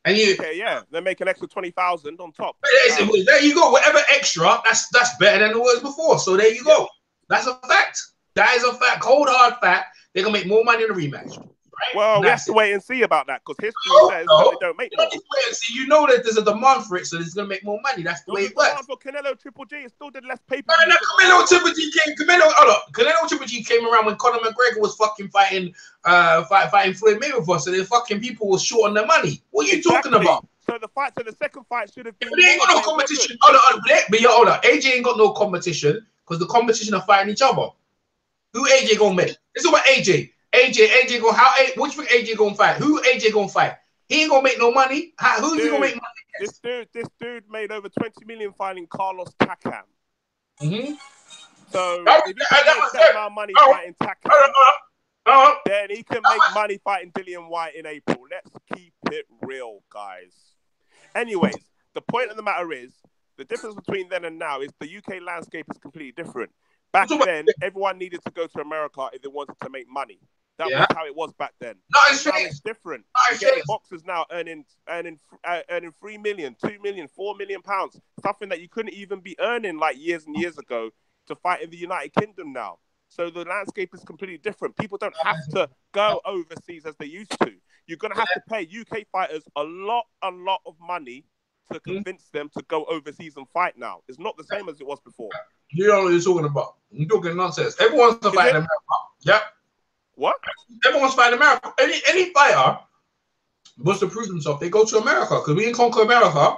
And they make an extra 20,000 on top. There you go. Whatever extra, that's better than it was before. So there you go. That's a fact. That is a fact. Cold hard fact. They're gonna make more money in the rematch. right? Well, we have to wait and see about that because history says that they don't make more. Wait and see. You know that there's a demand for it, so it's gonna make more money. That's the way it works. Demand for Canelo Triple G, it still did less paper. Canelo Triple G came. Canelo Triple G came around when Conor McGregor was fucking fighting Floyd Mayweather. So the fucking people were short on their money. What are you talking about? So the second fight should have been. But they ain't got no competition. Hold on. AJ ain't got no competition because the competition are fighting each other. Who AJ gonna make? This is what AJ gonna what you think AJ gonna fight? Who AJ gonna fight? He ain't gonna make no money. Who's he gonna make money? This dude made over 20 million fighting Carlos Takam. Mm-hmm. So if he can make that amount of money fighting Takam, then he can make money fighting Dillian White in April. Let's keep it real, guys. Anyways, the point of the matter is the difference between then and now is the UK landscape is completely different. Back then, everyone needed to go to America if they wanted to make money. That was how it was back then. Now it's different. You're getting boxers now earning 3 million, 2 million, 4 million pounds. Something that you couldn't even be earning like years and years ago to fight in the United Kingdom now. So the landscape is completely different. People don't have to go overseas as they used to. You're going to have to pay UK fighters a lot of money to convince them to go overseas and fight now. It's not the same as it was before. You don't know what you're talking about. You're talking nonsense. Everyone's fighting America. Yep. What? Everyone's fighting America. Any fighter wants to prove himself, they go to America because we didn't conquer America.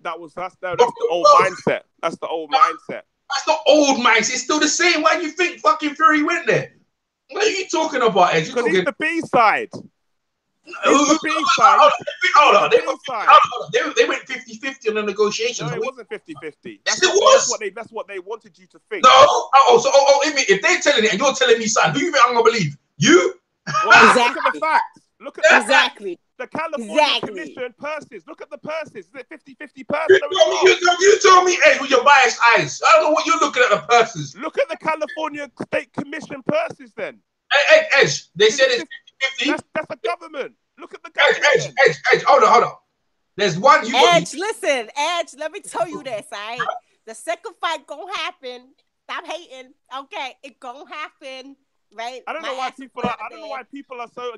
That's the old mindset. That's the old mindset. That's not old mindset. It's still the same. Why do you think fucking Fury went there? What are you talking about, Ed? Because he's the B-side. Hold on. They went 50-50 on the negotiations. No, it wasn't 50-50. That's what they wanted you to think. No. If they're telling it and you're telling me something, who you think I'm gonna believe? You? Well, exactly. Look at the facts. Look at exactly. The California Commission purses. Look at the purses. Is it 50-50 purse? You told me, hey, with your biased eyes. I don't know what you're looking at the purses. Look at the California State Commission purses then. Hey, Edge, they said it's 50-50. That's the government. Look at the government. Edge, hold on. There's one. Listen, Edge, let me tell you this, all right? The second fight gonna happen. Stop hating. Okay, it gonna happen. Right? I don't know why people are so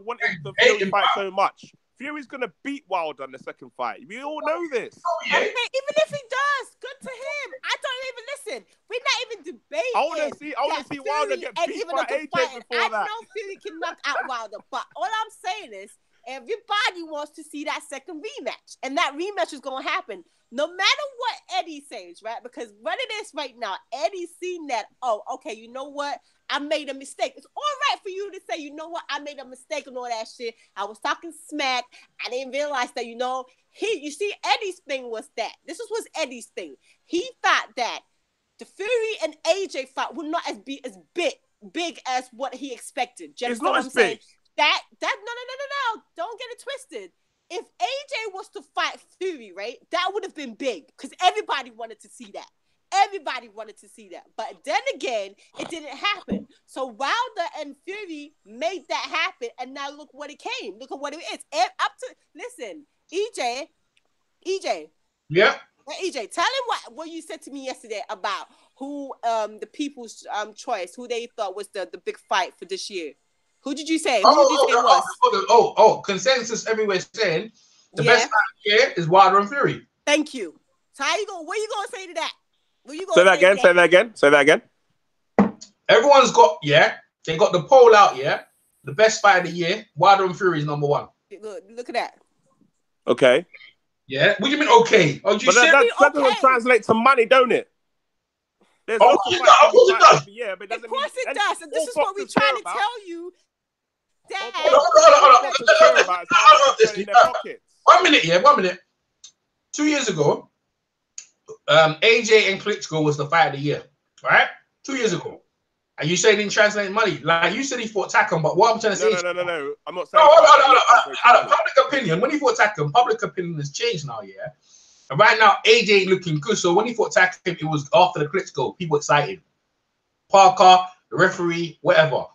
wanting the Fury fight so much. Fury's gonna beat Wilder in the second fight. We all know this. Okay, even if he does, good to him. I don't even listen. We're not even debating. I want to see Wilder get beat by AJ before that. I know Fury can knock out Wilder, but all I'm saying is everybody wants to see that second rematch, and that rematch is gonna happen. No matter what Eddie says, right? Because what it is right now, Eddie's seen that, oh, okay, you know what? I made a mistake. It's all right for you to say, you know what? I made a mistake and all that shit. I was talking smack. I didn't realize that, you see, Eddie's thing was that. This was Eddie's thing. He thought that the Fury and AJ fight would not be as big as what he expected. It's not as big. No. Don't get it twisted. If AJ was to fight Fury, right, that would have been big because everybody wanted to see that. But then again, it didn't happen. So Wilder and Fury made that happen, and now look what it came. Look at what it is. Listen, EJ. Yeah. EJ, tell him what you said to me yesterday about who the people's choice, who they thought was the big fight for this year. Who did you say? Who did you say was? Consensus everywhere saying the best fight here is Wilder and Fury. Thank you. So what are you gonna say to that? Say that again. Everyone's got, they got the poll out, the best fight of the year, Wilder and Fury is number one. Look at that. Okay. Yeah. What do you mean okay? Oh, that doesn't translate to money, don't it? Of course it does. Yeah, but of course it does. And this is what we're trying to tell you. One minute. 2 years ago, AJ and Klitschko was the fight of the year, right? 2 years ago. And you say it didn't translate money. Like you said he fought Takam, but what I'm trying to say No. I'm not saying public opinion. When he fought Takam, public opinion has changed now, And right now, AJ ain't looking good. So when he fought Takam, it was after the Klitschko. People excited. Parker, the referee, whatever.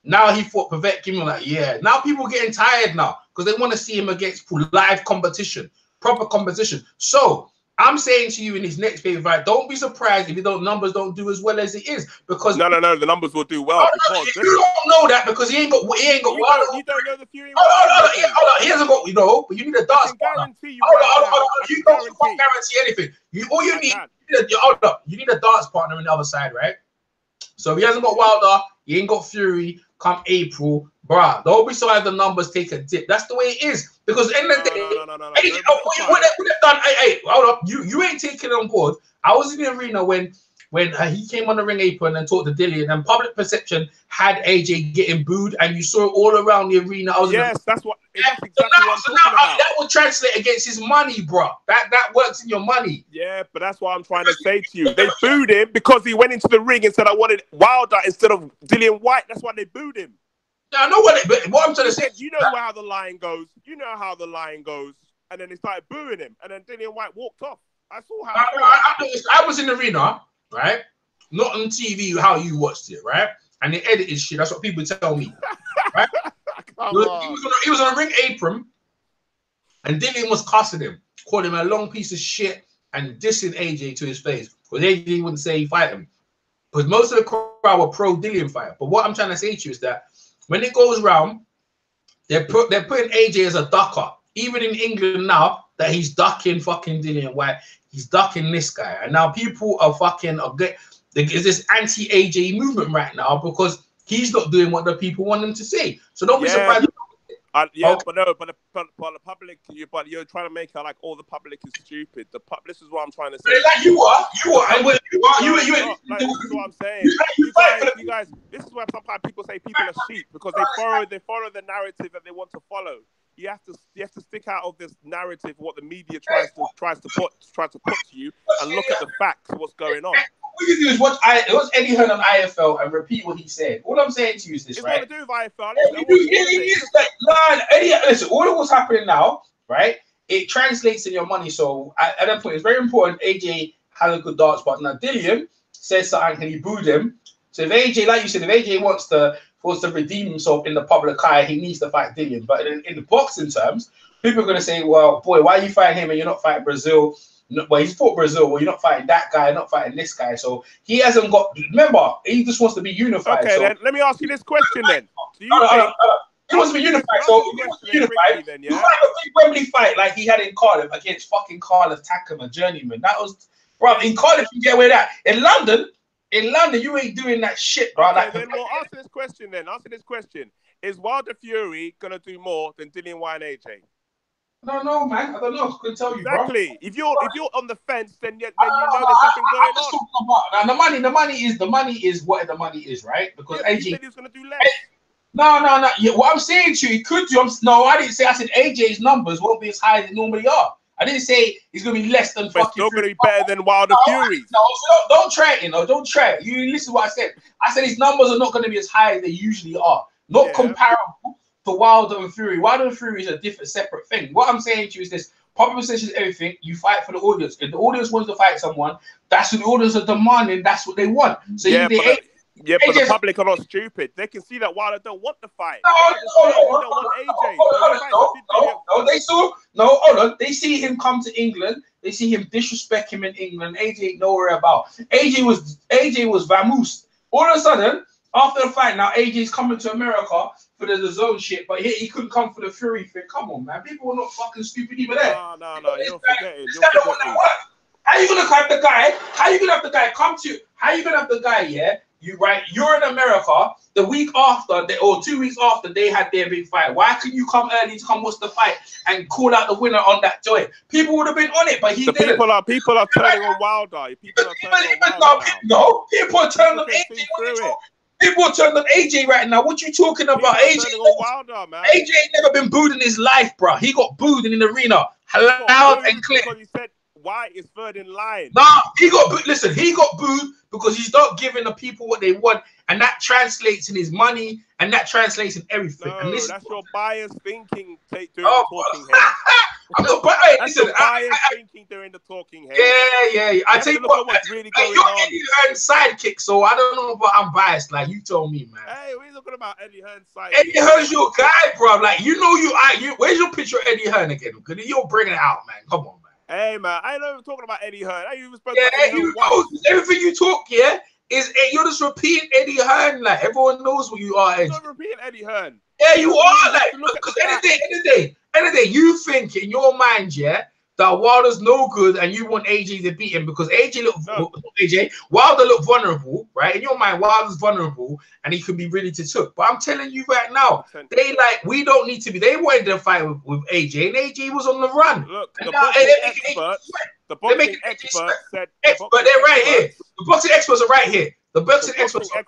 Now he fought Povetkin. Now people are getting tired now because they want to see him against live competition, proper competition. So I'm saying to you in his next pay fight, don't be surprised if numbers don't do as well as it is, because no, the numbers will do well. Because you don't know that because he ain't got you don't know the Fury. He hasn't got but you need a dance partner. You can't guarantee anything. You need a dance partner on the other side, right? So if he hasn't got Wilder, he ain't got Fury. Come April, bruh, don't be surprised the numbers take a dip. That's the way it is. Because in the day, what they've done, hey, hold up, you ain't taking it on board. I was in the arena when he came on the ring apron and talked to Dillian, and public perception had AJ getting booed, and you saw it all around the arena. That's exactly what I'm talking about. That will translate against his money, bro. That works in your money. Yeah, but that's what I'm trying to say to you. They booed him because he went into the ring and said, I wanted Wilder instead of Dillian White. That's why they booed him. Yeah, I know what I'm trying to say. You know how the line goes. You know how the line goes. And then they started booing him. And then Dillian White walked off. I saw how. I was in the arena, right? Not on TV how you watched it, right? And they edited shit. That's what people tell me. Right? He was on a ring apron, and Dillian was cussing him, calling him a long piece of shit, and dissing AJ to his face. Because AJ wouldn't say he fight him. Because most of the crowd were pro Dillian fighter. But what I'm trying to say to you is that when it goes round, they're putting AJ as a ducker. Even in England now, that he's ducking fucking Dillian White, he's ducking this guy, and now people are fucking there's this anti-AJ movement right now because he's not doing what the people want him to say. So don't be surprised. But the public, you're trying to make it like all the public is stupid. This is what I'm trying to say. Like you are. This is what I'm saying. You guys. This is why sometimes people say people are sheep because they follow the narrative that they want to follow. You have to stick out of this narrative what the media tries to put to you and look at the facts of what's going on. What you do is watch Eddie Hearn on IFL and repeat what he said. All I'm saying to you is this, right? It's nothing to do with IFL. Listen, all of what's happening now, right? It translates in your money. So at that point, it's very important. AJ had a good dance partner. Dillian says something and he booed him. So if AJ, like you said, if AJ wants to redeem himself in the public eye, he needs to fight Dillian. But in the boxing terms, people are going to say, well, boy, why are you fighting him and you're not fighting Brazil? Well, he's fought Brazil. Well, you're not fighting that guy, not fighting this guy. So he hasn't got. Remember, he just wants to be unified. Okay, so, then let me ask you this question then. He wants to be unified. So he wants to be unified. Then, yeah? You fight a big Wembley fight like he had in Cardiff against fucking Cardiff Tackham, a journeyman. That was, bro. In Cardiff, you get away with that. In London, you ain't doing that shit, bro. Okay, then we'll answer this question. Answer this question: is Wilder Fury gonna do more than Dillian White and AJ? I don't know, man. I don't know. I couldn't tell you, bro. Exactly. If you're on the fence, then you know there's something going on. Now the money is what the money is, right? Because AJ said he was gonna do less. No. Yeah, what I'm saying to you, he could do. I didn't say. I said AJ's numbers won't be as high as they normally are. I didn't say he's gonna be less than. But still gonna be better than Wilder Fury. No, don't try it. Don't try it. You listen to what I said. I said his numbers are not gonna be as high as they usually are. Not comparable to Wilder and Fury. Wilder and Fury is a different, separate thing. What I'm saying to you is this: public perception is everything. You fight for the audience. If the audience wants to fight someone, that's what the audience are demanding. That's what they want. So but the public are not stupid. They can see that Wilder don't want the fight. Hold on. They see him come to England. They see him disrespect him in England. AJ ain't nowhere about. AJ was vamoosed. All of a sudden, after the fight, now AJ's coming to America for the zone shit, but he couldn't come for the Fury thing. Come on, man. People are not fucking stupid even there. No. You're forgetting. How you gonna have the guy? How you gonna have the guy come to? How you gonna have the guy? Yeah, you're in America. The week after, or 2 weeks after, they had their big fight. Why couldn't you come early to come watch the fight and call out the winner on that joint? People would have been on it, but he didn't. People are turning on Wilder. People are turning on AJ. People are turning on AJ right now. What you talking about? AJ ain't never been booed in his life, bro. He got booed in the arena, loud and clear. Because he said White is third in line. Nah, he got booed because he's not giving the people what they want, and that translates in his money, and that translates in everything. No, and that's your biased thinking during the talking head. Thinking during the talking head. Yeah. I tell you what's really going on. Eddie Hearn's sidekick, so I don't know if I'm biased. Like you told me, man. Hey, we're talking about Eddie Hearn's sidekick. Eddie Hearn's your guy, bro. Like you. Where's your picture of Eddie Hearn again? Because you're bringing it out, man. Come on, man. Hey man, I ain't even talking about Eddie Hearn. I ain't even spoke Yeah, about Eddie you Hearn know, once. everything you talk, yeah, is you're just repeating Eddie Hearn. Like everyone knows what you are. I'm not repeating Eddie Hearn. Yeah, you are. You Like, look at because the end of the day, you think in your mind, yeah, that Wilder's no good, and you want AJ to beat him because Wilder look vulnerable, right? In your mind, Wilder's vulnerable, and he can be ready to took. But I'm telling you right now, we don't need to be. They wanted to fight with AJ, and AJ was on the run. Look, and the boxing experts said. They're right here. The boxing experts are right here. The boxing experts said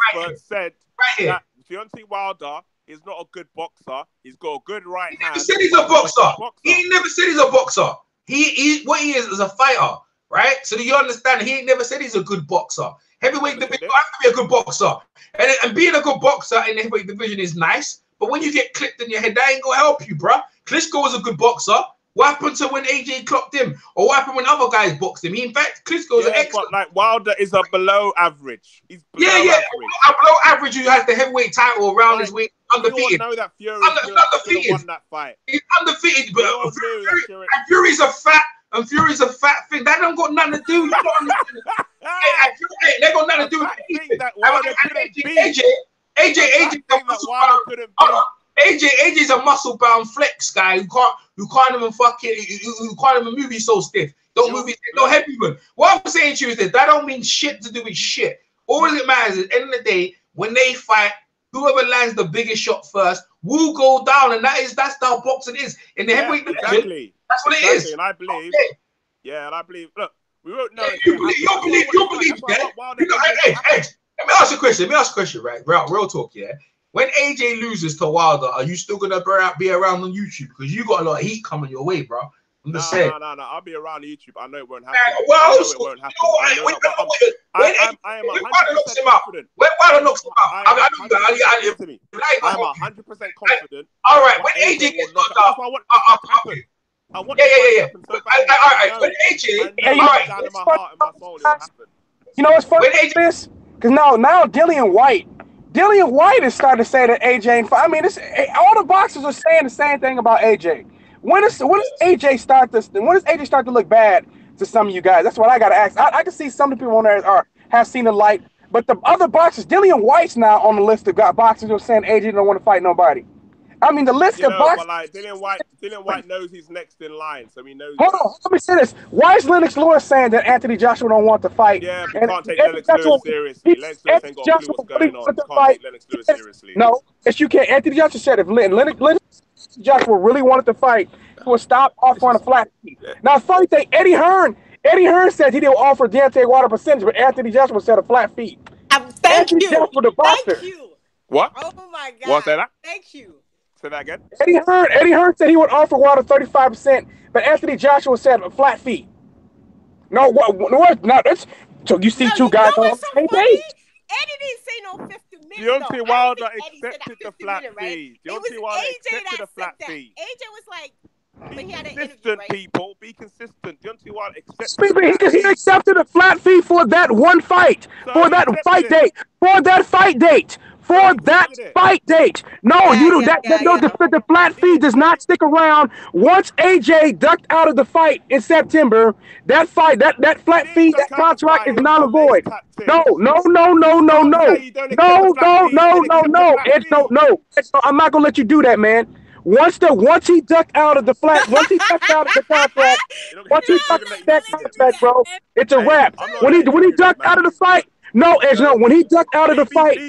right here. That Deontay Wilder is not a good boxer. He's got a good right hand. He said he's a boxer. He never said he's a boxer. What he is a fighter, right? So do you understand? He ain't never said he's a good boxer. Heavyweight division, you have to be a good boxer. And being a good boxer in the heavyweight division is nice. But when you get clipped in your head, that ain't gonna help you, bro. Klitschko was a good boxer. What happened to when AJ clocked him? Or what happened when other guys boxed him? In fact, Klitschko's an excellent. But like Wilder is a below average. He's below average. Below average, who has the heavyweight title around his weight, undefeated. Know that Fury undefeated. Won that fight. He's undefeated, but Fury's a fat. And Fury's a fat thing. That don't got nothing to do. You don't understand. They got nothing to do with anything. AJ's a muscle-bound flex guy who can't even fucking who can't even move. He's so stiff. Don't move. No head movement. What I'm saying to you is that don't mean shit to do with shit. All that matters is at the end of the day, when they fight, whoever lands the biggest shot first will go down, and that's how boxing is in the heavyweight division. That's what it is. And I believe. Yeah, and I believe. Look, we won't know. You believe. Yeah. Hey, let me ask you a question. Right, real talk. Yeah. When AJ loses to Wilder, are you still gonna be around on YouTube? Because you got a lot of heat coming your way, bro. I'm just saying. No. I'll be around YouTube. I know it won't happen. It won't happen. I am 100% confident. When Wilder knocks him out, I'm 100% confident. All right, when AJ gets knocked out, I want it to happen. All right, when AJ, down in my heart and my soul, it'll happen. You know what's funny about this? Because now Dillian White is starting to say that AJ ain't. I mean, all the boxers are saying the same thing about AJ. When does AJ start this? When does AJ start to look bad to some of you guys? That's what I gotta ask. I can see some of the people on there have seen the light, but the other boxers, Dillian White's now on the list of boxers who are saying AJ don't want to fight nobody. I mean, the list of boxers. But like Dillian White knows he's next in line, so he knows. Hold on, let me say this. Why is Lennox Lewis saying that Anthony Joshua don't want to fight? Yeah, you can't take Lennox Lewis seriously. Lennox Lewis ain't got a clue what's going on. You can't take Lennox Lewis seriously. No, yes, you can't. Anthony Joshua said if Lennox Joshua really wanted to fight, he would stop offering a flat fee. Now, funny thing, Eddie Hearn said he didn't offer Deontay Wilder percentage, but Anthony Joshua said a flat fee. Thank you. Thank you. What? Oh my God. What? Say that? Thank you. Say that again. Eddie Hearn said he would offer Wilder 35%, but Anthony Joshua said a flat fee. No, what? No, that's so you see two guys on the same page. Eddie didn't say no 50 million. Deontay Wilder accepted the flat fee. Deontay Wilder accepted the flat fee. AJ was like, but he had an consistent, people. Be consistent. Deontay Wilder accepted. He accepted a flat fee for that one fight, for that fight date. No, the flat fee does not stick around. Once AJ ducked out of the fight in September, that flat fee, that contract is null and void. No. I'm not gonna let you do that, man. Once he ducked out of the contract, bro, it's a wrap. When he ducked out of the fight. No, Edge, no. When he ducked out of the fight, he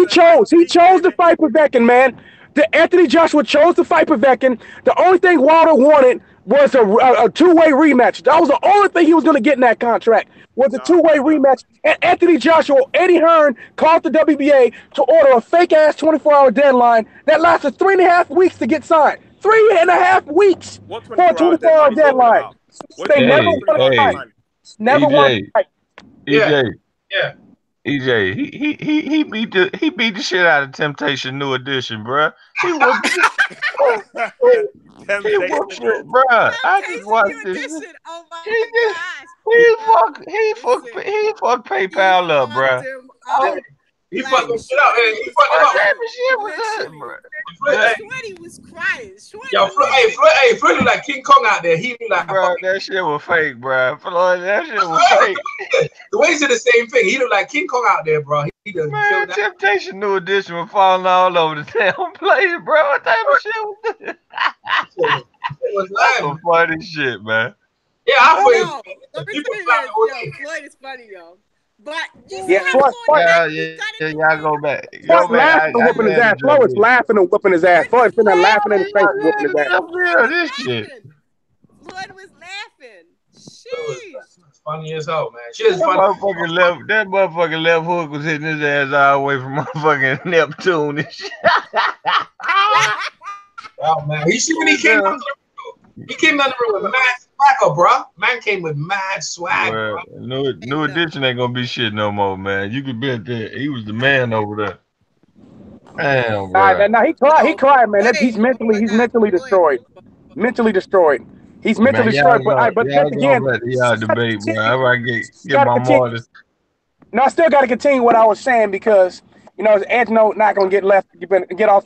chose. He chose to fight Povetkin, man. Anthony Joshua chose to fight Povetkin. The only thing Wilder wanted was a two-way rematch. That was the only thing he was going to get in that contract, was a two-way rematch. And Anthony Joshua, Eddie Hearn, called the WBA to order a fake-ass 24-hour deadline that lasted 3.5 weeks to get signed. 3.5 weeks for a 24-hour deadline. They never won a fight. Never won a fight. EJ. Yeah. EJ, he beat the shit out of Temptation New Edition, bro. He whooped shit, bro. I just watched this. Oh my He fucked PayPal up, bro. He fucked them shit up. He fucked them up. Shorty was crying. Yo, Floyd look like King Kong out there. He look like bro, that shit was fake, bro. Floyd, that shit was fake. The way he said the same thing. He looked like King Kong out there, bro. Man, Temptation New Edition was falling all over the damn place, bro. What type of shit was this? It was some funny shit, man. Yeah, I Floyd is funny, yo. But y'all go back. Floyd's laughing and whooping his ass. Floyd's laughing and whooping his ass. Floyd's sitting there laughing in his face and whooping his ass. This shit. Floyd was laughing. It's funny as hell, man. That motherfucking left hook was hitting his ass all the way from motherfucking Neptune and shit. Oh man, he see when he came down to the room. He came down the room with mad swagger, bro. Man came with mad swag, bro. New Edition ain't gonna be shit no more, man. You could bet that he was the man over there. Damn, bro. Nah, he cried, man. He's mentally destroyed. Mentally destroyed. He's mentally destroyed. But again, y'all debate, bro. I get my martyrs. No, I still got to continue what I was saying because Edge Note not gonna get off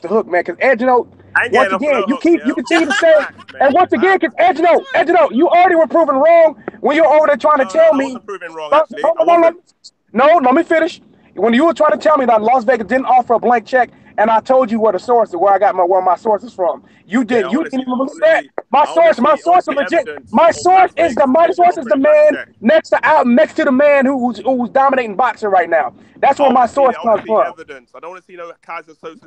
the hook, man. Because Edge Note, once again, you continue to say, and once again, because Edge Note, you already were proven wrong when you're over there trying to tell me. Proven wrong, no, let me finish. When you were trying to tell me that Las Vegas didn't offer a blank check, and I told you where my source is from. You didn't even believe that. My source is legit. My source is the man next to the man who's dominating boxing right now. That's where my source comes from. Evidence. I don't want to see no Kaiser Sosa.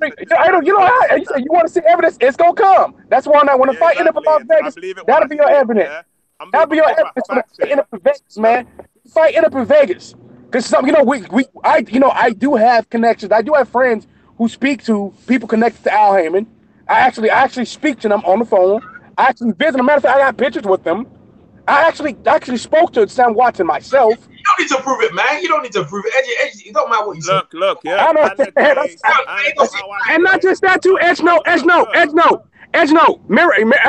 You want to see evidence? It's gonna come. That's why when the fight ends up in Las Vegas, that'll be your evidence. That'll be your evidence when the fight ends up in Vegas, man. The fight ends up in Vegas. Because I do have connections. I do have friends who speak to people connected to Al Heyman. I actually speak to them on the phone. I actually visit them. Matter of fact, I got pictures with them. I actually spoke to Sam Watson myself. You don't need to prove it, man. You don't need to prove it. Edge, it don't matter what you say. Look, yeah. I know. And not just that too. Edge note. I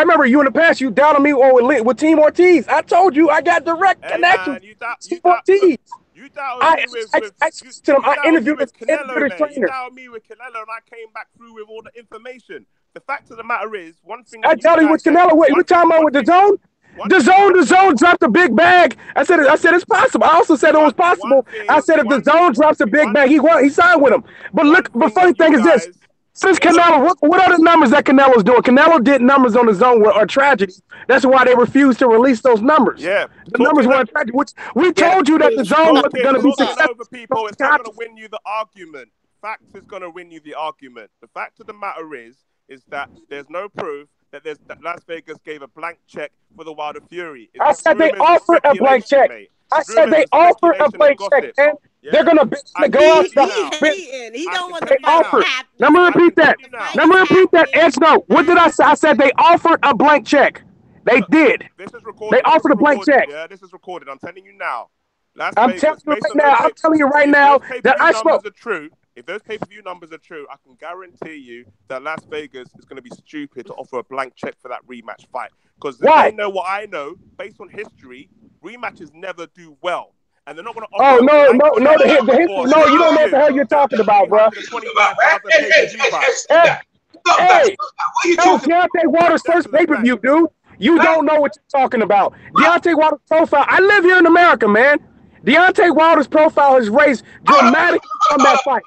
remember you in the past. You down on me with Team Ortiz. I told you I got direct connection to Team Ortiz. You doubted me with Canelo, man. You doubted me with Canelo, and I came back through with all the information. The fact of the matter is, one thing. I tell you with Canelo, wait, we're talking about with the zone. The zone dropped a big bag. I said it's possible. I also said it was possible. I said if the zone drops a big bag, he signed with him. But funny thing is this. Since Canelo, what other numbers that Canelo's doing? Canelo did numbers on the zone are tragedy. That's why they refused to release those numbers. Yeah, the numbers weren't tragedy. Which we told you that the zone was going to be successful. People, it's not going to win you the argument. Facts is going to win you the argument. The fact of the matter is that there's no proof that Las Vegas gave a blank check for the Wilder Fury. I said they offered a blank check. I said they offered a blank check, and they're gonna go out. He don't want to offer. Let me repeat that. Edge note. What did I say? I said they offered a blank check. They did. This is recorded. They offered a blank check. Yeah, this is recorded. I'm telling you now. I'm telling you right now that I spoke. If those pay-per-view numbers are true, I can guarantee you that Las Vegas is going to be stupid to offer a blank check for that rematch fight. Because they know what I know, based on history, rematches never do well. And they're not going to offer you don't know what the hell you're talking about, bro. Hey, Deontay Wilder's first pay-per-view, dude. You don't know what you're talking about. Deontay Wilder's profile. I live here in America, man. Deontay Wilder's profile has raised dramatically from that fight.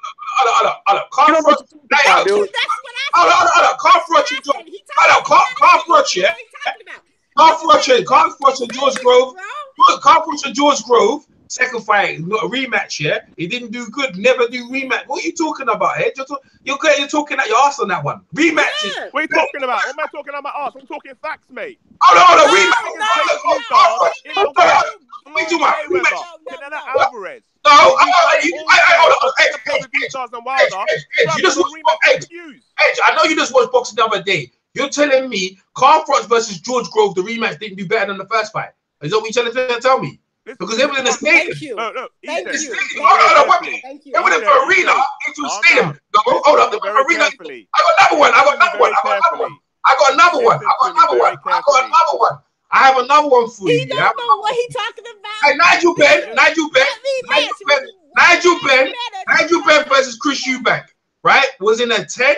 George Grove. Second fight, not a rematch, yeah? He didn't do good, never do rematch. What are you talking about, Ed? You're talking at your ass on that one. Rematches. What are you talking about? What am I talking about my ass? I'm talking facts, mate. Alvarez. I know you just watched boxing the other day. You're telling me Carl Frost versus George Grove, the rematch didn't do better than the first fight. Is that what you're trying to tell me? Because they were in the stadium. Thank you. They were in the arena into the stadium. Hold up, arena. I got another one. I have another one for you. He don't know what he's talking about. Hey, Nigel Ben. Nigel Benn versus Chris Eubank, right? Was in a 10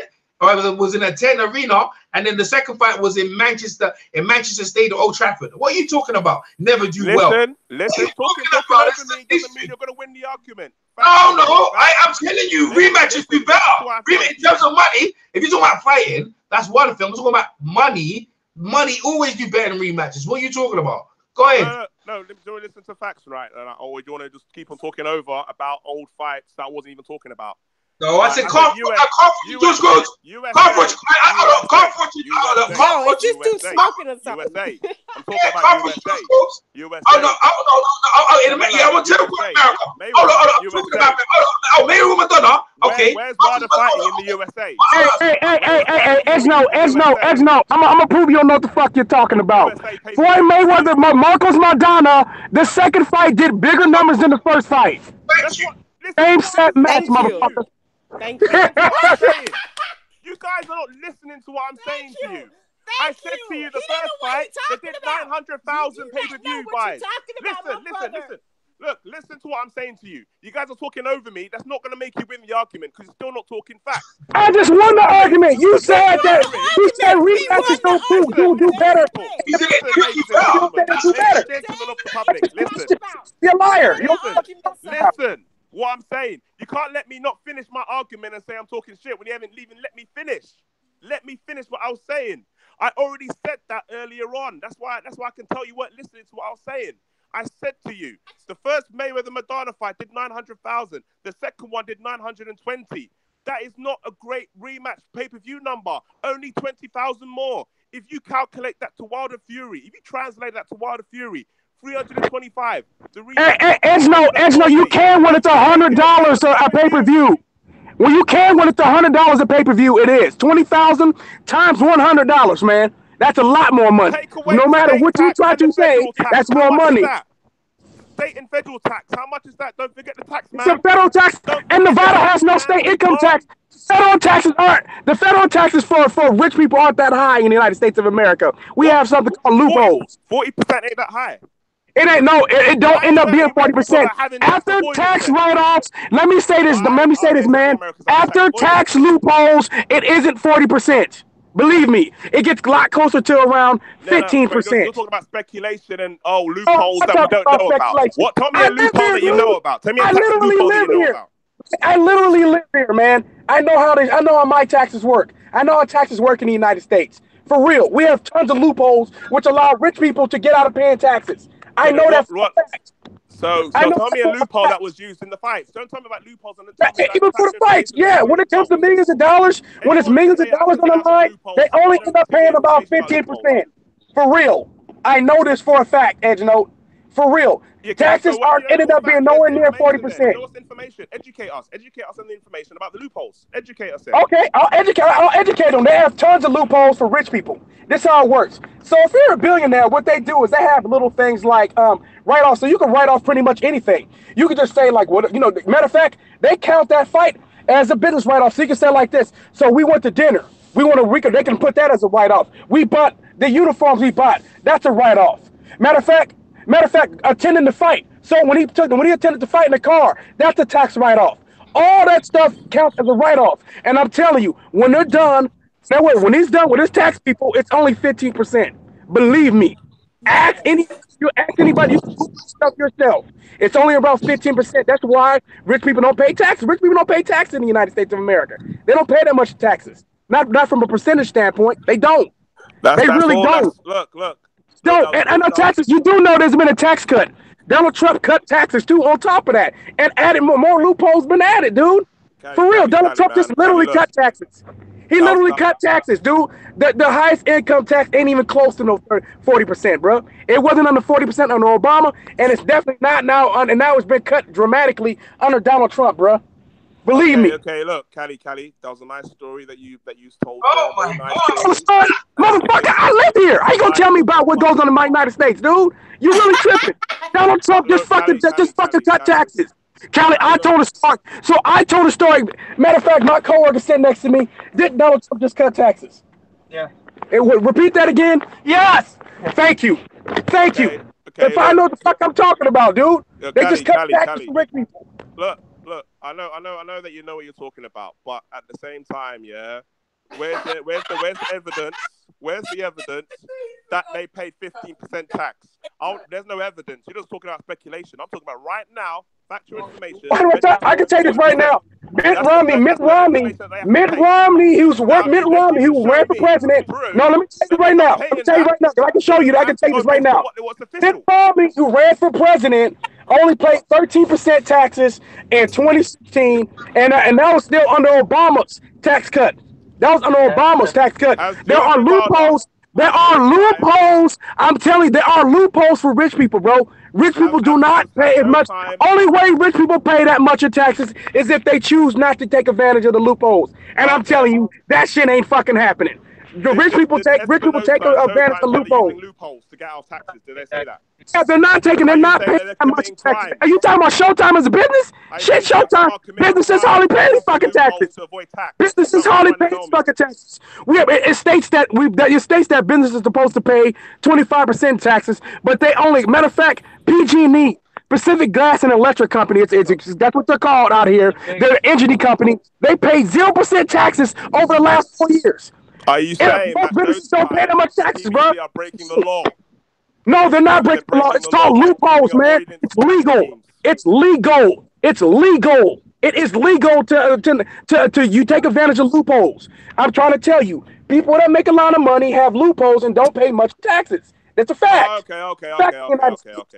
arena, and then the second fight was in Manchester Stadium, Old Trafford. What are you talking about? Never do well. Listen, talking over me doesn't mean you're gonna win the argument. No, I'm telling you, rematches be better. In terms of money, if you're talking about fighting, that's one thing. I'm talking about money. Money always do better than rematches. What are you talking about? Go ahead. No, listen to facts, right? Or do you want to just keep on talking over about old fights that I wasn't even talking about? No, I said conference. Just good. Conference. It's just too smoking or something. USA. I'm talking about USA. USA. Oh no. I want to tell America. Oh, Mayweather Madonna. Okay. Where's Wilder fighting in the USA? Hey, Ezno. I'm gonna prove you don't know what the fuck you're talking about. Floyd Mayweather, Marcos Madonna. The second fight did bigger numbers than the first fight. Same set match, motherfucker. Thank you. You guys are not listening to what I'm saying to you. I said to you the first fight, they did 900,000 pay-per-view buys. Listen. Look, listen to what I'm saying to you. You guys are talking over me. That's not going to make you win the argument because you're still not talking facts. I just won the argument. You said that. You said rematches don't do better. Listen. You're a liar. Listen. What I'm saying, you can't let me not finish my argument and say I'm talking shit when you haven't even let me finish. Let me finish what I was saying. I already said that earlier on. That's why I can tell you weren't listening to what I was saying. I said to you, the first Mayweather Madonna fight did 900,000. The second one did 920. That is not a great rematch pay-per-view number. Only 20,000 more. If you calculate that to Wilder Fury, if you translate that to Wilder Fury, 325. Hey, Ezno, you can when it's $100 a pay-per-view. When you can when it's $100 a pay-per-view, it is 20,000 times $100, man. That's a lot more money. No matter what you try to say, that's more money. State and federal tax. How much is that? Don't forget the tax, man. It's a federal tax, and Nevada has no state income tax. Federal taxes aren't. The federal taxes for rich people aren't that high in the United States of America. We have something called loopholes. 40% ain't that high. It ain't it don't end up being 40%. After tax write-offs, let me say this, man. After tax loopholes, it isn't 40%. Believe me, it gets a lot closer to around 15%. You're talking about speculation and loopholes that we don't know about. What? Tell me a loophole that you know about. Tell me a tax loophole that you know about. I literally live here, man. I know how my taxes work. I know how taxes work in the United States. For real, we have tons of loopholes which allow rich people to get out of paying taxes. I know that's fact. So tell me a loophole that was used in the fights. Don't tell me about loopholes on the even for the fights. Yeah, when it comes to millions of dollars, when it's millions of dollars on the line, they only end up paying about 15%. For real. I know this for a fact, Edgenote. For real. Taxes ended up being nowhere near 40%. Information. Educate us on the information about the loopholes. Educate us. Okay, I'll educate them. They have tons of loopholes for rich people. This is how it works. So if you're a billionaire, what they do is they have little things like write-off. So you can write off pretty much anything. You can just say like, matter of fact, they count that fight as a business write-off. So you can say like this. So we went to dinner. They can put that as a write-off. We bought the uniforms we bought. That's a write-off. Matter of fact, attending the fight. So when he attended the fight in the car, that's a tax write-off. All that stuff counts as a write-off. And I'm telling you, when they're done, when he's done with his tax people, it's only 15%. Believe me. Ask anybody, you can Google stuff yourself. It's only about 15%. That's why rich people don't pay taxes. Rich people don't pay taxes in the United States of America. They don't pay that much taxes. Not from a percentage standpoint. They don't. They really don't. Look. No, and on taxes, you do know there's been a tax cut. Donald Trump cut taxes too on top of that, and added more loopholes been added, dude. For real, Donald Trump just literally cut taxes. He literally cut taxes, dude. The highest income tax ain't even close to no 40%, bro. It wasn't under 40% under Obama, and it's definitely not now. And now it's been cut dramatically under Donald Trump, bro. Believe me. Okay, look, Cali, that was a nice story that you told. Oh my God, motherfucker! I live here. How you gonna tell me about what goes on in my United States, dude? You really tripping? Donald Trump just fucking cut taxes. Cali, I told a story. So I told a story. Matter of fact, my coworker sitting next to me. Did Donald Trump just cut taxes? Yeah. Repeat that again. Yes. Thank you. Okay, if I know what the fuck I'm talking about, dude. They just cut taxes Cali. for rich people. Look. I know that you know what you're talking about, but at the same time, yeah, where's the evidence? Where's the evidence that they paid 15% tax? There's no evidence. You're just talking about speculation. I'm talking about right now, factual information. I can tell you this right now. Mitt Romney, he was ran for president. No, let me tell you right now. I can show you. I can tell you this right now. Mitt Romney, who ran for president, only paid 13% taxes in 2016, and that was still under Obama's tax cut. That was under Obama's tax cut. There are loopholes. I'm telling you, there are loopholes for rich people, bro. Rich people do not pay as much. Only way rich people pay that much in taxes is if they choose not to take advantage of the loopholes. And I'm telling you, that shit ain't fucking happening. Rich people take advantage of loopholes to get out taxes. Did they say that? Yeah, they're not paying that much taxes. Are you talking about Showtime as a business? Shit, Showtime businesses hardly pay any fucking taxes. Businesses hardly pay fucking taxes. It states that businesses are supposed to pay 25% taxes, but they only. Matter of fact, PG&E, Pacific Gas and Electric Company, that's what they're called out here. They're an engineering company. They paid 0% taxes over the last 4 years. Are you saying that businesses don't pay that much taxes, bro? They are breaking the law? No, they're not breaking the law. It's called loopholes, man. It's legal. It's legal. It's legal. It is legal to you take advantage of loopholes. I'm trying to tell you, people that make a lot of money have loopholes and don't pay much taxes. That's a fact. Okay.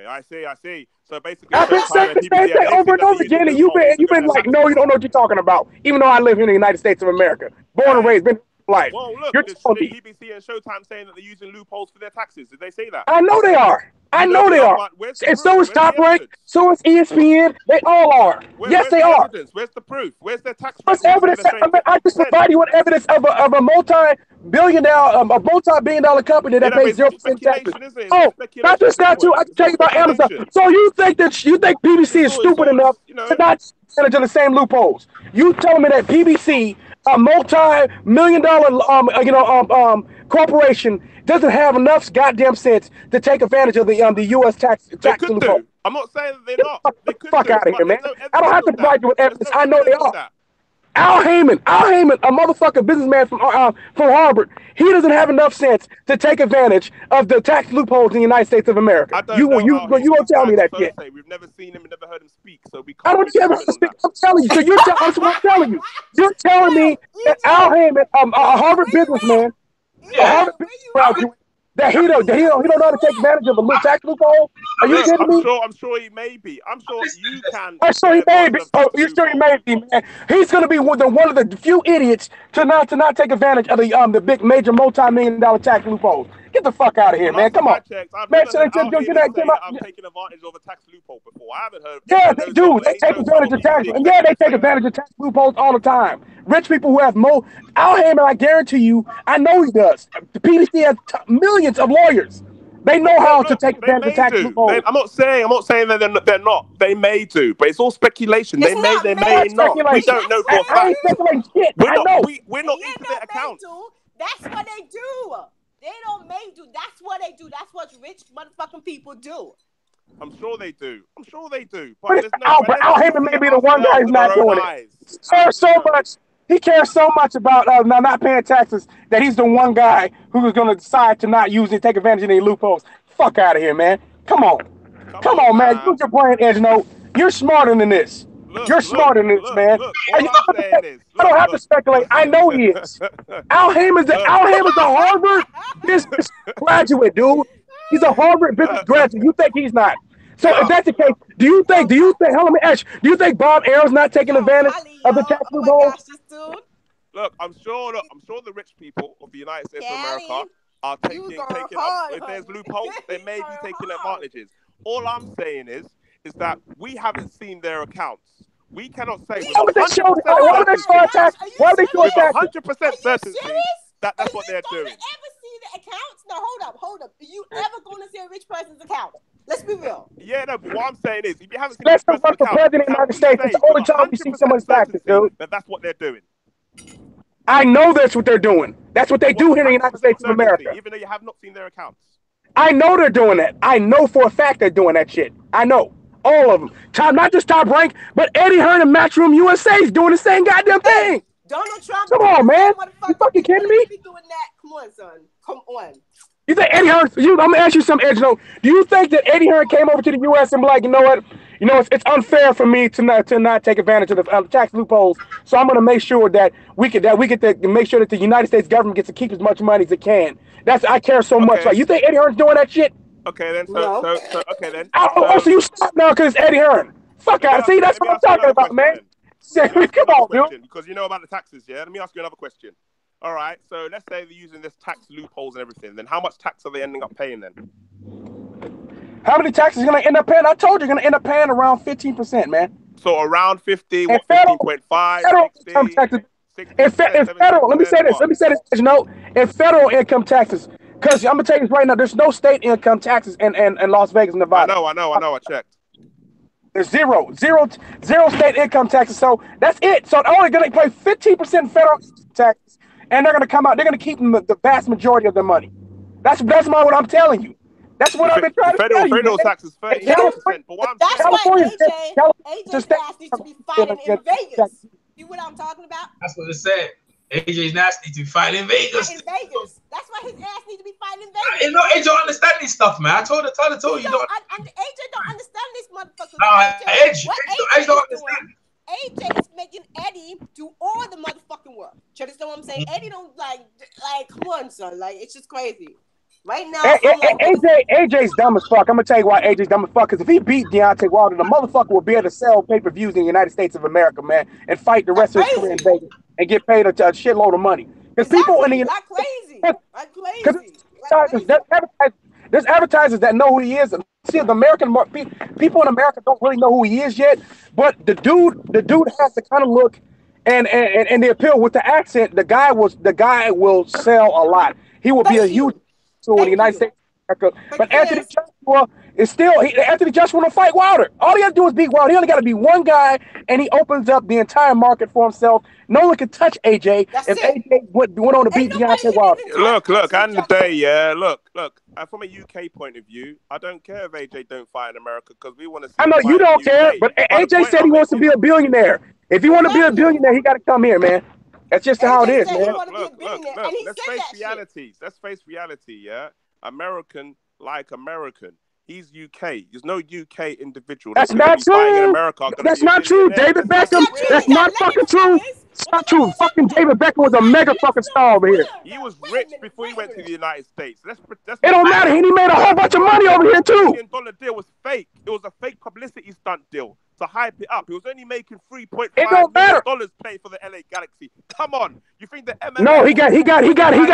I see. So basically, I've been saying the same thing over and over again, and you've been like, no, you don't know what you're talking about. Even though I live here in the United States of America, born and raised, been life. Well, look, the BBC and Showtime saying that they're using loopholes for their taxes. Did they say that? I know they are. And so is Top Rank. So is ESPN. They all are. Yes, they are. Where's the proof? Where's their tax? What's evidence? I just provide you with evidence of a multi-billion dollar company that pays 0% taxes. Oh, not just that too. I can tell you about Amazon. So you think PBC is stupid enough to not manage the same loopholes? You telling me that PBC, a multi-million dollar corporation, doesn't have enough goddamn sense to take advantage of the U.S. tax loophole? I'm not saying that they're not. They could fuck out of here, man. I don't have to provide you with evidence. I know they are. Al Heyman, a motherfucking businessman from Harvard, he doesn't have enough sense to take advantage of the tax loopholes in the United States of America. You won't tell me that shit. We've never seen him and never heard him speak, so we can't. I don't ever speak. I'm telling you. So that's what I'm telling you. You're telling me that Al Heyman, a Harvard businessman, that he don't know how to take advantage of a tax loophole? Are you kidding me? I'm sure he may be. I'm sure you can. I'm sure he may be. Oh, you're sure he may be, man. He's going to be one of the few idiots to not take advantage of the big major multi-million-dollar tax loopholes. Get the fuck out of here, man. Come on. I'm taking advantage of a tax loophole before. I haven't heard. Yeah, they do. They take advantage of tax. Yeah, they take advantage of tax loopholes all the time. Rich people who have Al Heyman, I guarantee you, I know he does. The PBC has millions of lawyers. They know how to take advantage of tax loopholes. I'm not saying that they're not. They may do, but it's all speculation. They may not. We don't know for a fact. We're not into their accounts. That's what they do. They don't may do. That's what they do. That's what rich motherfucking people do. I'm sure they do. But Al Heyman may be the one guy who's not doing it. He cares so much about not paying taxes that he's the one guy who's going to decide to not use and take advantage of any loopholes. Fuck out of here, man. Come on, man. Use your brain, Edgeno. You're smarter than this. You're smarter than this, man. I don't have to speculate. I know he is. Al Heyman's a Harvard business graduate, dude. He's a Harvard business graduate. You think he's not? So if that's the case, do you think, let me ask you, do you think Bob Aaron's not taking advantage of the tax loophole? Look, I'm sure the rich people of the United States of America are taking up. If there's loopholes, they may be taking advantages. All I'm saying is that we haven't seen their accounts. We cannot say with 100% certainty that's what they're doing. Ever see the accounts? No, hold up. Are you ever going to see a rich person's account? Let's be real. Yeah, no, but what I'm saying is, if you haven't seen the president of the United States, it's the only time we see someone's taxes, dude. That's what they're doing. I know that's what they're doing. That's what they do here in the United States of America. Even though you have not seen their accounts. I know they're doing that. I know for a fact they're doing that shit. I know. All of them. Not just Top Rank, but Eddie Hearn and Matchroom USA is doing the same goddamn thing. Donald Trump. Come on, man. You fucking kidding me? Be doing that. Come on, son. Come on. You think Eddie Hearn? I'm gonna ask you something, Edge. Do you think that Eddie Hearn came over to the U.S. and be like, you know what? It's unfair for me to not take advantage of the tax loopholes. So I'm gonna make sure that we get to make sure that the United States government gets to keep as much money as it can. I care so much. Like, you think Eddie Hearn's doing that shit? Okay, then. Okay, then. So you stop now because it's Eddie Hearn. Fuck out. See, that's what I'm talking about, man. Come on, dude. Because you know about the taxes, yeah? Let me ask you another question. All right, so let's say they're using this tax loopholes and everything. Then how much tax are they ending up paying then? How many taxes are going to end up paying? I told you, you're going to end up paying around 15%, man. So around 50, what, 15.5, 60? In federal, let me say this, in federal income taxes, because I'm going to tell you this right now, there's no state income taxes in Las Vegas, Nevada. I know, I checked. There's zero state income taxes, so that's it. So they're only going to pay 15% federal taxes, and they're going to keep the vast majority of their money. That's what I'm telling you. That's what I've been trying to tell you. Federal taxes 38%, but what I'm that's why AJ's ass needs to be fighting in Vegas. See what I'm talking about? That's what it said. AJ's nasty to fight in Vegas. In Vegas. That's why his ass needs to be fighting in Vegas. You know, AJ don't understand this stuff, man. I told her, you don't. AJ don't understand this motherfucker. AJ don't understand. AJ is making Eddie do all the motherfucking work. You understand what I'm saying? Eddie don't like, come on, son. Like, it's just crazy. Right now, AJ's dumb as fuck. I'm gonna tell you why AJ's dumb as fuck. Because if he beat Deontay Wilder, the motherfucker will be able to sell pay-per-views in the United States of America, man, and fight the rest of his career in Vegas and get paid a shitload of money. Because people in the there's advertisers that know who he is. See, the American people in America don't really know who he is yet. But the dude has the kind of look and the appeal with the accent. The guy will sell a lot. He will be a huge in the United States of America. But Anthony Joshua is still Anthony Joshua will fight Wilder. All he got to do is beat Wilder. He only got to be one guy, and he opens up the entire market for himself. No one can touch AJ if AJ went on to beat Deontay Wilder. Look, at the end of the day, yeah. Look. From a UK point of view, I don't care if AJ don't fight in America because we want to see. I know you don't care, but AJ said he wants to be a billionaire. If you want to be a billionaire, he got to come here, man. That's just how it is, man. Look. Let's face realities. Let's face reality, yeah? American like American. He's UK. There's no UK individual that's not true. In America that's not true. David Beckham. That's not fucking true. It's not true. Fucking David Beckham was a mega fucking star over here. He was rich before he went to the United States. It don't matter. He made a whole bunch of money over here too. $1 billion deal was fake. It was a fake publicity stunt deal to hype it up. He was only making $3.5 million pay for the LA Galaxy. Come on, you think the MLS? No, he got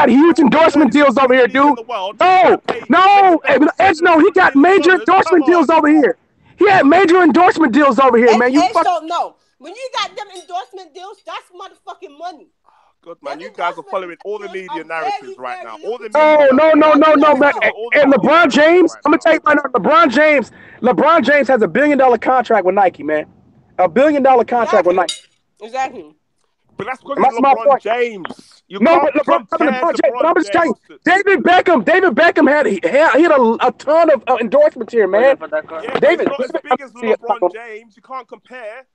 huge endorsement deals over here, dude. No, he got major endorsement deals over here. He had major endorsement deals over here, man. You don't know. When you got them endorsement deals, that's motherfucking money. Good man, you guys are following all the media narratives right now. All the no, man. And LeBron James, I'm gonna tell you right now, LeBron James has $1 billion contract with Nike, man. $1 billion contract with Nike. Exactly. But that's because it's LeBron James. LeBron James. But I'm just telling you, David Beckham had a ton of endorsements here, man. Yeah, David, not as big as LeBron James. You can't compare.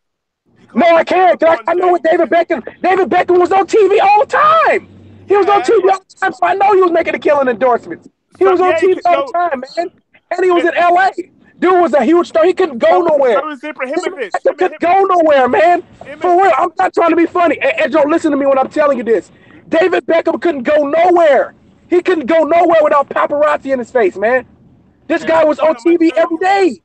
No, I can't. I know what David Beckham was on TV all the time. He was on TV all the time, so I know he was making a killing endorsements. He was on TV all the time, man. And he was in LA. Dude was a huge star. He couldn't go nowhere. So was Ibrahimovic. He couldn't go nowhere, man. For real, I'm not trying to be funny. And Joe, listen to me when I'm telling you this. David Beckham couldn't go nowhere. He couldn't go nowhere without paparazzi in his face, man. This guy was on TV every day.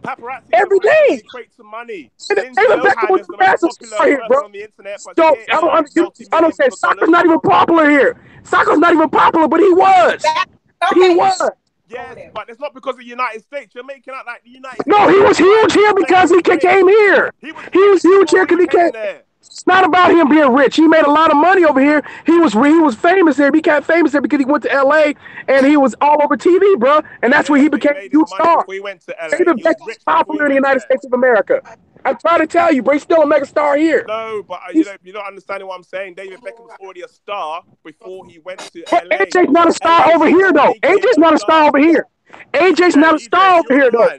Paparazzi every day. Create some money. David Beckham was the massive star here, bro. I don't say soccer's not even popular here. Soccer's not even popular, but he was. He was. Yes, but it's not because of the United States. You're making out like the United States. No, he was huge here because he came here. He was huge here because he came there. It's not about him being rich. He made a lot of money over here. He was famous here. He became famous here because he went to LA and he was all over TV, bro. And that's where he became a huge star. We went to LA. David Beckham's popular in the United States of America. I'm trying to tell you, bro. He's still a mega star here. No, but you're not understanding what I'm saying. David Beckham was already a star before he went to LA. AJ's not a star over here, though. AJ's not a star over here. AJ's not a star over here, though.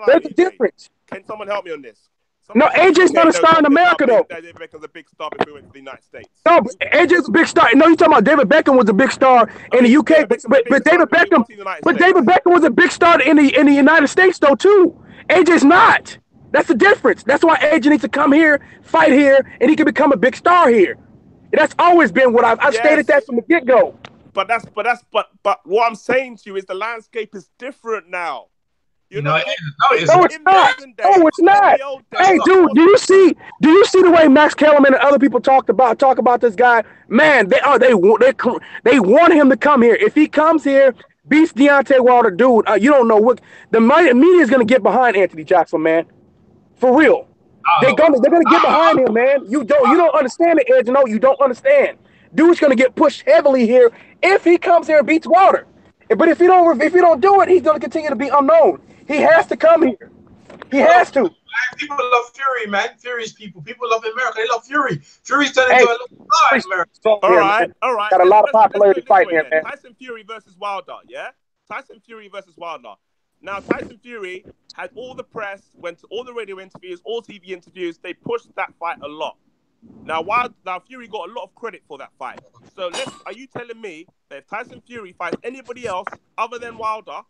There's a difference. Can someone help me on this? No, AJ's not a star in America, though. David Beckham's a big star before he went to the United States. No, but AJ's a big star. No, you're talking about David Beckham was a big star in the UK, but David Beckham was a big star in the United States, though, too. AJ's not. That's the difference. That's why AJ needs to come here, fight here, and he can become a big star here. That's always been what I've stated that from the get-go. But what I'm saying to you is the landscape is different now. No, it's not. No, it's not. Hey, dude, do you see the way Max Kellerman and other people talk about this guy? Man, they want him to come here. If he comes here, beats Deontay Wilder, dude, you don't know what the media is gonna get behind Anthony Joshua, man. For real. They're gonna get behind him, man. You don't understand it, Edge. No, you don't understand. Dude's gonna get pushed heavily here if he comes here and beats Wilder. But if he don't do it, he's gonna continue to be unknown. He has to come here. He has to. People love Fury, man. Fury's people. People love America. They love Fury. Fury's turning into a little star in America. All right. Got a lot of popularity fighting here, man. Tyson Fury versus Wilder, yeah? Tyson Fury versus Wilder. Now, Tyson Fury had all the press, went to all the radio interviews, all TV interviews. They pushed that fight a lot. Now Fury got a lot of credit for that fight. So are you telling me that if Tyson Fury fights anybody else other than Wilder,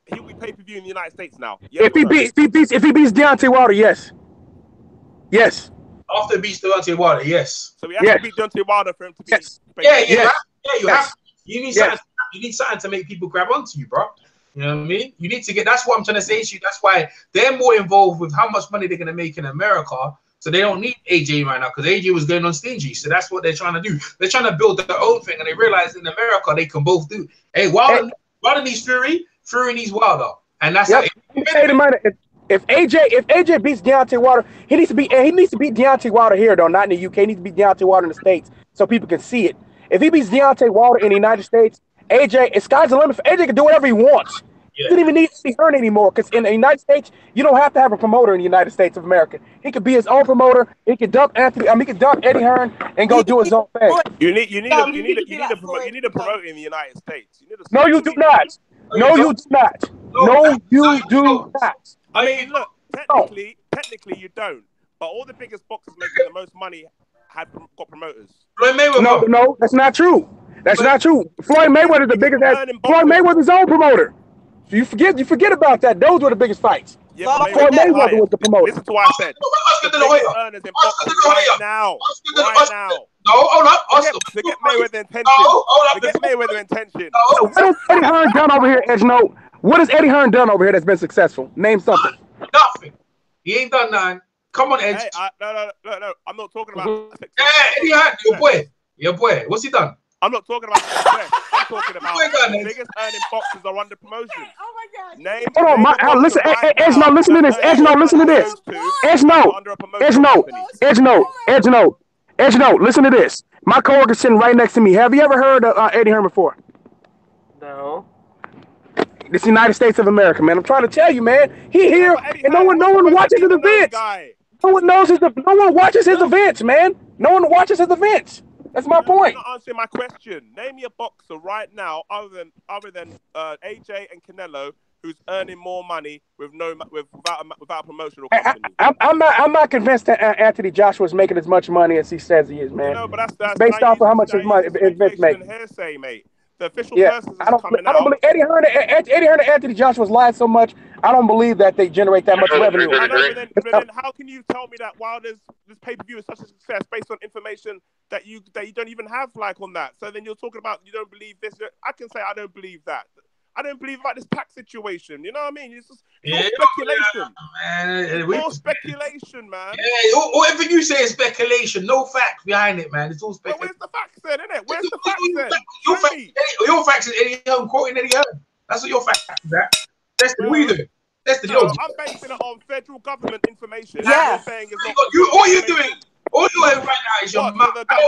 he'll be pay-per-view in the United States now? Yes, if he beats Deontay Wilder, yes. Yes. After he beats Deontay Wilder, yes. So he has to beat Deontay Wilder for him to be. You have. You need something to make people grab onto you, bro. You know what I mean? You need to get. That's what I'm trying to say to you. That's why they're more involved with how much money they're gonna make in America. So they don't need AJ right now because AJ was going on stingy. So that's what they're trying to do. They're trying to build their own thing, and they realize in America they can both do. Hey, Wilder needs Fury. Fury needs Wilder, and that's how. If AJ beats Deontay Wilder, he needs to beat Deontay Wilder here though, not in the UK. He needs to beat Deontay Wilder in the States so people can see it. If he beats Deontay Wilder in the United States, AJ, sky's the limit. AJ can do whatever he wants. He doesn't even need to be hurt anymore because in the United States, you don't have to have a promoter in the United States of America. He could be his own promoter. He could dump Eddie Hearn and go do his own thing. You need a promoter in the United States. No, you do not. No, you do not. No, you do not. I mean, look, technically you don't. But all the biggest boxers making the most money have got promoters. Floyd Mayweather. No, that's not true. That's not true. Floyd Mayweather is the biggest. Floyd Mayweather's own promoter. You forget about that. Those were the biggest fights. Yeah, Floyd Mayweather was the promoter. Listen to what I said. The biggest earners in boxing right now. No, hold up. Forget Mayweather and Tenshin. Forget Mayweather and Tenshin. What has Eddie Hearn done over here, Edge? No. What has Eddie Hearn done over here that's been successful? Name something. Nothing. He ain't done nothing. Come on, Edge. Hey, no. I'm not talking about. Eddie Hearn, your boy. What's he done? I'm not talking about success. I'm talking about the biggest earning boxers are under promotion. Oh my God. Name. Hold on, listen, Edge, no, listen to this. Edge, no, listen to this. Edge, no. Edge, no. Listen to this. My coworker's sitting right next to me. Have you ever heard of Eddie Hearn before? No. This is the United States of America, man. I'm trying to tell you, man. He here, and no one watches his events. No one watches his events, man. No one watches his events. That's my point. You're not answering my question. Name me a boxer right now, other than AJ and Canelo, who's earning more money without a promotional company. I'm not convinced that Anthony Joshua is making as much money as he says he is, man. No, but that's based off of how much his Vince makes. Hearsay, mate. The official persons I don't believe Eddie Hearn and Anthony Joshua's lied so much. I don't believe that they generate that much revenue. I know, but then how can you tell me that Wilder's this pay-per-view is such a success based on information that you don't even have on that? So then you're talking about you don't believe this. I can say I don't believe that. I don't believe about this tax situation. You know what I mean? It's just speculation. More speculation, man. Yeah, whatever you say is speculation. No facts behind it, man. It's all speculation. Where's the facts then, innit? Where's the facts then? Your facts is Eddie Hearn quoting Eddie Hearn. That's what your facts is, that. That's the we do. That's the deal. I'm basing it on federal government information. Yeah. All you're doing right now is your mouth. I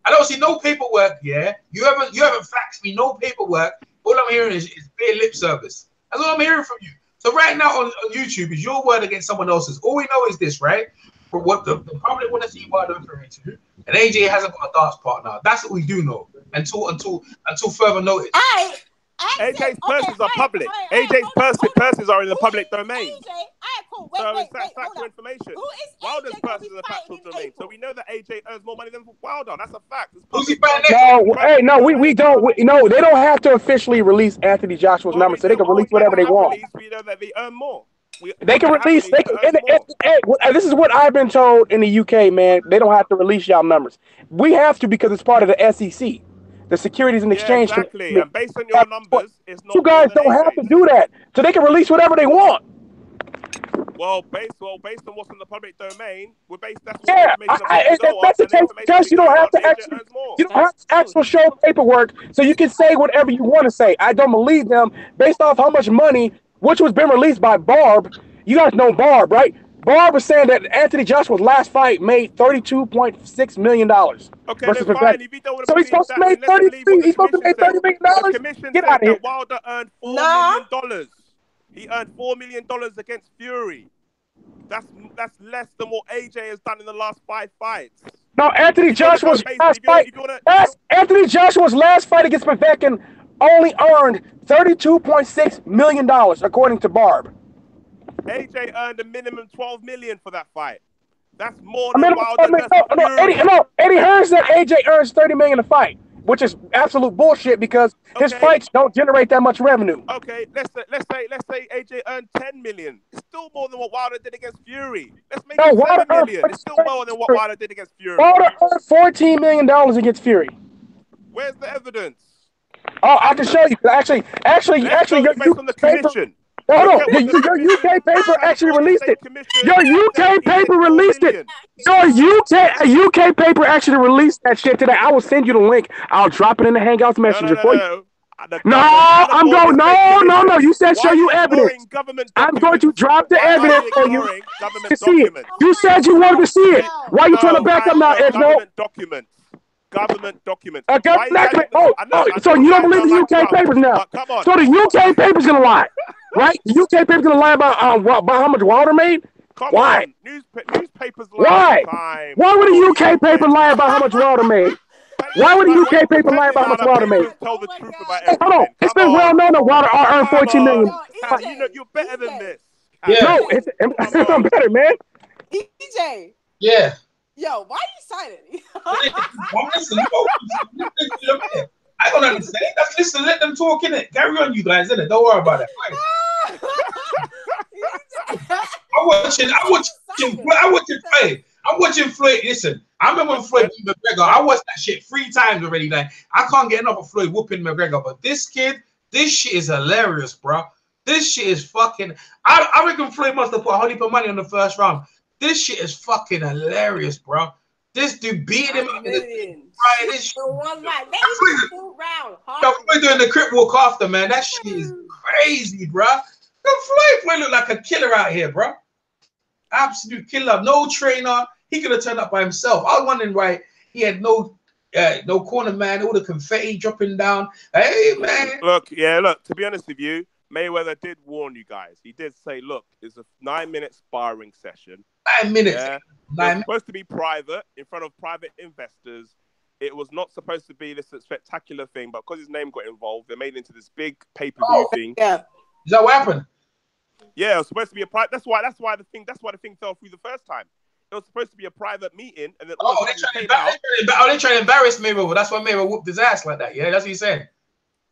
don't see no paperwork. Yeah, you haven't faxed me no paperwork. All I'm hearing is bare lip service. That's all I'm hearing from you. So right now on YouTube is your word against someone else's. All we know is this, right? For what the public want to see Wilder referring to, and AJ hasn't got a dance partner. That's what we do know until further notice. AJ's purses are public. AJ's purses are in the public domain. AJ, I have a cool. So Wait, that's hold factual up. information. Who is Wilder's AJ gonna purse be is a fighting factual in domain, so April? we know that AJ earns more money than Wilder. That's a fact. It's Who's he public fighting next? No, we don't. No, they don't have to officially release Anthony Joshua's numbers, so they can release whatever they want. We know that they earn more. They can release. They can. This is what I've been told in the UK, man. They don't have to release y'all numbers. We have to because it's part of the SEC, the Securities and Exchange Commission. Exactly. And based on your numbers, it's not. You guys don't have to do that, so they can release whatever they want. Well, based on what's in the public domain, we're based. That's what that's the case because you don't have to actually. You don't have to actually show paperwork, so you can say whatever you want to say. I don't believe them based off how much money, which was been released by Barb. You guys know Barb, right? Barb was saying that Anthony Joshua's last fight made $32.6 million. Okay, then fine. If you don't want to so he's supposed to make $30 million. The commission Get said out of here. that Wilder earned $4 million. He earned $4 million against Fury. That's less than what AJ has done in the last 5 fights. No, Anthony Joshua's last fight. Anthony Joshua's last fight against Povetkin only earned $32.6 million, according to Barb. AJ earned a minimum $12 million for that fight. That's more than Wilder does for Fury. Eddie Hearn said AJ earns $30 million a fight, which is absolute bullshit because his fights don't generate that much revenue. Okay, let's say AJ earned $10 million. It's still more than what Wilder did against Fury. Let's make it $7 million. It's still more than what Wilder did against Fury. Wilder earned $14 million against Fury. Where's the evidence? Oh, I can show you. Actually, based on the commission. Hold on. Your UK paper actually released it. Your UK paper released it. Your UK paper actually released that shit today. I will send you the link. I'll drop it in the Hangouts messenger for you. No. You said show you evidence. I'm going to drop the evidence for you to see it. You said you wanted to see it. Why are you trying to back up now, Edmo? Government documents. So you don't believe the UK papers now? So the UK paper's gonna lie, right? The UK paper's gonna lie about how much Wilder made. Why? Newspapers lie. Why would a UK paper lie about how much Wilder made? Why would a UK paper lie about how much Wilder made? Tell the truth about everything. Hold on. It's been well known that Wilder earned $14 million. You know you're better than this. Yeah. No, I'm better, man. EJ. Yeah. Yo, why are you silent? I don't understand. That's listen. Let them talk in it. Carry on, you guys. In it. Don't worry about it. I'm watching Floyd. Listen, I remember when Floyd beat McGregor. I watched that shit 3 times already. Like I can't get enough of Floyd whooping McGregor. But this kid, this shit is hilarious, bro. This shit is fucking. I reckon Floyd must have put a whole heap of money on the first round. This shit is fucking hilarious, bro. This dude beat him up. This one night. Floyd doing the crip walk after, man. That shit is crazy, bro. Floyd look like a killer out here, bro. Absolute killer. No trainer. He could have turned up by himself. I was wondering why he had no corner man. All the confetti dropping down. Hey, man. Look. To be honest with you, Mayweather did warn you guys. He did say, look, it's a 9-minute sparring session. 9 minutes. Yeah. It's supposed to be private, in front of private investors. It was not supposed to be this spectacular thing, but because his name got involved, they made it into this big pay-per-view thing. Yeah. Is that what happened? Yeah, it was supposed to be a private. That's why the thing fell through the first time. It was supposed to be a private meeting, and then they trying to embarrass Mayweather. That's why Mayweather whooped his ass like that. Yeah, that's what he's saying.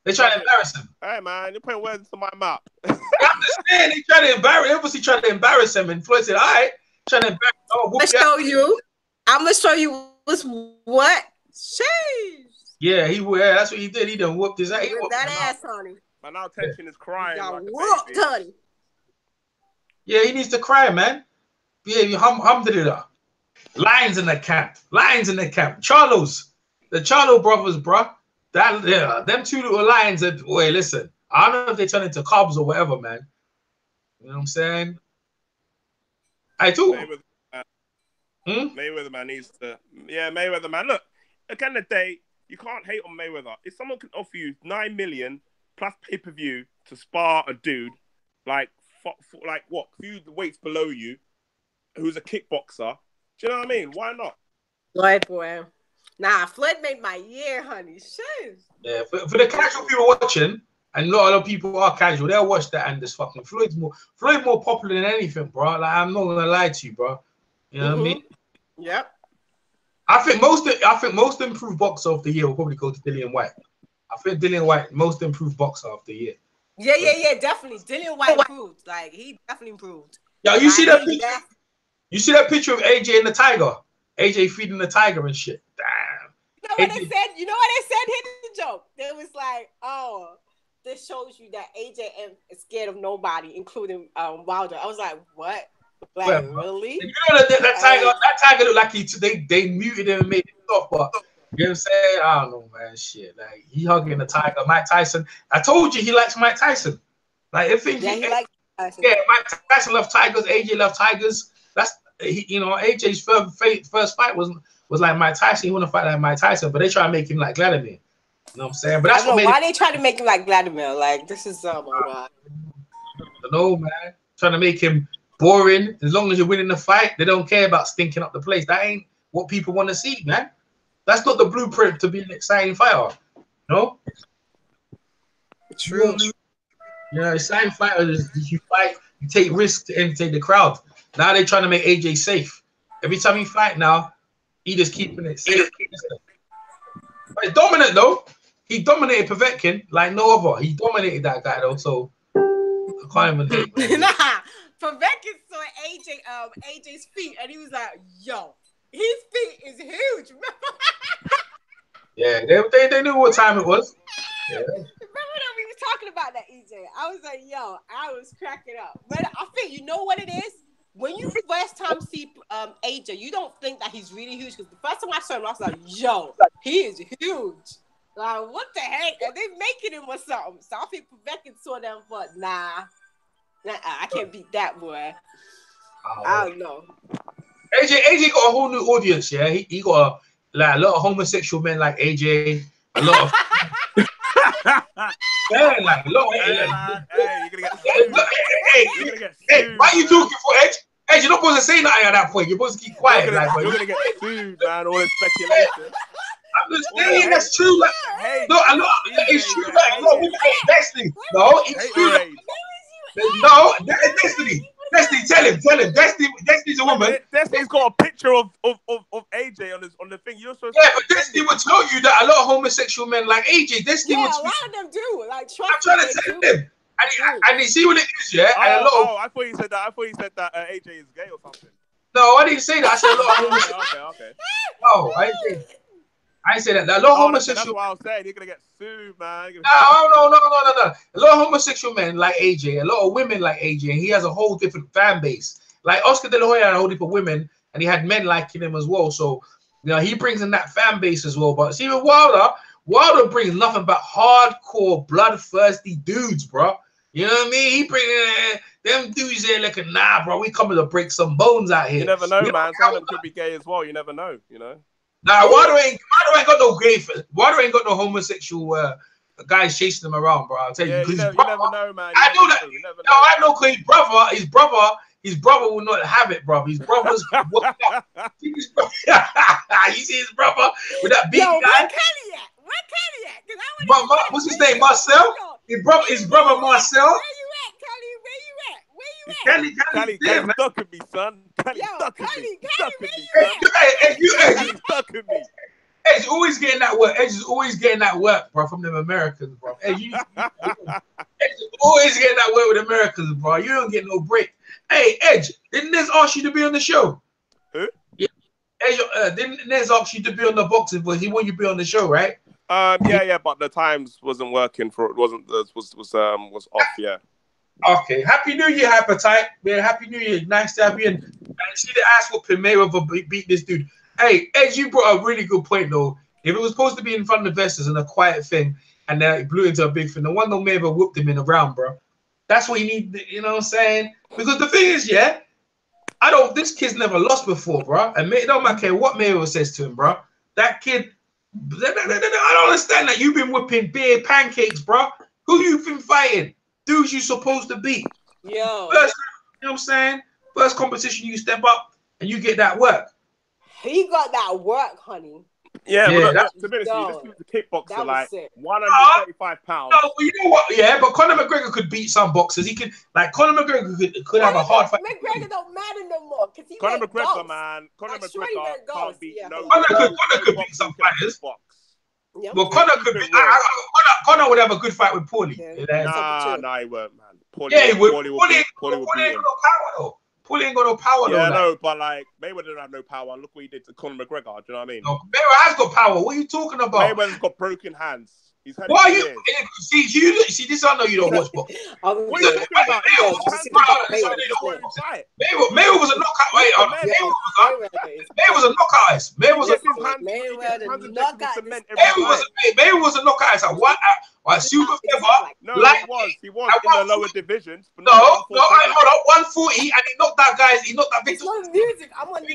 They try to embarrass him. Hey man, you're putting words into my mouth. I understand. They try to embarrass. They obviously trying to embarrass him, and Floyd said, "All right, trying to embarrass." I'm gonna show you what's what. Sheesh. Yeah, that's what he did. He done whooped his ass. He whooped that ass, honey. But now Tenshin is crying. Y'all like whooped, honey. Yeah, he needs to cry, man. Yeah, you alhamdulillah. Lions in the camp. Charlos. The Charlo brothers, bro. Them 2 little lions that, wait, listen. I don't know if they turn into cubs or whatever, man. You know what I'm saying? I do. Mayweather, man, needs to. Yeah, Mayweather, man. Look, at the end of the day, you can't hate on Mayweather. If someone can offer you $9 million plus pay-per-view to spar a dude, like what, few weights below you, who's a kickboxer, do you know what I mean? Why not? Floyd, boy. Nah, Floyd made my year, honey. Shit. Yeah, for the casual people watching, And a lot of people are casual. They'll watch that and just fucking Floyd more popular than anything, bro. Like, I'm not gonna lie to you, bro. You know what I mean? Yep. I think most improved boxer of the year will probably go to Dillian White. I think Dillian White, most improved boxer of the year. Yeah, definitely. Dillian White improved. Like, he definitely improved. Yeah, you see that picture? You see that picture of AJ and the tiger? AJ feeding the tiger and shit. Damn. You know what they said? Here's the joke. They was like, oh, this shows you that AJ is scared of nobody, including Wilder. I was like, what? Like, really? You know that tiger looked like they muted him and made it off, but you know what I'm saying? I don't know, man. Shit. Like, he hugging the tiger. Mike Tyson. I told you he likes Mike Tyson. Like, he likes Tyson. Yeah, Mike Tyson loves tigers. AJ loves tigers. That's AJ's first fight was like Mike Tyson. He want to fight like Mike Tyson, but they try to make him like Vladimir. You know what I'm saying? But that's why they try to make him like Vladimir. Like, this is oh my god. No, man. Trying to make him boring. As long as you're winning the fight, they don't care about stinking up the place. That ain't what people want to see, man. That's not the blueprint to be an exciting fighter. No? True. You know, exciting fighters, you fight, you take risks to entertain the crowd. Now they're trying to make AJ safe. Every time he fight now, he just keeping it safe. But it's dominant though. He dominated Povetkin like no other. He dominated that guy though, so I can't even hate, man. Nah, Povetkin saw AJ's feet and he was like, yo, his feet is huge. Yeah, they knew what time it was. Yeah. Remember that we were talking about that, EJ? I was like, yo, I was cracking up. But I think you know what it is? When you first time see AJ, you don't think that he's really huge. Because the first time I saw him, I was like, yo, he is huge. Like, what the heck? Are they making him or something? So I think Povetkin saw them, but nah, I can't beat that boy. I don't know. AJ got a whole new audience, yeah. He got a lot of homosexual men like AJ, a lot of yeah, like a lot of hey, why are you talking for Edge? Edge, you're not supposed to say nothing at that point. You're supposed to keep quiet. You're gonna get sued, man. All this speculation. I'm just saying that's true. Like, no, it's true. Like, no, Destiny. No, it's true. No, Destiny. Destiny, tell him. Destiny's a woman. Destiny's got a picture of AJ on the thing. You're supposed to but Destiny will tell you that a lot of homosexual men like AJ. Destiny a lot of them do. Like, I'm trying to tell them. And you see what it is, yeah? I thought you said that AJ is gay or something. No, I didn't say that. I said a lot of homosexual. Okay. No, I didn't say that. A lot of homosexual. That's what I was saying. You're gonna get sued, man. No. A lot of homosexual men like AJ, a lot of women like AJ, and he has a whole different fan base. Like Oscar De La Hoya had a whole different women, and he had men liking him as well. So, he brings in that fan base as well. But see, with Wilder brings nothing but hardcore, bloodthirsty dudes, bro. You know what I mean? He bring them dudes there like, nah, bro, we coming to break some bones out here. You never know, man. Some of them could be gay as well. You never know, Nah, Wilder ain't got no gay. Wilder ain't got no homosexual guys chasing him around, bro. I'll tell you. You never know, man. I know that. No, I know because his brother will not have it, bro. His brother's you see his brother with that big guy. Where Kelly at? What's his name? Marcel? His brother Marcel. Where you at, Kelly? Kelly stuck at me, son. Kelly stuck at me. Hey, stuck at me. Edge always getting that work. Edge is always getting that work, bro, from them Americans, bro. Edge is always getting that work with Americans, bro. You don't get no break. Hey, Edge, didn't Nez ask you to be on the show? Who? Yeah. Edge, didn't Nez ask you to be on the Boxing Boys? He wanted you to be on the show, right? Yeah, but the times wasn't working for it. Was off, yeah. Okay. Happy New Year, Appetite. Man, Happy New Year. Nice to have you in. And see the ass whooping Mayweather beat this dude. Hey, Edge, you brought a really good point, though. If it was supposed to be in front of investors and a quiet thing, and then it blew into a big thing, no wonder Mayweather whooped him in a round, bro. That's what you need, you know what I'm saying? Because the thing is, yeah, this kid's never lost before, bro. And it don't matter what Mayweather says to him, bro. That kid, I don't understand that you've been whipping beer pancakes, bro. Who you been fighting? Dudes you supposed to beat. Yo. First, you know what I'm saying? First competition, you step up and you get that work. He got that work, honey. Yeah, Yeah, but that's- to be honest, Yo, this dude's a kickboxer, that was like sick. 135 pounds. No, but you know what? Yeah, but Conor McGregor could beat some boxers. He could, like, Conor McGregor could have a hard fight. McGregor don't matter no more because he Conor went McGregor, golf. man. Conor Like, Shorty McGregor went golf. can't beat Yeah, no. Conor could boxer beat some who can fighters. box. Yep. Well, Conor could beat. Conor would have a good fight with Paulie. Yeah. Nah, he won't, man. Paulie, Yeah, he would. Paulie Paulie beat ain't got him. no power though. Paulie ain't got no power though. Yeah, like. no, but like Mayweather don't have no power. And look what he did to Conor McGregor. Do you know what I mean? No, Mayweather has got power. What are you talking about? Mayweather's got broken hands. He's had. Why are you see this? I know you don't watch boxing. What are you talking about? Mayweather was a knockout. Wait, Mayweather was a knockout ice. Mayweather was a knockout ice. What? Super feather. No, he was in the lower divisions. No, hold up, 140, and he knocked that guy. He knocked that Victor. Music. I want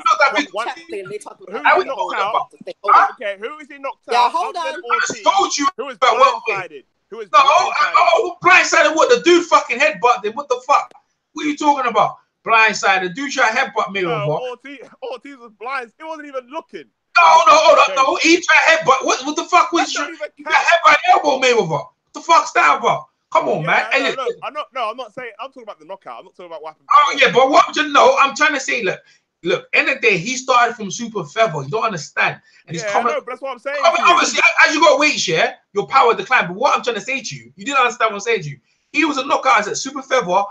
Who is he knocked out? Yeah, hold on. I just told you. Who is blindsided? Who is blindsided? What, the dude fucking headbutt him? What the fuck? What are you talking about? Blindsided. The dude tried to headbutt me. Ortiz was blind. He wasn't even looking. No. He tried to headbutt. What the fuck was you? He got headbutt elbow Mayweather. What the fuck's that about? Come on, man. Hey, look, I'm not saying. I'm talking about the knockout. I'm not talking about what happened. Oh yeah, but what you know? I'm trying to say, look. End of the day, he started from super feather. You don't understand, and he's coming. No, but that's what I'm saying. Obviously, as you got weight share, your power declined. But what I'm trying to say to you, you didn't understand what I'm saying to you. He was a knockout at super feather,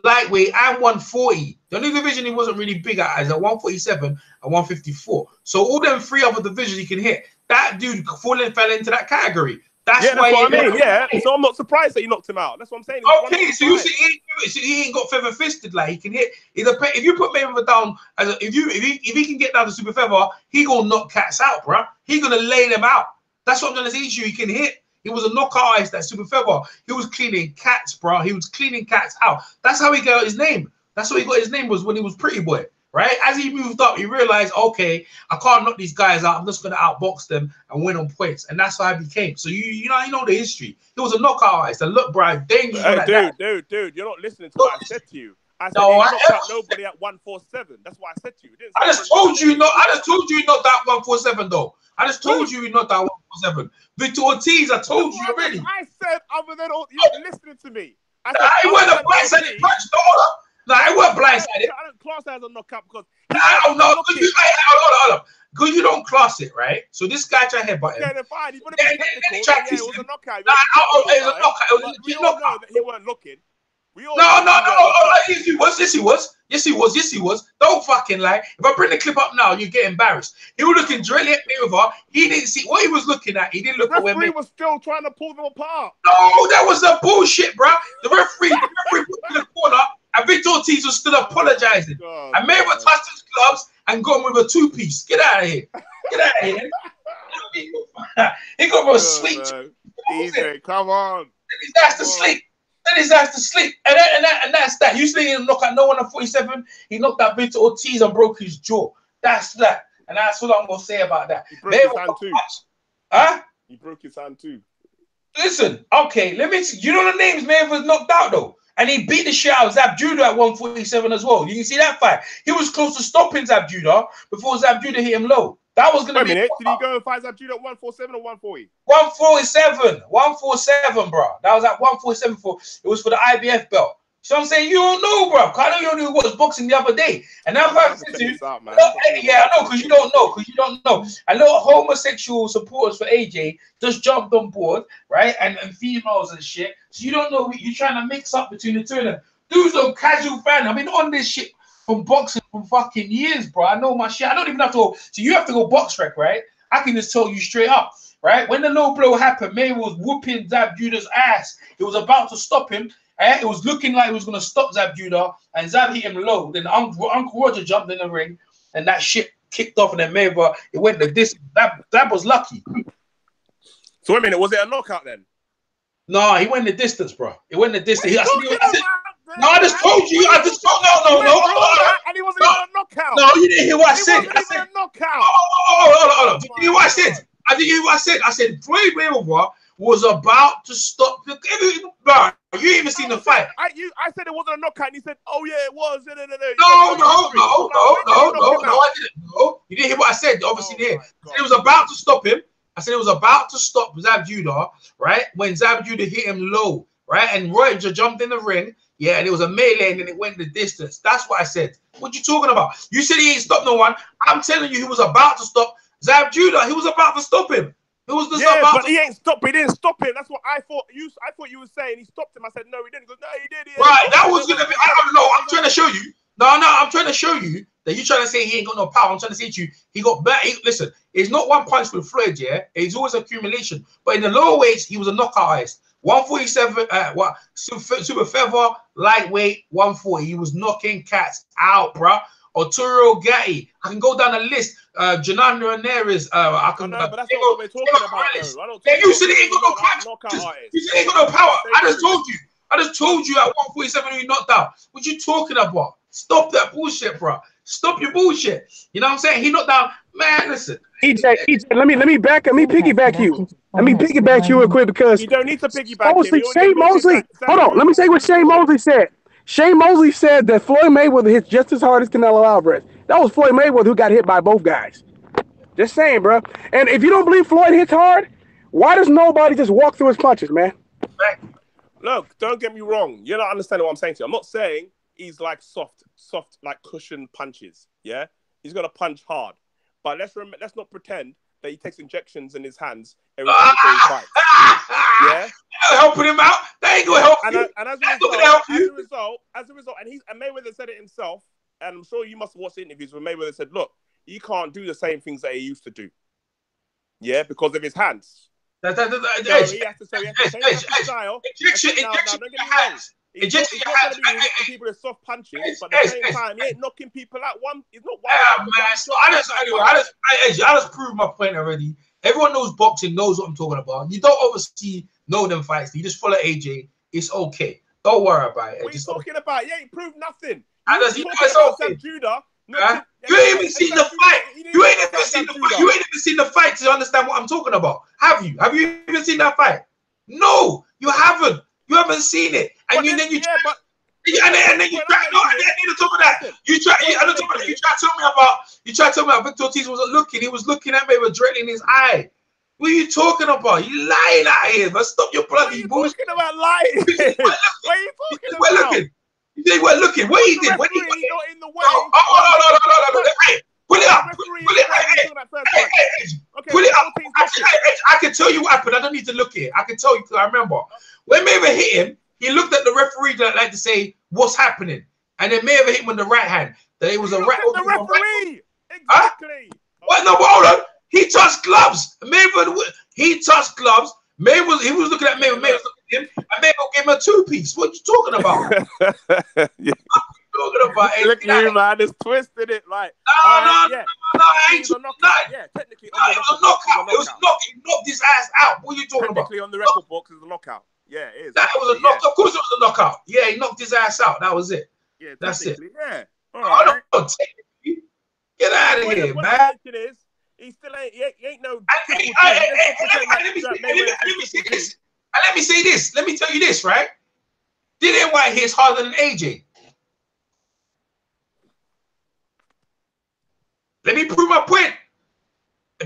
lightweight, and 140. The only division he wasn't really big at is at 147 and 154. So all them three other divisions he can hit. That dude fell into that category. That's why what I mean. Yeah, so I'm not surprised that you knocked him out. That's what I'm saying. Okay, so you see, he ain't got feather fisted like he can hit. If you put Mayweather down, if he can get down to super feather, he gonna knock cats out, bro. He gonna lay them out. That's what I'm trying to say to you. He can hit. He was a knockout ice, that super feather. He was cleaning cats, bro. He was cleaning cats out. That's how he got his name. That's how he got his name, was when he was Pretty Boy. Right? As he moved up, he realized, okay, I can't knock these guys out. I'm just gonna outbox them and win on points. And that's how I became. So you know the history. He was a knockout artist. And look, bro, dangerous. Dude, you're not listening to what I said to you. I said he knocked out nobody at 147. That's what I said to you. I just told you not that 147 though. I just told you not that 147. Victor Ortiz, I told you already. I said other than all, you're not listening to me. I wasn't a blindsided punch, no, I wasn't blindsided. I don't class that as a knockout because hold up. Because you don't class it, right? So this guy tried to headbutt him. Okay, then fine. He would have been technical. It was a knockout. It was a knockout. We all know that he weren't looking. No. Yes, he was. Don't fucking lie. If I bring the clip up now, you get embarrassed. He was looking directly at Mayweather. He didn't see what he was looking at. He didn't look at where Mayweather was still trying to pull them apart. No, that was the bullshit, bro. The referee put in the corner, and Victor Ortiz was still apologizing. And Mayweather touched his gloves and got him with a two-piece. Get out of here. He got him a sweet. Easy, come on. His ass to sleep. And that's that. You see him knock out no one at 47. He knocked out Victor Ortiz and broke his jaw. That's that. And that's what I'm gonna say about that. He broke his hand too. Huh? He broke his hand too. Listen, okay, let me see. You know the names Mayweather knocked out though. And he beat the shit out of Zab Judah at 147 as well. You can see that fight. He was close to stopping Zab Judah before Zab Judah hit him low. That was going to be... Wait a minute. Did he go and fight Zab Judah at 147 or 140? 147, bro. That was at 147 it was for the IBF belt. So I'm saying you don't know, bro. I know you only watched boxing the other day. And now I said to you, yeah, I know, because you don't know. A lot of homosexual supporters for AJ just jumped on board, right? And females and shit. So you don't know what you're trying to mix up between the two of them. Dude's a casual fan. I've been on this shit from boxing for fucking years, bro. I know my shit. I don't even have to go. So you have to go box rec, right? I can just tell you straight up, right? When the low blow happened, Mayweather was whooping Zab Judah's ass. It was about to stop him. It was looking like he was going to stop Zab Judah, and Zab hit him low. Then Uncle Roger jumped in the ring, and that shit kicked off, and then Mayweather, it went the distance. That was lucky. So wait a minute, was it a knockout then? No, he went the distance, bro. It went the distance. I just told you. No. And he wasn't even a knockout. No, you didn't hear what I said. I said a knockout. Hold on. Did you hear what I said? I didn't hear what I said. I said Floyd Mayweather was about to stop. You ain't even seen the fight. I said it wasn't a knockout, and he said, "Oh yeah, it was." No. No, I didn't. No, you didn't hear what I said. Obviously, did. I said it was about to stop him. I said it was about to stop Zab Judah, right? When Zab Judah hit him low, right? And Roy just jumped in the ring, yeah, and it was a melee, and then it went the distance. That's what I said. What you talking about? You said he ain't stopped no one. I'm telling you, he was about to stop Zab Judah. He was about to stop him. It was just about but he ain't stopped. He didn't stop him. That's what I thought. I thought you were saying he stopped him. I said no, he didn't. He goes, no, he did. Right, that was gonna be. I don't know. I'm trying to show you. No, I'm trying to show you that you're trying to say he ain't got no power. I'm trying to say to you, he got better. Listen, it's not one punch with Floyd, yeah. It's always accumulation. But in the lower weights, he was a knockout artist. 147, super feather, lightweight, 140. He was knocking cats out, bro. Arturo Gatti. I can go down the list. Jananda Ramirez. I can. No, but that's not what we're talking about. You said he ain't got no power. You said he ain't got no power. I just told you. I just told you at 147 he knocked out. What you talking about? Stop that bullshit, bro. Stop your bullshit. You know what I'm saying? He knocked down. Man, listen. EJ, let me piggyback you. Let me piggyback you real quick because you don't need to piggyback him. Shane Mosley. Hold on. Let me say what Shane Mosley said. Shane Mosley said that Floyd Mayweather hits just as hard as Canelo Alvarez. That was Floyd Mayweather who got hit by both guys. Just saying, bro. And if you don't believe Floyd hits hard, why does nobody just walk through his punches, man? Look, don't get me wrong. You're not understanding what I'm saying to you. I'm not saying he's like soft, like cushion punches. Yeah, he's gonna punch hard. But let's not pretend that he takes injections in his hands every time he fights. Yeah, helping him out. That ain't gonna help you. And as a result, and Mayweather said it himself. And I'm sure you must have watched the interviews where Mayweather said, "Look, he can't do the same things that he used to do." Yeah, because of his hands. He has to change his style. Now, don't get me wrong. He's not going to be hitting people with soft punches, but at the same time, he ain't knocking people out. He's not one. I just proved my point already. Everyone knows boxing, knows what I'm talking about. You don't obviously know them fights. You just follow AJ. It's okay. Don't worry about it. What are you talking about? You ain't proved nothing. It's okay. Judah. You ain't even seen the fight. You ain't even seen the fight to understand what I'm talking about. Have you? Have you even seen that fight? No, you haven't. You haven't seen it. And then you try to tell me about Victor Ortiz wasn't looking. He was looking at me with dread in his eye. What are you talking about? You lying out here, man. Stop your bloody bullshit. What are you talking about lying? What are you talking about? We're looking. They were looking. What he did? When he not in the way. No. Hey, pull it up. Pull it up. I can tell you what happened. I don't need to look here. I can tell you because I remember when Mayweather hit him. He looked at the referee like to say, "What's happening?" And then Mayweather hit him with the right hand. That it was a right. The referee. Exactly. What? No, but hold on. He touched gloves. He touched gloves. Mayweather. He was looking at Mayweather. Mayweather looking at him. And Mayweather gave him a 2-piece. What you talking about? Yeah. Talking about? Look at you, man. Just twisted it like. No. I ain't talking about. Yeah, technically. No, it was a knockout. It was a knockout. He knocked his ass out. What are you talking about? Technically, on the record box, is a knockout. Yeah, it is. That was a knockout. Of course, it was a knockout. Yeah, he knocked his ass out. That was it. Yeah, that's it. Yeah. All right. Get out of here, man. He still ain't. He ain't no. Let me say this. Let me tell you this, right? Dillian White hits harder than AJ. Let me prove my point.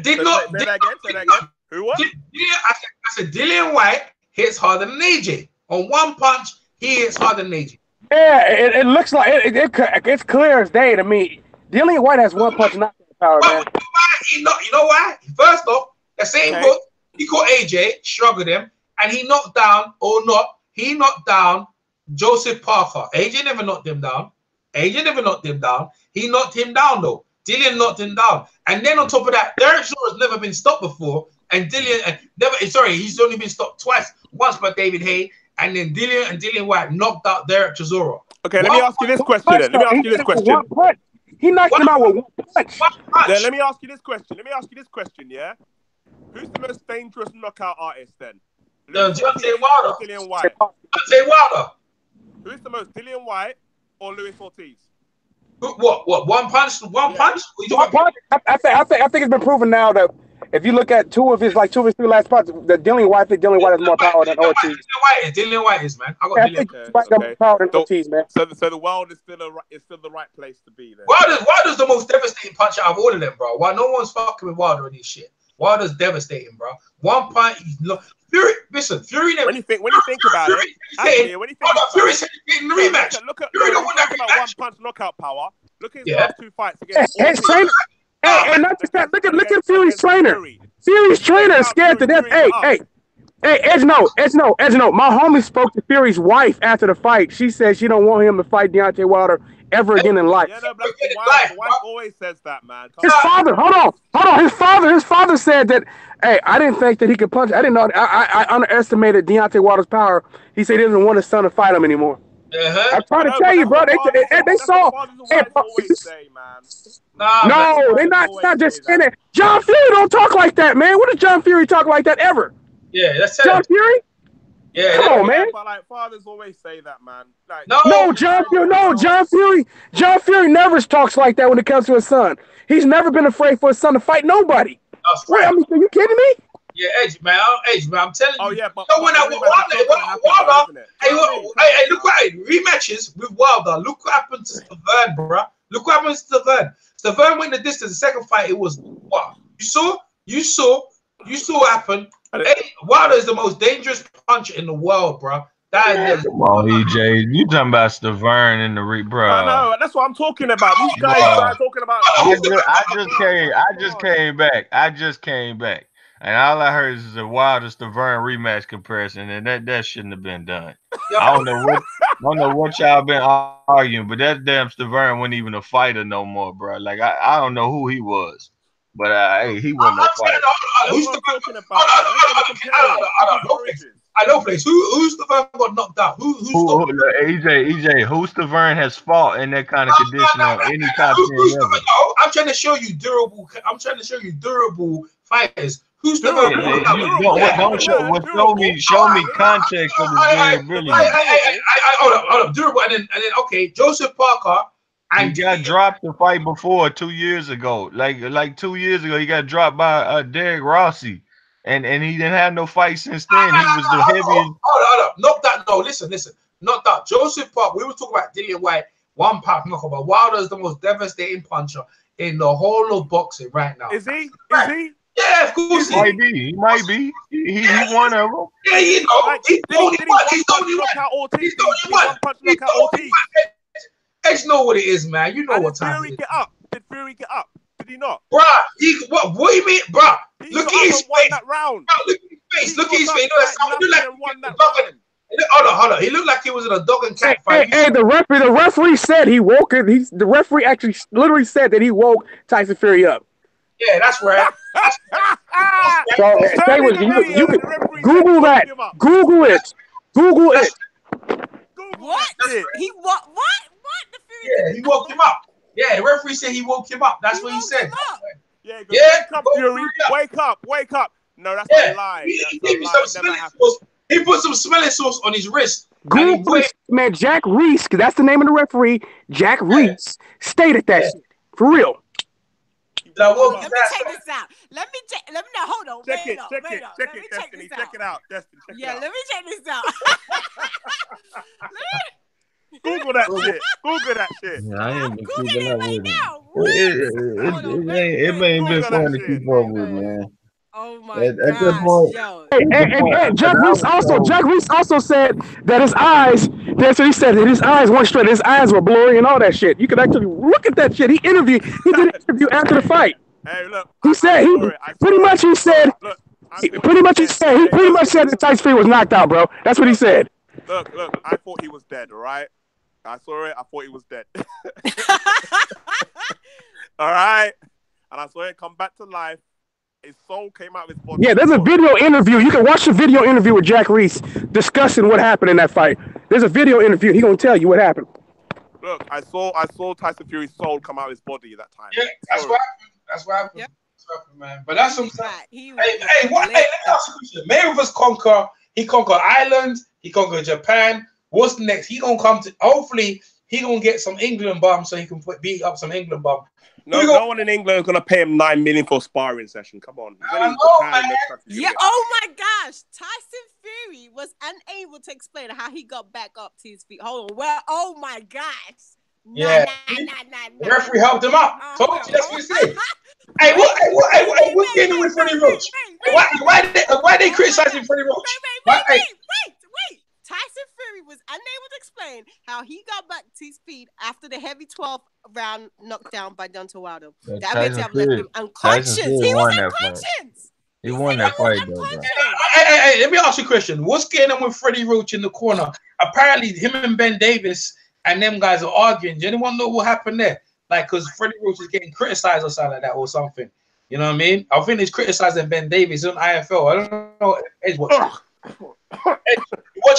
Say that again. Who was? I said Dillian White hits harder than AJ. On one punch, he hits harder than AJ. Yeah, it looks like it's clear as day to me. Dillian White has one punch knockout power, man. You know why? First off, the same book, he caught AJ, struggled him, and he knocked down, he knocked down Joseph Parker. AJ never knocked him down. He knocked him down, though. Dillian knocked him down. And then on top of that, Derek Shaw has never been stopped before. And he's only been stopped twice. Once by David Hay, and then Dillian White knocked out Derek Chisora. Okay, let me ask you this question then. He knocked him out with one punch. Then let me ask you this question, yeah? Who's the most dangerous knockout artist then? Deontay Wilder. Or Dillian White? Deontay Wilder. Who is the most, Dillian White or Luis Ortiz? What? One punch? One punch? I think it's been proven now that If you look at two of his two last parts, the Dillian White has more power than Ortiz. Dillian White is, man. I got Dillian White got more power than Ortiz, man. So the Wild is still the right place to be there. Wilder's the most devastating puncher out of all of them, bro. Why no one's fucking with Wilder in this shit? Wilder's devastating, bro. One punch, Fury. Listen, Fury. When you think about it, Fury said he's getting the rematch. Look at Fury don't want that about rematch. one punch knockout power. Look at his last 2 fights against. Hey, not just that. Look at Fury's trainer. Fury's trainer is scared to death. Hey, Edgeno. My homie spoke to Fury's wife after the fight. She said she don't want him to fight Deontay Wilder ever again in life. Yeah, no, but the wife always says that, man. His father, hold on. His father said that. Hey, I didn't think that he could punch. I didn't know. I underestimated Deontay Wilder's power. He said he doesn't want his son to fight him anymore. I'm trying to tell you, bro. They saw. No, they're not just saying it. John Fury don't talk like that, man. What does John Fury talk like that ever? Yeah, that's John Fury. Yeah, come on, man. But like fathers always say that, man. Like, John Fury never talks like that when it comes to his son. He's never been afraid for his son to fight nobody. Wait, are you kidding me? Yeah, Edge, man. I'm telling you. Oh yeah, but Wilder. Hey, look what rematches with Wilder. Look what happened to Stavern, bro. Look what happened to Stavern. Stavern went the distance. The second fight, it was what you saw what happened. Hey, Wilder is the most dangerous puncher in the world, bro. Come on, EJ. You talking about Stavern in the bro? I know. That's what I'm talking about. These guys are talking about. I just came back. And all I heard is the Wilder Stavern rematch comparison, and that shouldn't have been done. I don't know what y'all been arguing, but that damn Stavern wasn't even a fighter no more, bro. Like I don't know who he was, but hey, he wasn't no fighter. Who's talking about? I know, place. Who's the one got knocked out? Who's EJ? Who's Stavern has fought in that kind of condition on any top 10 level? I'm trying to show you durable. Fighters. Who's the one? Show me context of the durability. Hold up, durable, and then okay, Joseph Parker. And he got dropped the fight before 2 years ago. Like 2 years ago, he got dropped by Derek Rossi. And he didn't have no fight since then. He was the heaviest. Hold up. Not that. No, listen. Not that. Joseph Park. We were talking about Dillian White, 1 pound knockout, but Wilder is the most devastating puncher in the whole of boxing right now. Is he? Yeah, of course. He might be. He one of them. Yeah, you know. He's the only one. He's the only one. Edge know what it is, man. You know what time it is. Did Fury get up? Did he not? Bruh, what do you mean, bruh? Look at his face. That round. Look at his face. Look at his face. Hold on. He looked like he was in a dog and cat fight. Hey, the referee said he woke it. The referee actually literally said that he woke Tyson Fury up. Yeah, that's right. So you can Google that. Google it. What? He what? The Fury? Yeah, he woke him up. Yeah, the referee said he woke him up. That's what he said. Yeah, wake up, Fury. Wake up. No, that's a lie. He put some smelling sauce on his wrist. Google man, Jack Reese, because that's the name of the referee. Jack Reese stated that shit. For real. Let me check this out. Let me know. Hold on. Check it, Destiny. Check it out. Destiny, let me check this out. Google that shit. Yeah, I ain't been keeping up with it. It ain't been fun to keep up with, man. Oh my God! At this point, hey, Jack Reese also said that his eyes. That's what he said. That his eyes weren't straight. His eyes were blurry and all that shit. You could actually look at that shit. He did an interview after the fight. Hey, look. He said he pretty much said that Tyson Fury was knocked out, bro. That's what he said. Look. I thought he was dead. All right. I saw it. I thought he was dead. All right. And I saw it come back to life. His soul came out of his body. Yeah, there's a video interview. You can watch the video interview with Jack Reese discussing what happened in that fight. There's a video interview. He's gonna tell you what happened. Look, I saw Tyson Fury's soul come out of his body at that time. Yeah, that's what happened. Yep. Man. But that's what I'm saying. Hey, let me ask you a question. Mayweather's conquer. He conquered Ireland. He conquered Japan. What's next? He gonna come to. Hopefully, he gonna get some England bum so he can beat up some England bum. No one in England is gonna pay him $9 million for a sparring session. Come on. I know, man. Yeah. Oh my gosh, Tyson Fury was unable to explain how he got back up to his feet. Hold on. Well, oh my gosh. Yeah. The referee helped him up. Told you that's what he said. Hey, what's getting with Freddie Roach? Why they criticizing Freddie Roach? Wait. Tyson Fury was unable to explain how he got back to his feet after the heavy 12th round knockdown by Deontay Wilder. That meant to have left him unconscious. He was unconscious. He won that fight, though, bro. Hey, let me ask you a question. What's getting on with Freddie Roach in the corner? Apparently, him and Ben Davis and them guys are arguing. Do anyone know what happened there? Like, because Freddie Roach is getting criticized or something like that or something. You know what I mean? I think he's criticizing Ben Davis on IFL. I don't know. Edge, watch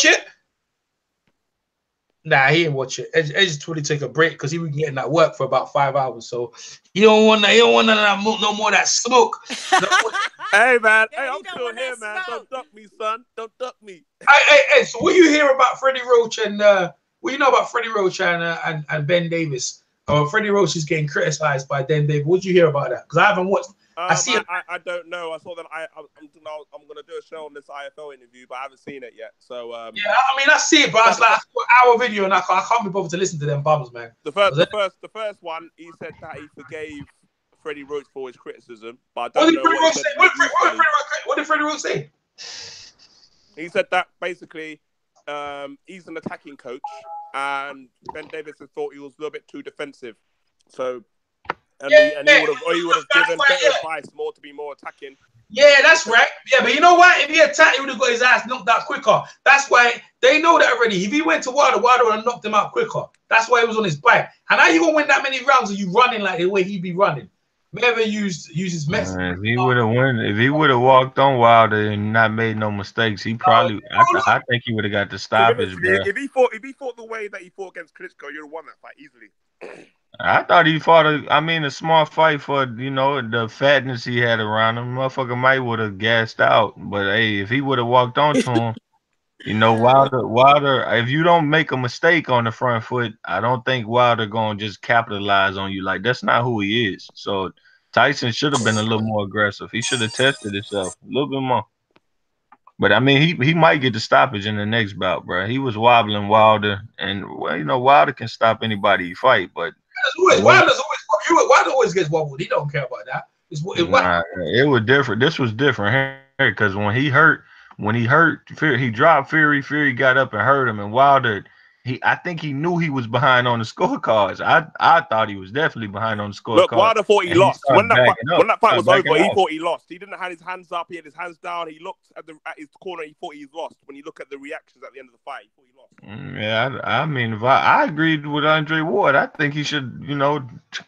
it. Nah, he didn't watch it. Edge just really take a break because he was getting that work for about 5 hours. So he don't want no more of that smoke. Hey man, I'm still here, man. Don't duck me, son. Don't duck me. Hey, so what you hear about Freddie Roach and what you know about Freddie Roach and Ben Davis? Freddie Roach is getting criticized by Ben Davis. What did you hear about that? Because I haven't watched. I don't know. I saw that. I'm gonna do a show on this IFL interview, but I haven't seen it yet. So yeah, I mean, I see it, but it's like an hour video, and I can't be bothered to listen to them bums, man. The first one, he said that he forgave Freddie Roach for his criticism, but I don't know what he said. What did Freddie Roach say? He said that basically, he's an attacking coach, and Ben Davis thought he was a little bit too defensive, so. He would have given better advice, to be more attacking. Yeah, that's right. Yeah, but you know what? If he attacked, he would have got his ass knocked out quicker. That's why they know that already. If he went to Wilder would have knocked him out quicker. That's why he was on his bike. And how you gonna win that many rounds? Are you running like the way he be running? Maybe use his method. If he would have walked on Wilder and not made no mistakes, he probably. I think he would have got the stoppage, bro. If he fought the way that he fought against Klitschko, you'd have won that fight easily. I thought he fought a small fight for, the fatness he had around him. Motherfucker might would have gassed out. But hey, if he would have walked on to him, Wilder, if you don't make a mistake on the front foot, I don't think Wilder gonna just capitalize on you. Like, that's not who he is. So Tyson should have been a little more aggressive. He should have tested himself a little bit more. But I mean, he might get the stoppage in the next bout, bro. He was wobbling Wilder, and Wilder can stop anybody he fight, but Wilder always gets wobbled. He don't care about that. It was different. This was different because when he hurt Fury, he dropped Fury. Fury got up and hurt him, and Wilder. I think he knew he was behind on the scorecards. I thought he was definitely behind on the scorecards. Look, Wilder thought he lost. When that fight was over, he thought he lost. He didn't have his hands up. He had his hands down. He looked at his corner. He thought he lost. When you look at the reactions at the end of the fight, he thought he lost. Yeah, I mean, if I agreed with Andre Ward. I think he should,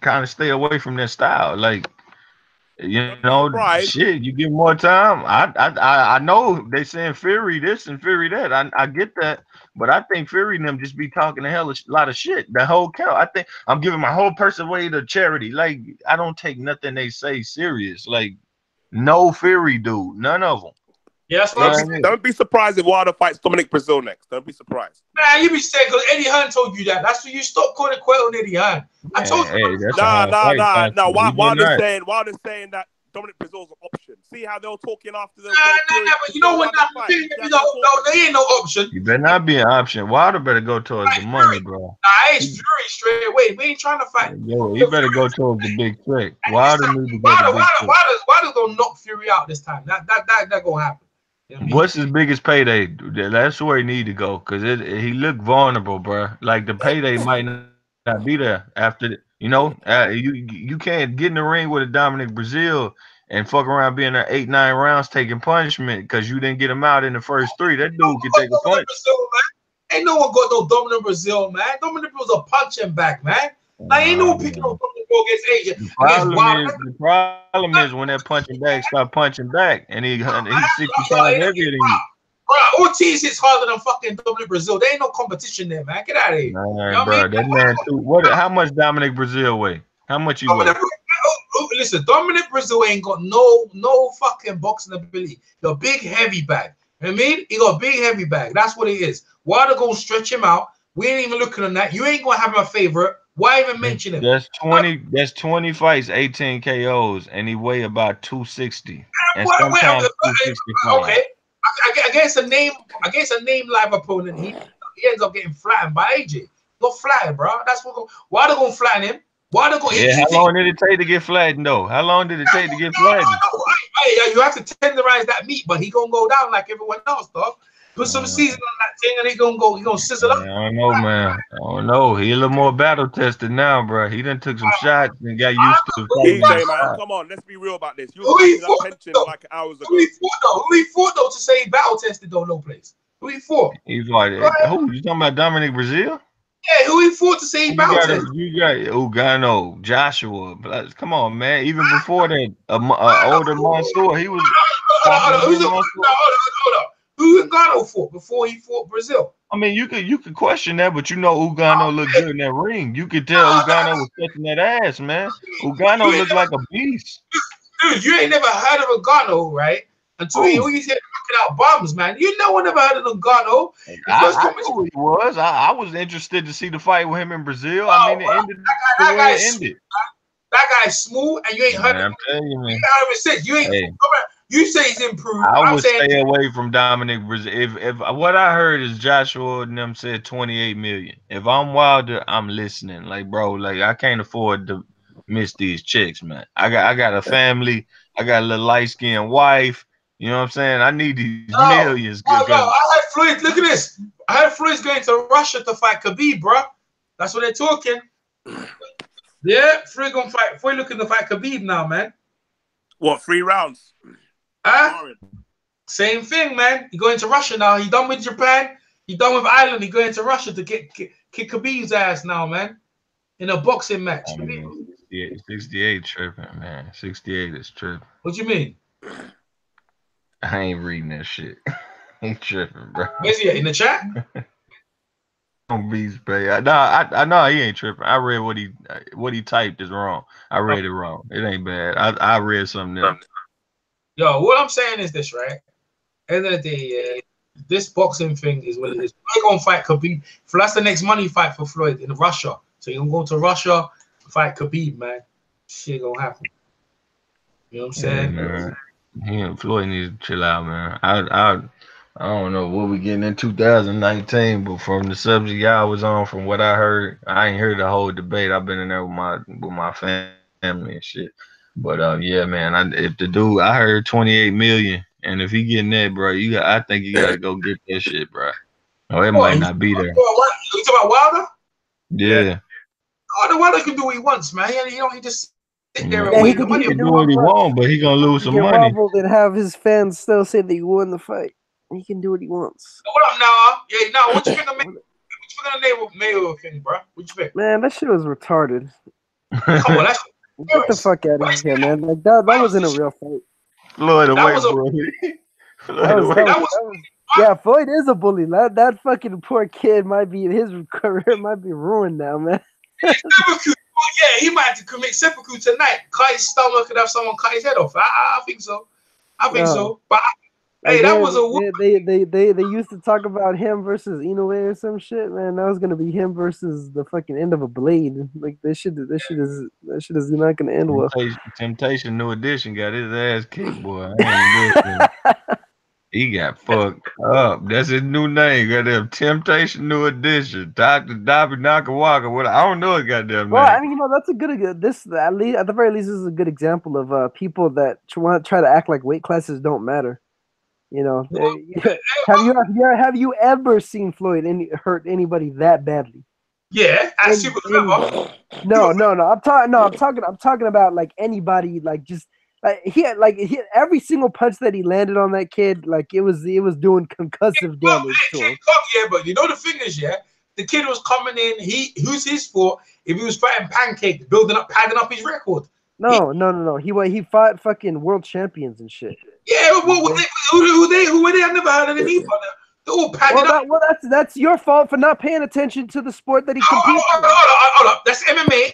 kind of stay away from that style. Like, shit, you give more time. I know they saying Fury this and Fury that. I get that. But I think Fury and them just be talking a lot of shit. The whole count. I think I'm giving my whole person away to charity. Like, I don't take nothing they say serious. Like, no Fury dude. None of them. Yeah, that's what I'm saying. Don't be surprised if Wilder fights Dominic Brazil next. Don't be surprised. Man, you be saying because Eddie Hearn told you that. That's why you stop calling Quail on Eddie Hearn. I told you. Nah. Wilder's saying that Dominic Brazil's an option. See how they were talking after the. But you know what? There ain't no option. You better not be an option. Wilder better go towards the money, bro. Nah, it's Fury straight away. We ain't trying to fight. Yo, he better go towards the big trick. Wilder needs to go. Wilder's gonna knock Fury out this time. That gonna happen. You know what I mean? What's his biggest payday? That's where he need to go because he looked vulnerable, bro. Like the payday might not be there after. You can't get in the ring with a Dominic Brazil and fuck around being there 8-9 rounds taking punishment because you didn't get him out in the first 3. That dude can take a punch. Ain't no one got no Dominic Brazil, man. Dominic Brazil's a punching back, man. Like, ain't no one picking up Dominic Brazil against Asia. The problem is when that punching back start punching back and he's 60 pounds heavier than you. Bro, Ortiz hits harder than fucking Dominic Brazil. There ain't no competition there, man. Get out of here. Nah, bro, that man too. How much Dominic Brazil weigh? How much you weigh? Listen, Dominic Brazil ain't got no fucking boxing ability. The big heavy bag. You know what I mean? He got a big heavy bag. That's what it is. Wilder gonna stretch him out. We ain't even looking on that. You ain't gonna have my favorite. Why even mention him? That's 20. That's 20 fights, 18 KOs, and he weigh about 260, and sometimes 265. Okay, against a name live opponent, he ends up getting flattened by AJ. Go flatten, bro. That's what. Why they gonna flatten him? Why they gonna? Yeah, how long did it take to get flattened though? How long did it take to get flattened? You have to tenderize that meat, but he gonna go down like everyone else, dog. Put some seasoning on that thing, and he gonna sizzle up. I don't know, man. I don't know. He a little more battle tested now, bro. He done took some shots and got used to it. EJ, man, come on, let's be real about this. You were Tenshin like hours ago. Who he fought though to say he battle tested though? No place. Who he fought? He's like, who you talking about? Dominic Brazil? Yeah, who he fought to say he battle tested? You got Ugano, Joshua. Come on, man. Even before that, older Mansoor, he was. Hold up. Who Ugano fought before he fought Brazil? I mean, you could question that, but you know Ugano looked good in that ring. You could tell Ugano was catching that ass, man. Ugano looked like a beast. Dude, you ain't never heard of Ugano, right? Until he said knocking out bombs, man. You know, I never heard of Ugano. I knew who he was. I was interested to see the fight with him in Brazil. I mean, it ended the way it ended. That guy's smooth, and you ain't heard of him. I'm telling you, man. You ain't heard of him since. You ain't. You say he's improved. I would stay away from Dominic Brazil. If what I heard is Joshua and them said 28 million. If I'm Wilder, I'm listening. Like, bro, like I can't afford to miss these chicks, man. I got a family. I got a little light-skinned wife. You know what I'm saying? I need these millions. I had Floyd. Look at this. I heard Floyd's going to Russia to fight Khabib, bro. That's what they're talking. Yeah, Floyd gonna fight. Floyd looking to fight Khabib now, man. What, 3 rounds? Same thing, man. He going to Russia now. He done with Japan. He done with Ireland. He going to Russia to kick Khabib's ass now, man. In a boxing match. 68 tripping, man. 68 is tripping. What you mean? I ain't reading that shit. He tripping, bro. Where's he at? In the chat? On Beast Bay. I know he ain't tripping. I read what he typed is wrong. I read it wrong. It ain't bad. I read something else. Yo, what I'm saying is this, right? End of the day, this boxing thing is what it is. We're gonna fight Khabib. That's the next money fight for Floyd in Russia. So you're gonna go to Russia, fight Khabib, man. Shit gonna happen. You know what I'm saying? Yeah, man. Floyd needs to chill out, man. I don't know what we getting in 2019, but from the subject y'all was on, from what I heard, I ain't heard the whole debate. I've been in there with my family and shit. But yeah, man. If the dude, I heard 28 million, and if he getting that, bro, I think you gotta go get that shit, bro. Oh, it might not be there. You talking about Wilder? Yeah. Oh, the Wilder can do what he wants, man. He just sit there and he wait. can do what he wants, but he gonna lose some money. And have his fans still say that he won the fight. He can do what he wants. What up, now? Yeah, now what you think of Mayweather thing, bro? What you think? Man, that shit was retarded. Come on, that's get the fuck out of here, man. Like that wasn't a real fight. Floyd away, bro. Yeah, Floyd is a bully. That fucking poor kid his career might be ruined now, man. Yeah, he might have to commit seppuku tonight. Cut his stomach and have someone cut his head off. I think so. So. But hey, that was they used to talk about him versus Inoue or some shit, man. That was gonna be him versus the fucking end of a blade. Like this shit is not gonna end well. Temptation New Edition got his ass kicked, boy. He got fucked up. That's his new name. Goddamn Temptation New Edition. Dr. Dabi Nakawaka. I don't know his goddamn name. Well, I mean, that's a good. This at the very least, this is a good example of people that try to act like weight classes don't matter. You know, have you ever seen Floyd hurt anybody that badly? Yeah, I see what's up. No. I'm talking about like anybody, like just. Every single punch that he landed on that kid, like it was doing concussive damage to him. Yeah, but you know the thing is, the kid was coming in. Who's his fault if he was fighting Pancake, padding up his record? No. He fought fucking world champions and shit. Yeah, who were they? I've never heard of them either. They're all padding up. Well, that's your fault for not paying attention to the sport that he competes in. Hold up. That's MMA.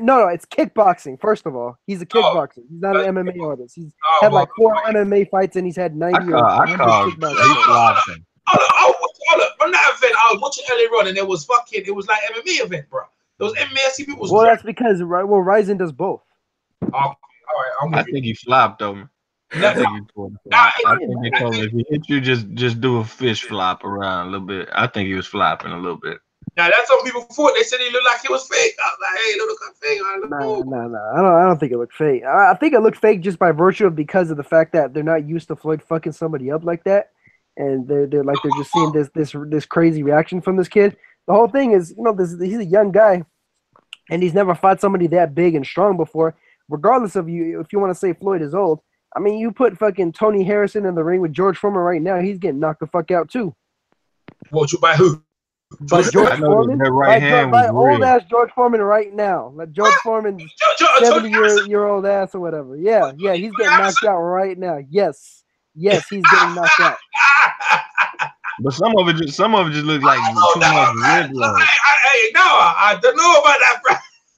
No, it's kickboxing. First of all, he's a kickboxer. He's not an MMA artist. He's had like 4 MMA fights and he's had 90 I call kickboxing. on that event, I was watching earlier on, and it was like MMA event, bro. It was MMA. I see people. Well, that's because Ryzen does both. All right, I think he flopped though. I think he told him. I think he told him if he hit you, just do a fish flop around a little bit. I think he was flopping a little bit. Now that's what people thought. They said he looked like it was fake. I was like, hey, it look like fake. I don't think it looked fake. I think it looked fake just by virtue of because of the fact that they're not used to Floyd fucking somebody up like that, and they're just seeing this crazy reaction from this kid. The whole thing is, he's a young guy, and he's never fought somebody that big and strong before. Regardless of if you want to say Floyd is old, I mean, you put fucking Tony Harrison in the ring with George Foreman right now, he's getting knocked the fuck out too. What, by who? By George Foreman? By old ass George Foreman right now. Like George Foreman's 70-year-old ass or whatever. Yeah, he's getting knocked out right now. Yes, he's getting knocked out. But some of it just look like too much red line. I don't know about that, bro.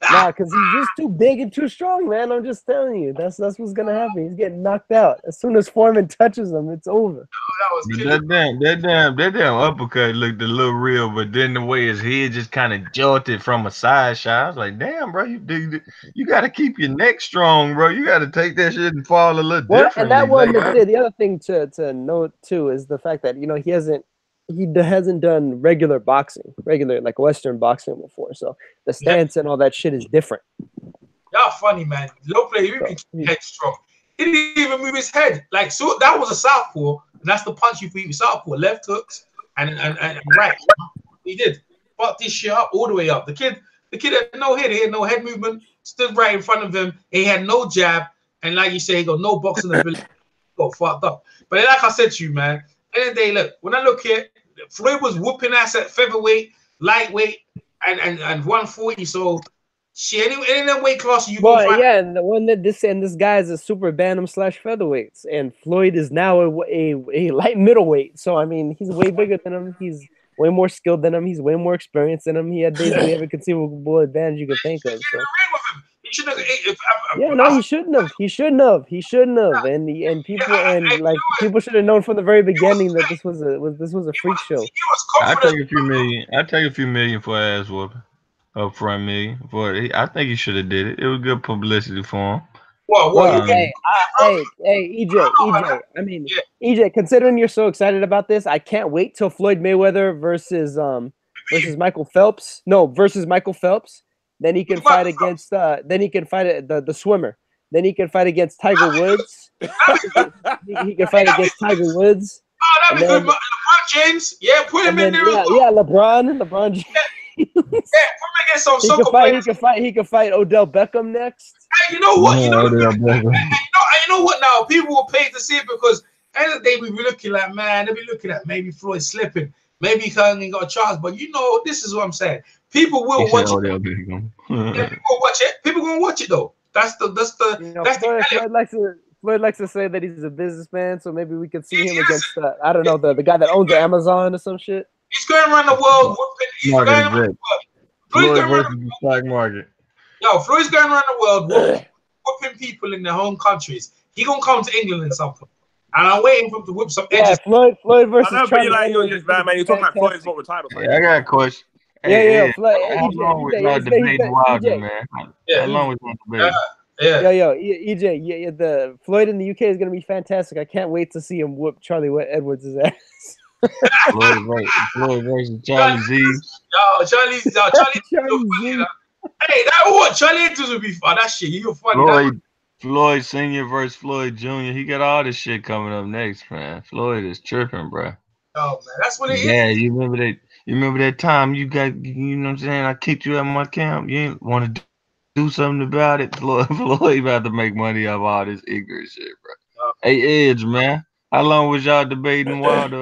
Nah, because he's just too big and too strong, man. I'm just telling you. That's what's gonna happen. He's getting knocked out. As soon as Foreman touches him, it's over. That damn uppercut looked a little real, but then the way his head just kind of jolted from a side shot, I was like, damn, bro, you got to keep your neck strong, bro. You got to take that shit and fall a little differently. And that one, the other thing to note too is the fact that he hasn't done regular boxing, like Western boxing before. So the stance and all that shit is different. Y'all funny, man. Low play, he be headstrong. He didn't even move his head. Like, so that was a southpaw, and that's the punch you beat with southpaw. Left hooks and right. He did. Fucked this shit up all the way up. The kid had no head. He had no head movement. Stood right in front of him. He had no jab. And like you say, he got no boxing ability. Got fucked up. But like I said to you, man, end of the day, look, when I look here, Floyd was whooping ass at featherweight, lightweight, and 140. So shit, any that weight class you go find. Yeah, and the one that this guy is a super bantam / featherweights, and Floyd is now a light middleweight. So I mean, he's way bigger than him. He's way more skilled than him. He's way more experienced than him. He had basically every conceivable advantage you could think of. So. He shouldn't have. He shouldn't have. And people should have known from the very beginning that this was a freak show. I take a few million. I take a few million for ass whooping. Up front million. I think he should have did it. It was good publicity for him. Hey, EJ. I mean, EJ. Considering you're so excited about this, I can't wait till Floyd Mayweather versus Michael Phelps. No, versus Michael Phelps. Then he can fight against. Then he can fight the swimmer. Then he can fight against Tiger Woods. he can fight against Tiger Woods. Oh, that'd be good. LeBron James. Yeah, put him in there. Yeah, LeBron James. Yeah, put him against some He can fight Odell Beckham next. Hey, you know what? You know what? Now people will pay to see it because at the end of the day we be looking like, man, they be looking at maybe Floyd slipping, maybe he ain't got a chance. But this is what I'm saying. People will watch it. Yeah, people will watch it. People gonna watch it though. Floyd likes to say that he's a businessman, so maybe we could see him against I don't know, the guy that owns Amazon or some shit. He's going around the world. Floyd's going around the stock market. Yo, Floyd's going around the world whooping people in their home countries. He gonna come to England at some point. And I'm waiting for him to whip some edges. Floyd versus Charlie. You're talking about Floyd's not retired. Yeah, I got a question. Floyd. How long was y'all debating Wilder, man? How long was y'all debating? EJ, the Floyd in the UK is gonna be fantastic. I can't wait to see him whoop Charlie Edwards' ass. Floyd versus Charlie Z. Yo, Charlie Z. Hey, that what Charlie Edwards would be fun. That shit, you funny. Floyd Senior versus Floyd Jr. He got all this shit coming up next, man. Floyd is tripping, bro. Oh man, that's what it is. Yeah, you remember that time you got, you know what I'm saying? I kicked you out of my camp. You ain't want to do something about it. Floyd about to make money off all this ignorant shit, bro. Hey, Edge, man. How long was y'all debating Wilder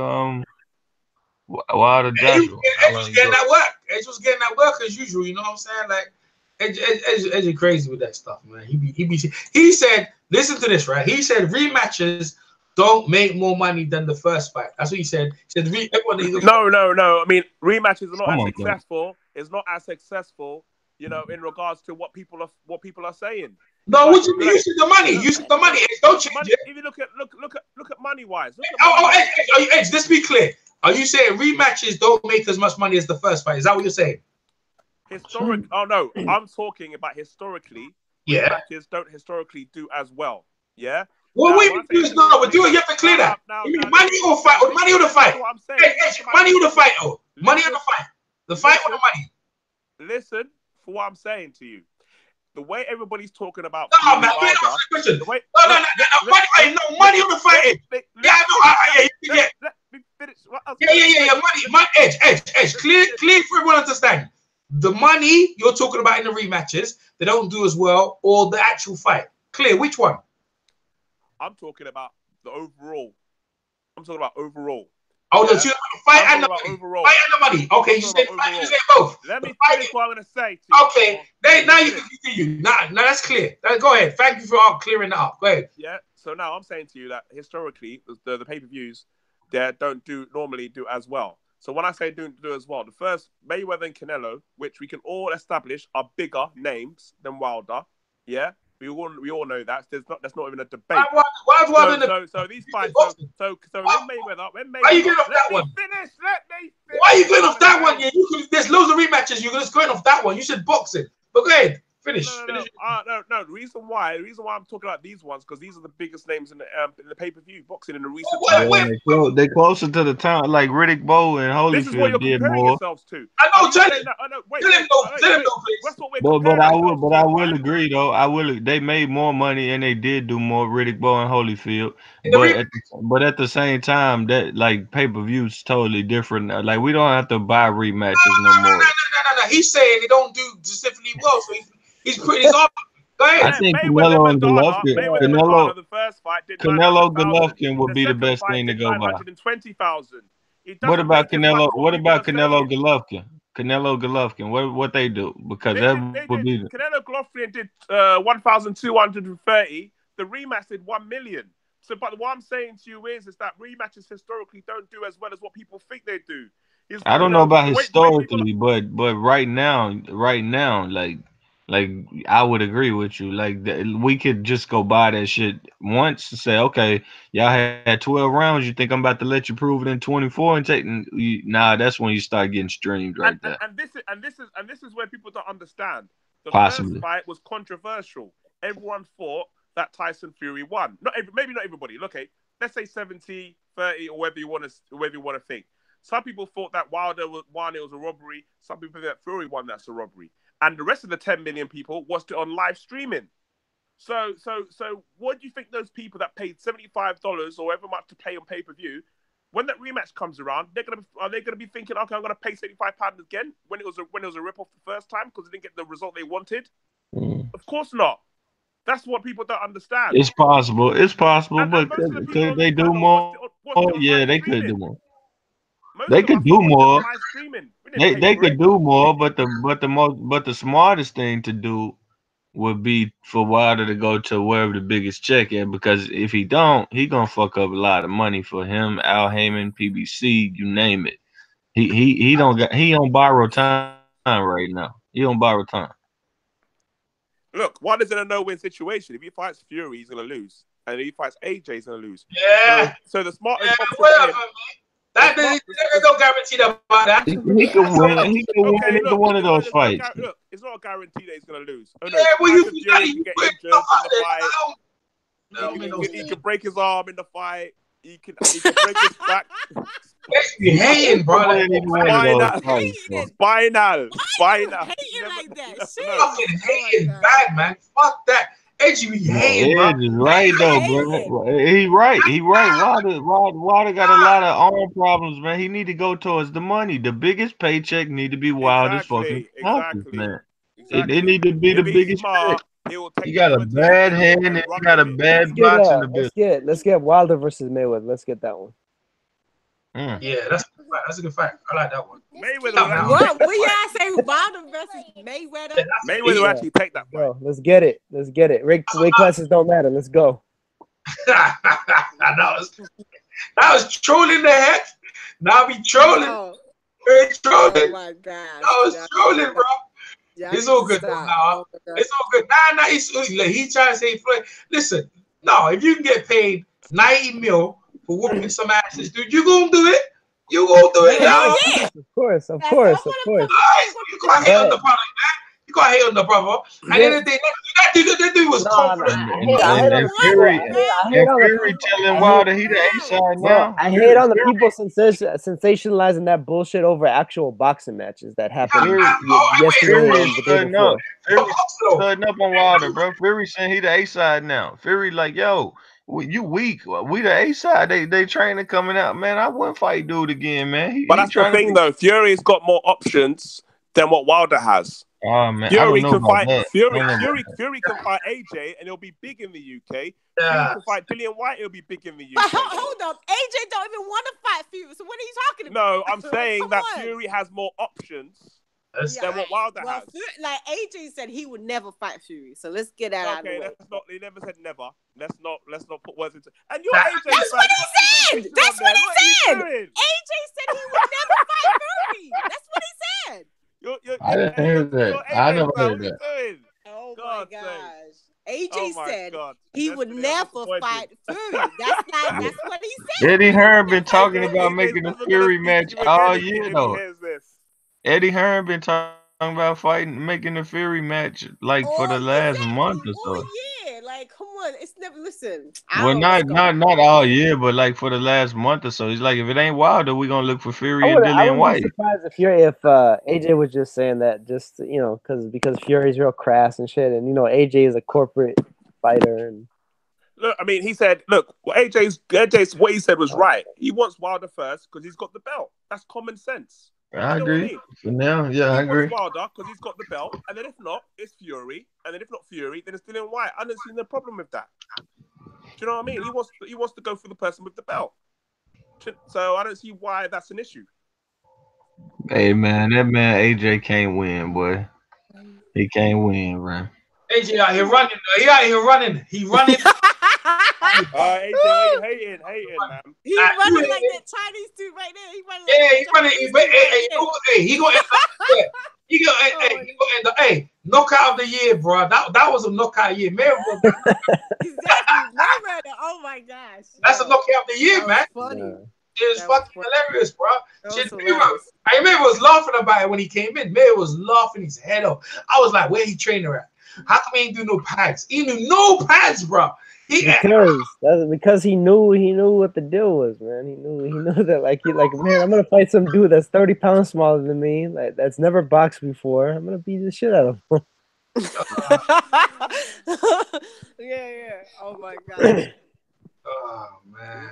Joshua? Edge was getting that work. Edge was getting that work as usual. You know what I'm saying? Like Edge is crazy with that stuff, man. He said, listen to this, right? He said rematches don't make more money than the first fight. That's what he said. He said No. I mean, rematches are not as successful. It's not as successful, in regards to what people are saying. No, what you mean? You see the money. You see the money. Don't change it. If you look at money wise. Edge, let's be clear. Are you saying rematches don't make as much money as the first fight? Is that what you're saying? Historic? Oh no, I'm talking about historically. Yeah. Rematches don't historically do as well. Yeah. Well, we do is not. We're doing. You have to clear that. Money or fight? Money or the fight? Money or the fight? Oh, money or the fight? The fight or the money? Listen for what I'm saying to you. The way everybody's talking about. No, man. No, money on the fight. Yeah, I know. Yeah. Let me finish. Yeah. Money. Edge. Clear for everyone to understand. The money you're talking about in the rematches, they don't do as well, or the actual fight. Clear. Which one? I'm talking about the overall. I'm talking about overall. Oh, yeah. The fight and the money. Overall. Fight and the money. Okay, you said fight. You said both. Let me finish what I'm going to say. Okay. Now you can continue. Now that's clear. Go ahead. Thank you for clearing that up. Go ahead. Yeah. So now I'm saying to you that historically, the pay-per-views, they don't normally do as well. So when I say do as well, the first Mayweather and Canelo, which we can all establish are bigger names than Wilder. Yeah. We all know that. That's not even a debate. So these fights. So when Mayweather. Why are you going off that one? Finish. Why are you going off that one? Yeah, there's loads of rematches. You're just going off that one. You should box it. But go ahead. Finish. No. The reason why I'm talking about these ones because these are the biggest names in the pay-per-view boxing in the recent times. They closer to the time, like Riddick Bowe and Holyfield. This is what you're comparing yourselves to. I know. Tell him please. But I will agree though. They made more money and they did do more Riddick Bowe and Holyfield. But at the same time, that like pay-per-view is totally different. Like we don't have to buy rematches no more. No. He's saying they don't do specifically well, so he's pretty off. Go ahead. I think Canelo and Golovkin. Canelo Golovkin would be the best thing to go by. What about Canelo? What about Canelo Golovkin? Canelo Golovkin. What they do? Because that would be Canelo Golovkin did 1,230. The rematch did 1 million. So, but what I'm saying to you is that rematches historically don't do as well as what people think they do. I don't know about historically, but right now, like I would agree with you. Like we could just go buy that shit once and say, okay, y'all had 12 rounds. You think I'm about to let you prove it in 24 and take? Nah, that's when you start getting streamed right there. And this is where people don't understand. The Possibly. first fight was controversial. Everyone thought that Tyson Fury won. Maybe not everybody. Okay, let's say 70-30 or whatever you want to think. Some people thought that Wilder won, it was a robbery. Some people think that Fury won, that's a robbery. And the rest of the 10 million people watched it on live streaming. So what do you think those people that paid $75 or however much to pay on pay-per-view, when that rematch comes around, are they gonna be thinking, okay, I'm gonna pay £75 again when it was a rip-off the first time because they didn't get the result they wanted? Of course not. That's what people don't understand. It's possible, but could they do more? Yeah, they could do more. They could do more. They could do more, but the smartest thing to do would be for Wilder to go to wherever the biggest check is, because if he don't, he gonna fuck up a lot of money for him, Al Heyman, PBC, you name it. He on borrowed time right now. He on borrowed time. Look, Wilder's in a no-win situation. If he fights Fury, he's gonna lose, and if he fights AJ, he's gonna lose. Yeah. So the smartest option. There's no guarantee about that. He can win. He can win either one of those fights. Look, it's not a guarantee that he's going to lose. Yeah, well, you get injured in the fight. He can break his arm in the fight. He can break his back. You hating, bro. Spinal. Hating like that. Fucking hating bad, man. Fuck that. Edgy, we hating, bro. Edge is right though, bro. He right. Wilder got a lot of arm problems, man. He need to go towards the money. The biggest paycheck need to be Wilder's fucking office, man. It need to be the biggest check. He got a bad hand and he got a bad boxing ability. Let's get Wilder versus Mayweather. Let's get that one. Yeah, that's a good fight. I like that one. Mayweather. What y'all say? Wilder versus Mayweather? Mayweather actually take that fight. Let's get it. Weight classes don't matter. Let's go. that was trolling the heck. Now we trolling. We're trolling. Oh my God. I was trolling, bro. It's all good now. It's all good. Nah, he's trying to say Floyd. Listen, no, if you can get paid 90 mil for whooping some asses, dude, you gonna do it? You go do it now. Yeah. Of course. You can't hate on the brother, man. You can't hate on the brother. And then the day, that dude was confident. And Fury telling Wilder he the A side now. I hate on the people sensationalizing that bullshit over actual boxing matches that happened yesterday and the day before. Fury studying up on Wilder, bro. Fury saying he the A side now. Fury like, yo, you weak. We the A side. They training coming out, man. I wouldn't fight dude again, man. But that's the thing, though. Fury's got more options than what Wilder has. Oh man, Fury can fight Fury can fight AJ and it'll be big in the UK. Fury can fight Dillian White, it'll be big in the UK. But hold up, AJ don't even want to fight Fury. So what are you talking about? No, I'm saying that Fury has more options than what Wilder has. Like AJ said, he would never fight Fury. So let's get that out of the way. He never said never. Let's not put words into. And you're That's what he said. That's what he said. AJ said he would never fight Fury. That's what he said. I didn't hear that. I never heard that. Oh my gosh. AJ said he would never fight Fury. That's what he said. Eddie Hearn been talking about making a Fury match all year though. Eddie Hearn been talking about making a Fury match like for the last month or so. Yeah, like come on, it's never listen. Well, not all year, but like for the last month or so. He's like, if it ain't Wilder, we gonna look for Fury and Dillian White. I would be surprised if AJ was just saying that, just because Fury's real crass and shit, and AJ is a corporate fighter. And look, I mean, he said, look, AJ's what he said was right. He wants Wilder first because he's got the belt. That's common sense. I agree. For now, I agree. Wilder because he's got the belt, and then if not, it's Fury, and then if not Fury, then it's Dillian White. I don't see no problem with that. Do you know what I mean? He wants to go for the person with the belt. So I don't see why that's an issue. Hey man, that man AJ can't win, boy. He can't win, man. AJ out here running. He out here running. He running. AJ hating, man. He running like that Chinese dude right there. He running. He running. He gonna end up. Hey, knockout of the year, bro. That was a knockout year, Mayweather. Exactly, Mayweather. Oh my gosh. That's a knockout of the year, man. Funny. It was fucking hilarious, bro. I remember was laughing about it when he came in. Mayweather was laughing his head off. I was like, where he trainer at? How come he ain't do no pads? He knew no pads, bro. Because he knew what the deal was, man. He knew that like man, I'm gonna fight some dude that's 30 pounds smaller than me, like that's never boxed before. I'm gonna beat the shit out of him. Yeah. Oh my god. Oh man.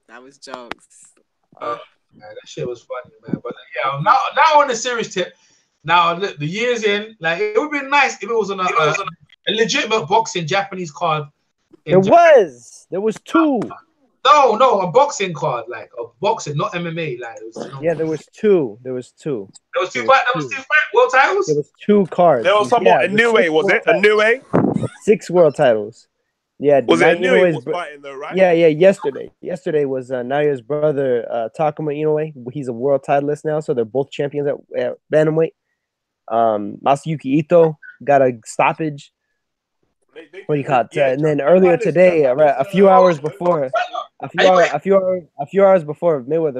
That was jokes. Man, that shit was funny, man. But yeah, now on the serious tip. Now the year's in, like it would be nice if it was on a legitimate boxing Japanese card. There was two. No, a boxing card, like a boxing, not MMA. Like there was two. There was two fight world titles. There was two cards. There was a new way, was it? A new way? 6 world titles. Yeah, was it Inoue was fighting though, right? Yeah. Yesterday was Naiya's brother Takuma Inoue. He's a world titleist now, so they're both champions at bantamweight. Masayuki Ito got a stoppage. What do you call it? And then earlier today, a few hours before Mayweather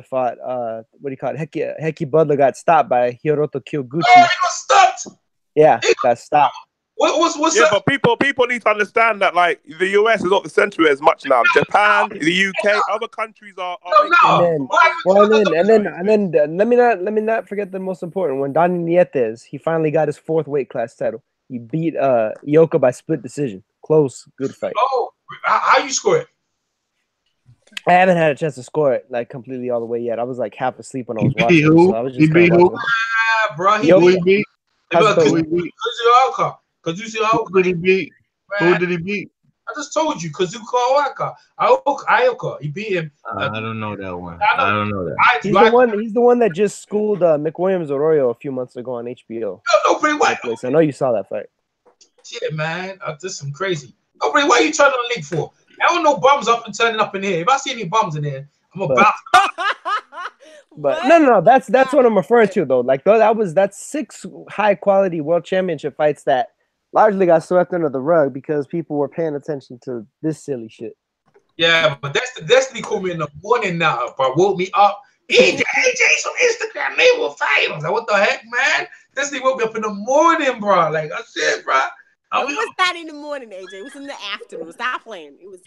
fought, what do you call it? Heki Butler got stopped by Hiroto Kyoguchi. Oh, he got stopped. Yeah, got stopped. What's yeah, but people need to understand that like the US is not the center as much now. Japan, the UK, other countries are. And then let me not forget the most important one. Donny Nietes, he finally got his 4th weight class title. He beat Ioka by split decision. Close, good fight. Oh, how you score it? I haven't had a chance to score it like completely all the way yet. I was like half asleep when I was watching. Who? So I was just he beat who? Bro, he beat. Kazuchika Who did he beat? Who did he beat? I just told you, Kazuchika Ioka. He beat him. I don't know that one. I don't know that. He's the one that just schooled McWilliams Arroyo a few months ago on HBO. No, Bray Wyatt. I know you saw that fight. Shit, man. This is some crazy. No, Bray, what are you turning on the league for? I don't know bums up and turning up in here. If I see any bums in here, I'm about. But no. That's what I'm referring to though. Like that's 6 high quality world championship fights that largely got swept under the rug because people were paying attention to this silly shit. Yeah, but that's the Destiny called me in the morning now, bro. Woke me up, AJ's from Instagram. They will fight. I was like, what the heck, man? This thing woke me up in the morning, bro. Like, I said, bro. It was not in the morning, AJ. It was in the afternoon. Stop playing. It was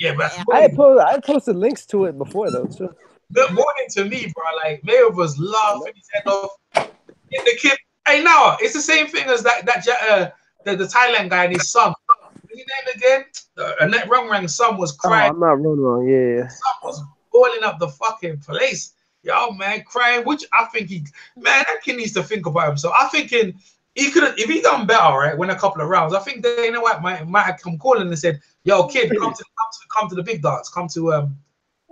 I posted links to it before though too. Good morning to me, bro. Like Mayweather was laughing his head off. In the kid, hey, now it's the same thing as the Thailand guy and his son. What's his name again? Annette Rungrang's son was crying. Oh, I'm not wrong. Yeah. His son was boiling up the fucking place. Yo, man, crying. Which I think that kid needs to think about himself. I'm thinking he could have, if he done better, right, win a couple of rounds. I think Dana White might have come calling and said, "Yo, kid, come to the big dance. Come to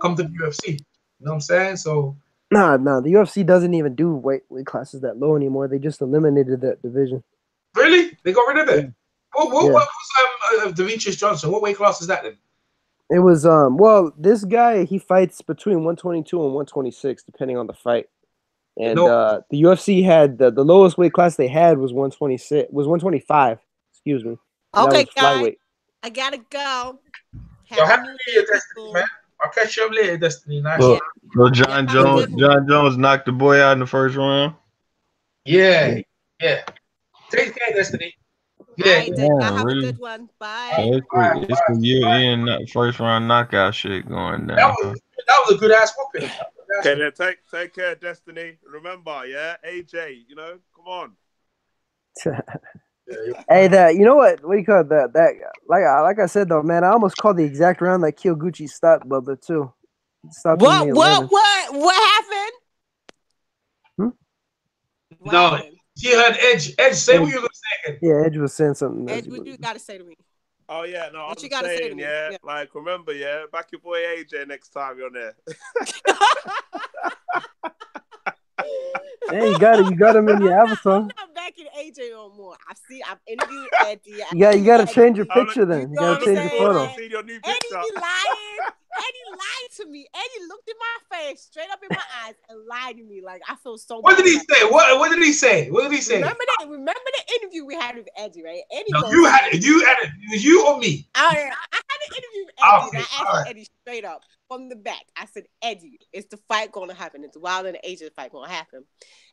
the UFC." You know what I'm saying? So. Nah. The UFC doesn't even do weight classes that low anymore. They just eliminated that division. Really? They got rid of it? Yeah. What was Demetrius Johnson? What weight class is that then? It was well, this guy he fights between 122 and 126 depending on the fight. And the UFC had the lowest weight class they had was 125. Excuse me. Okay, guys. I gotta go. Happy New Year, Destiny, man. I'll catch you up later, Destiny. Nice. So John Jones knocked the boy out in the first round. Yeah. Take care, Destiny. Yeah, have a good one. Bye. It's the year-end first round knockout shit going down. That was a good ass whooping. Okay, then take care, Destiny. Remember, AJ, come on. Hey, you know what? What do you call that? Like I said though, man, I almost called the exact round that killed Gucci stopped Bubba too. What happened? No, she heard Edge. Edge, say what you were saying. Yeah, Edge was saying something. Edge, what you gotta say to me? Oh yeah, no, what I'm you gotta saying, say to me? Yeah. Like remember, back your boy AJ next time you're there. Hey, you got him in your avatar. I'm not backing AJ no more. I've interviewed Eddie. You gotta change your picture then. You gotta change your photo. Eddie be lying. Eddie lied to me. Eddie looked in my face, straight up in my eyes, and lied to me. Like I feel so. What did he say? What did he say? What did he say? Remember the interview we had with Eddie, right? Eddie you had it. It was you or me? I had an interview with Eddie. And I asked Eddie straight up from the back. I said, Eddie, is the fight going to happen? Is the Wilder and the AJ fight going to happen?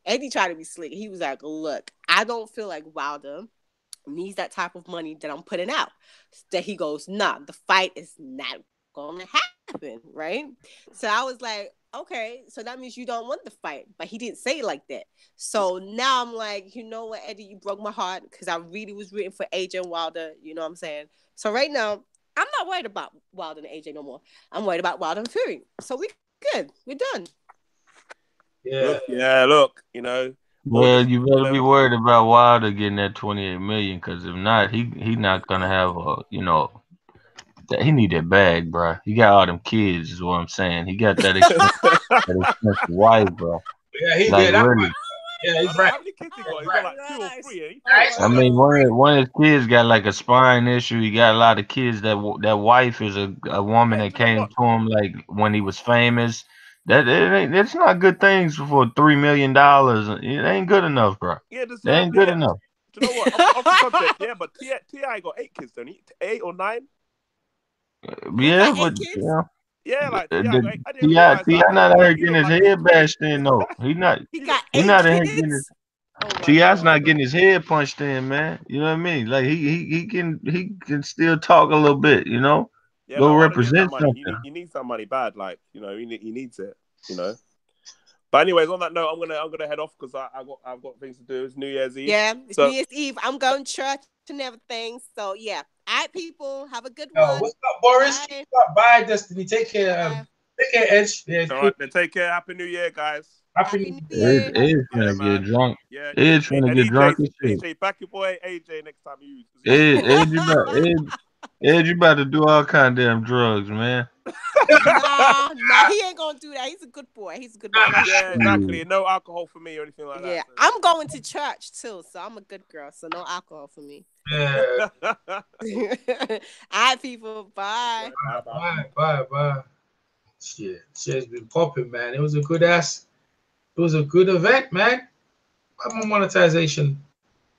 Eddie tried to be slick. He was like, look, I don't feel like Wilder needs that type of money that I'm putting out. That he goes, nah, the fight is not going to happen, right? So I was like, okay, so that means you don't want the fight. But he didn't say it like that. So now I'm like, you know what, Eddie, you broke my heart because I really was rooting for AJ and Wilder. You know what I'm saying? So right now, I'm not worried about Wilder and AJ no more. I'm worried about Wilder and Fury. So we good. We're done. Yeah. Look, Well, you better be worried about Wilder getting that $28 million, because if not, he not gonna have he need that bag, bro. He got all them kids, is what I'm saying. He got that expensive wife, bro. Yeah, he like, did. Really. Yeah, he's right. How many kids he got? He got like 2 or 3. I mean, one of his kids got like a spine issue. He got a lot of kids. That wife is a woman that came to him like when he was famous. That's not good things for $3 million. It ain't good enough, bro. Yeah, it ain't good enough. Do you know what? Off the subject, but T.I. got 8 kids, don't he? 8 or 9? Yeah, but yeah, like T.I. not out here getting his head bashed in though. He not in here getting his. T.I.'s not getting his head punched in, man. You know what I mean? Like he can still talk a little bit, Yeah, go represent something. He needs that money bad, like he needs it, But anyways, on that note, I'm gonna head off because I've got things to do. It's New Year's Eve. Yeah, it's New Year's Eve. I'm going to church and everything. So yeah, all right, people, have a good one. What's up, Boris? Bye, Destiny. Take care. Take care, Edge. Yeah, all right, then take care. Happy New Year, guys. Happy New Year. Ed's gonna get drunk. Yeah, Ed's gonna get drunk and shit. AJ, back your boy AJ next time you use. Ed, you about to do all kind of damn drugs, man. Nah, he ain't gonna do that. He's a good boy. Yeah, exactly. No alcohol for me or anything like that. Yeah, so. I'm going to church too, so I'm a good girl. So no alcohol for me. Yeah. All right, people. Bye. Bye. Shit's been popping, man. It was a good event, man. My monetization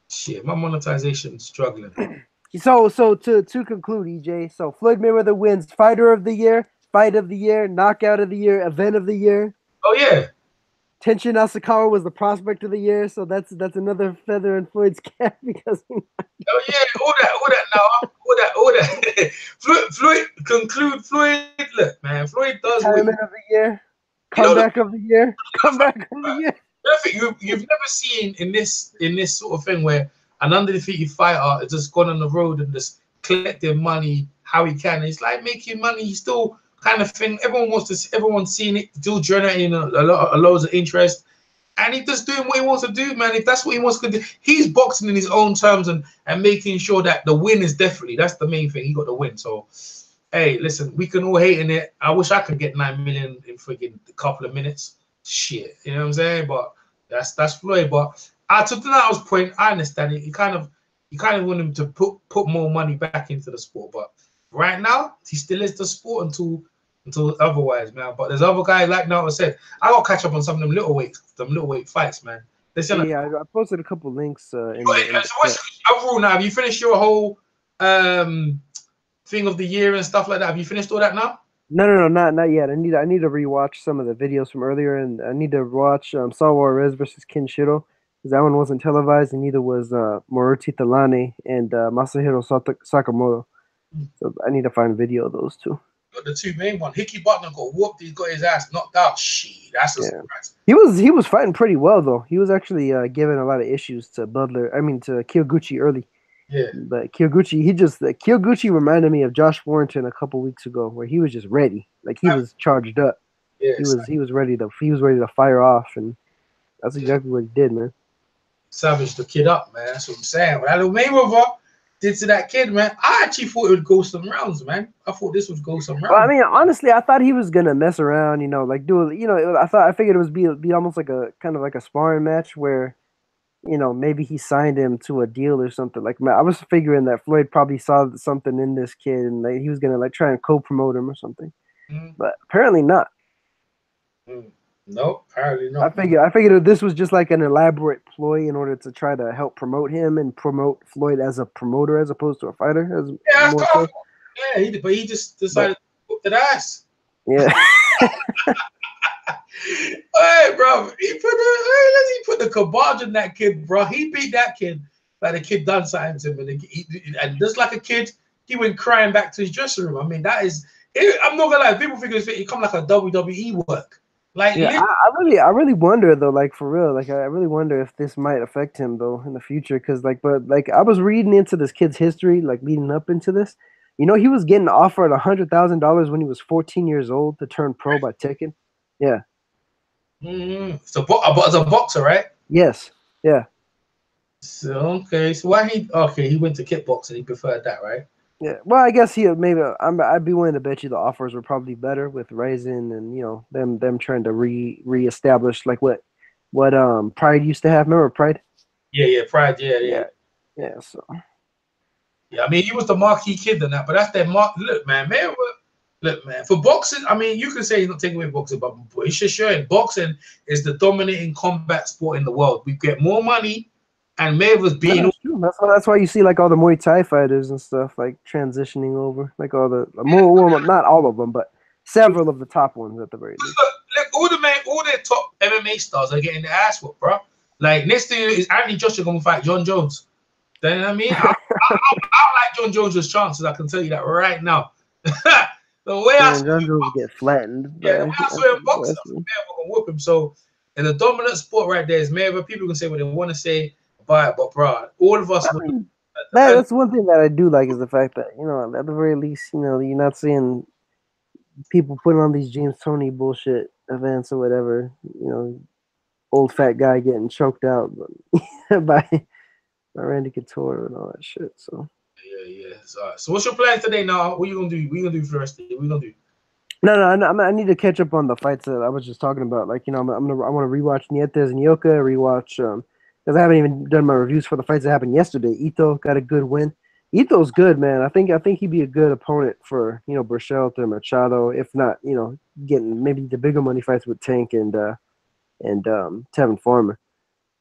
struggling. So to conclude, EJ, so Floyd Mayweather wins fighter of the year, fight of the year, knockout of the year, event of the year. Oh yeah. Tenshin Nasukawa was the prospect of the year, so that's another feather in Floyd's cap because. Oh yeah, all that. Floyd conclude. Floyd, look, man. Floyd does what Retirement of the year, comeback of the year, comeback of the year. You've never seen in this sort of thing where an undefeated fighter has just gone on the road and just collected money how he can. It's like making money. He's still kind of thing. Everyone's seeing it, still generating a loads of interest. And he's just doing what he wants to do, man. If that's what he wants to do, he's boxing in his own terms and making sure that the win is definitely, that's the main thing. He got the win. So, hey, listen, we can all hate in it. I wish I could get 9 million in freaking a couple of minutes. Shit, you know what I'm saying? But that's Floyd. But to Donato's point, I understand it. You kind of want him to put more money back into the sport. But right now, he still is the sport until otherwise, man. But there's other guys, like Nato said, I got to catch up on some of them little weight fights, man. Yeah, I posted a couple links. So what's overall now? Have you finished your whole thing of the year and stuff like that? Have you finished all that now? No, not yet. I need to rewatch some of the videos from earlier, and I need to watch Saul Juarez versus Kenshiro because that one wasn't televised, and neither was Moruti Talane and Masahiro Sakamoto. So I need to find a video of those two. Got the two main ones. Hickey Butler got whooped. He got his ass knocked out. Shit, that's a surprise. He was fighting pretty well though. He was actually giving a lot of issues to Kyoguchi early. Yeah. But Kyoguchi reminded me of Josh Warrington a couple weeks ago, where he was just ready, like he was charged up. Yeah, he was ready to fire off, and that's exactly what he did, man. Savaged the kid up, man. That's what I'm saying. When that little Mayweather did to that kid, man, I actually thought it would go some rounds, man. I thought this would go some rounds. Well, I mean, honestly, I thought he was gonna mess around, like I figured it was be almost like a kind of like a sparring match where, maybe he signed him to a deal or something. Like, man, I was figuring that Floyd probably saw something in this kid and like he was gonna like try and co-promote him or something, but apparently not. Nope, apparently not. I figured this was just like an elaborate ploy in order to try to help promote him and promote Floyd as a promoter as opposed to a fighter. But he just decided to whoop that ass. Yeah. Hey, bro, he put the kibosh in that kid, bro. He beat that kid like the kid done something to him, and just like a kid, he went crying back to his dressing room. I mean, I'm not gonna lie. People think it come like a WWE work. Like, yeah, I really wonder though, like for real, like I really wonder if this might affect him though in the future, because I was reading into this kid's history, like leading up into this. He was getting offered $100,000 when he was 14 years old to turn pro by Tekken. Yeah. So, as a boxer, right? Yes. Yeah. So okay, so he went to kickboxing. He preferred that, right? Yeah, well, I guess I'd be willing to bet you the offers were probably better with Ryzen and them trying to reestablish like what Pride used to have. Remember Pride? Yeah, Pride. Yeah. So. Yeah, I mean, he was the marquee kid in that, but that's their mark. Look, man, for boxing, I mean, you can say he's not taking away boxing, but it's just showing boxing is the dominating combat sport in the world. We get more money. And Mayweather's being that's why you see like all the Muay Thai fighters and stuff like transitioning over, like all the not all of them, but several of the top ones at the very least. Look, all their top MMA stars are getting their ass whooped, bro. Like next thing is Anthony Joshua gonna fight John Jones. You know what I mean? I like John Jones' chances. I can tell you that right now. The way John Jones get flattened. Yeah, the way I saw him boxing, Mayweather gonna whoop him. So in the dominant sport right there is Mayweather. People can say what they want to say. But bro, all of us. That's one thing that I do like is the fact that at the very least, you're not seeing people putting on these James Toney bullshit events or whatever. Old fat guy getting choked out by Randy Couture and all that shit. So yeah. So what's your plan today? Now, what you gonna do? What you gonna do for the rest of the day? What you gonna do? No, I need to catch up on the fights that I was just talking about. Like I want to rewatch Nietes and Yoka, rewatch. Because I haven't even done my reviews for the fights that happened yesterday. Ito got a good win. Ito's good, man. I think he'd be a good opponent for Burchell or Machado. If not, getting maybe the bigger money fights with Tank and Tevin Farmer.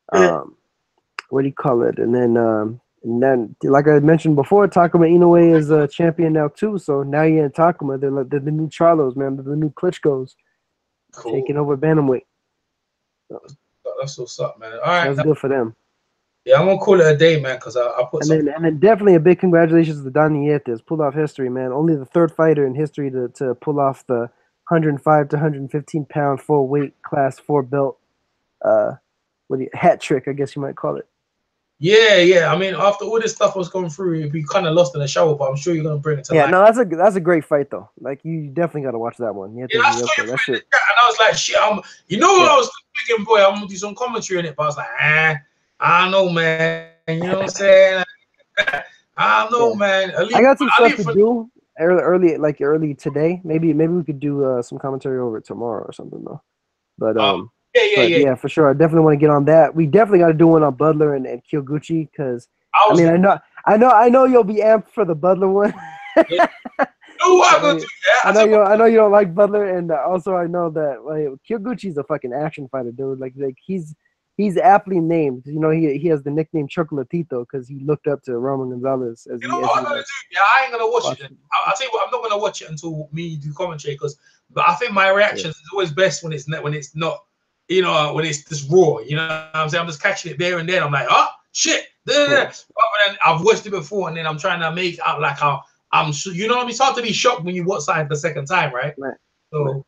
What do you call it? And then like I mentioned before, Takuma Inoue is a champion now too. So now you're in Takuma. They're the new Charlos, man. They're the new Klitschko's taking over bantamweight. That's what's up, man. All right, That's good for them. Yeah, I'm gonna call it a day, man, because I put and then definitely a big congratulations to Donny Nietes. Pulled off history, man. Only the third fighter in history to pull off the 105 to 115 pound full weight class 4 belt hat trick, I guess you might call it. Yeah. I mean, after all this stuff was going through, you'd be kind of lost in the shower, but I'm sure you're gonna bring it to life. No, that's a great fight thow. Like you definitely got to watch that one. I saw you that shit. And I was like, shit. You know what I was thinking, boy? I'm gonna do some commentary on it, but I was like, I don't know, man. You know what I'm saying? I don't know, man. I got some stuff to do early today. Maybe we could do some commentary over it tomorrow or something though. But yeah, for sure. I definitely want to get on that. We definitely got to do one on Butler and Kyoguchi because I know you'll be amped for the Butler one. I know you don't like Butler, and also I know that like Kyoguchi's a fucking action fighter, dude. Like he's aptly named. You know, he has the nickname Chocolatito because he looked up to Roman Gonzalez. What I'm gonna do? Yeah, I ain't gonna watch it. I'll tell you what, I'm not gonna watch it until me do commentary but I think my reaction is always best when it's not, you know, when it's just raw. You know what I'm saying? I'm just catching it there and then. I'm like, oh shit. But then I've watched it before, and then I'm trying to make out like how I'm. You know what I mean? It's hard to be shocked when you watch something the second time, right? So,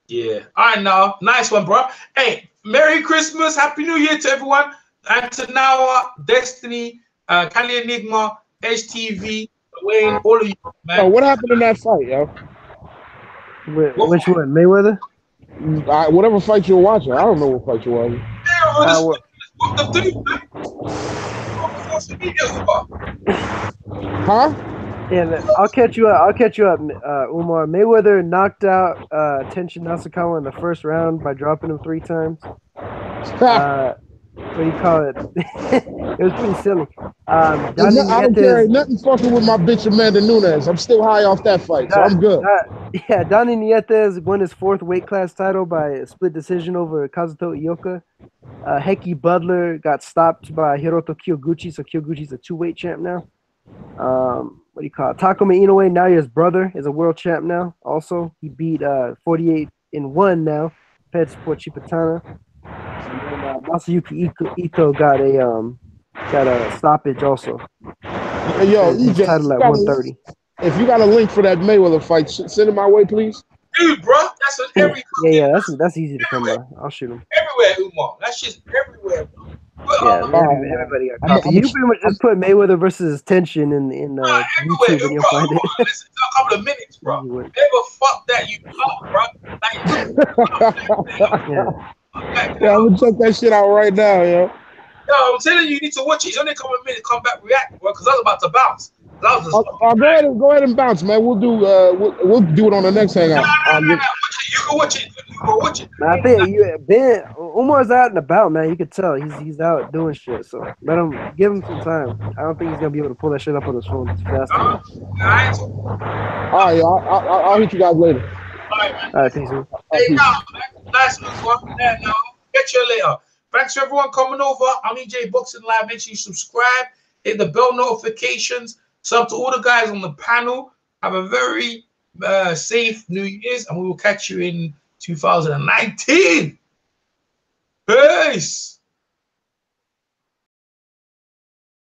yeah. All right, now, nice one, bro. Hey, Merry Christmas, Happy New Year to everyone. And to Nawa, Destiny, Kali Enigma, HTV, Wayne, all of you, man. Oh, what happened in that fight, yo? Which one, Mayweather? Whatever fight you're watching. I don't know what fight you're watching. Huh? Yeah, I'll catch you up. Umar. Mayweather knocked out Tenshin Nasukawa in the first round by dropping him 3 times. What do you call it? It was pretty silly. I don't care. Nothing fucking with my bitch Amanda Nunes. I'm still high off that fight, so I'm good. Donny Nietes won his 4th weight class title by a split decision over Kazuto Ioka. Heki Butler got stopped by Hiroto Kyoguchi, so Kyoguchi's a 2-weight champ now. What do you call it? Takumi Inoue, now his brother, is a world champ now. Also, he beat 48-1 now. Ped Sport Chipatana. And then Masayuki Ito got a stoppage also. Hey, yo, EJ, title at 130. If you got a link for that Mayweather fight, send it my way, please. Dude, bro, that's what every. Yeah, that's easy to come by. I'll shoot him. Everywhere, Umar. That's just everywhere, bro. Everybody got copies. You pretty much just put Mayweather versus Tenshin in YouTube and you'll find it. Listen, a couple of minutes, bro. Never fuck that you up, bro. Yeah, I'm gonna check that shit out right now, yo. Yo, I'm telling you, you need to watch it. It's only a couple of minutes. Come back, react, bro, because I was about to bounce. Go ahead and bounce, man. We'll do it on the next hangout. You can watch it. You can watch it. I think Umar's out and about, man. You could tell he's out doing shit. So give him some time. I don't think he's gonna be able to pull that shit up on his phone fast enough. All right, I'll hit you guys later. All right, man. All right, peace. Hey, now, nice one. Now, catch you later. Thanks for everyone coming over. I'm EJ Boxing Live. Make sure you subscribe, hit the bell notifications. Sub to all the guys on the panel. Have a very safe New Year's, and we will catch you in 2019. Peace.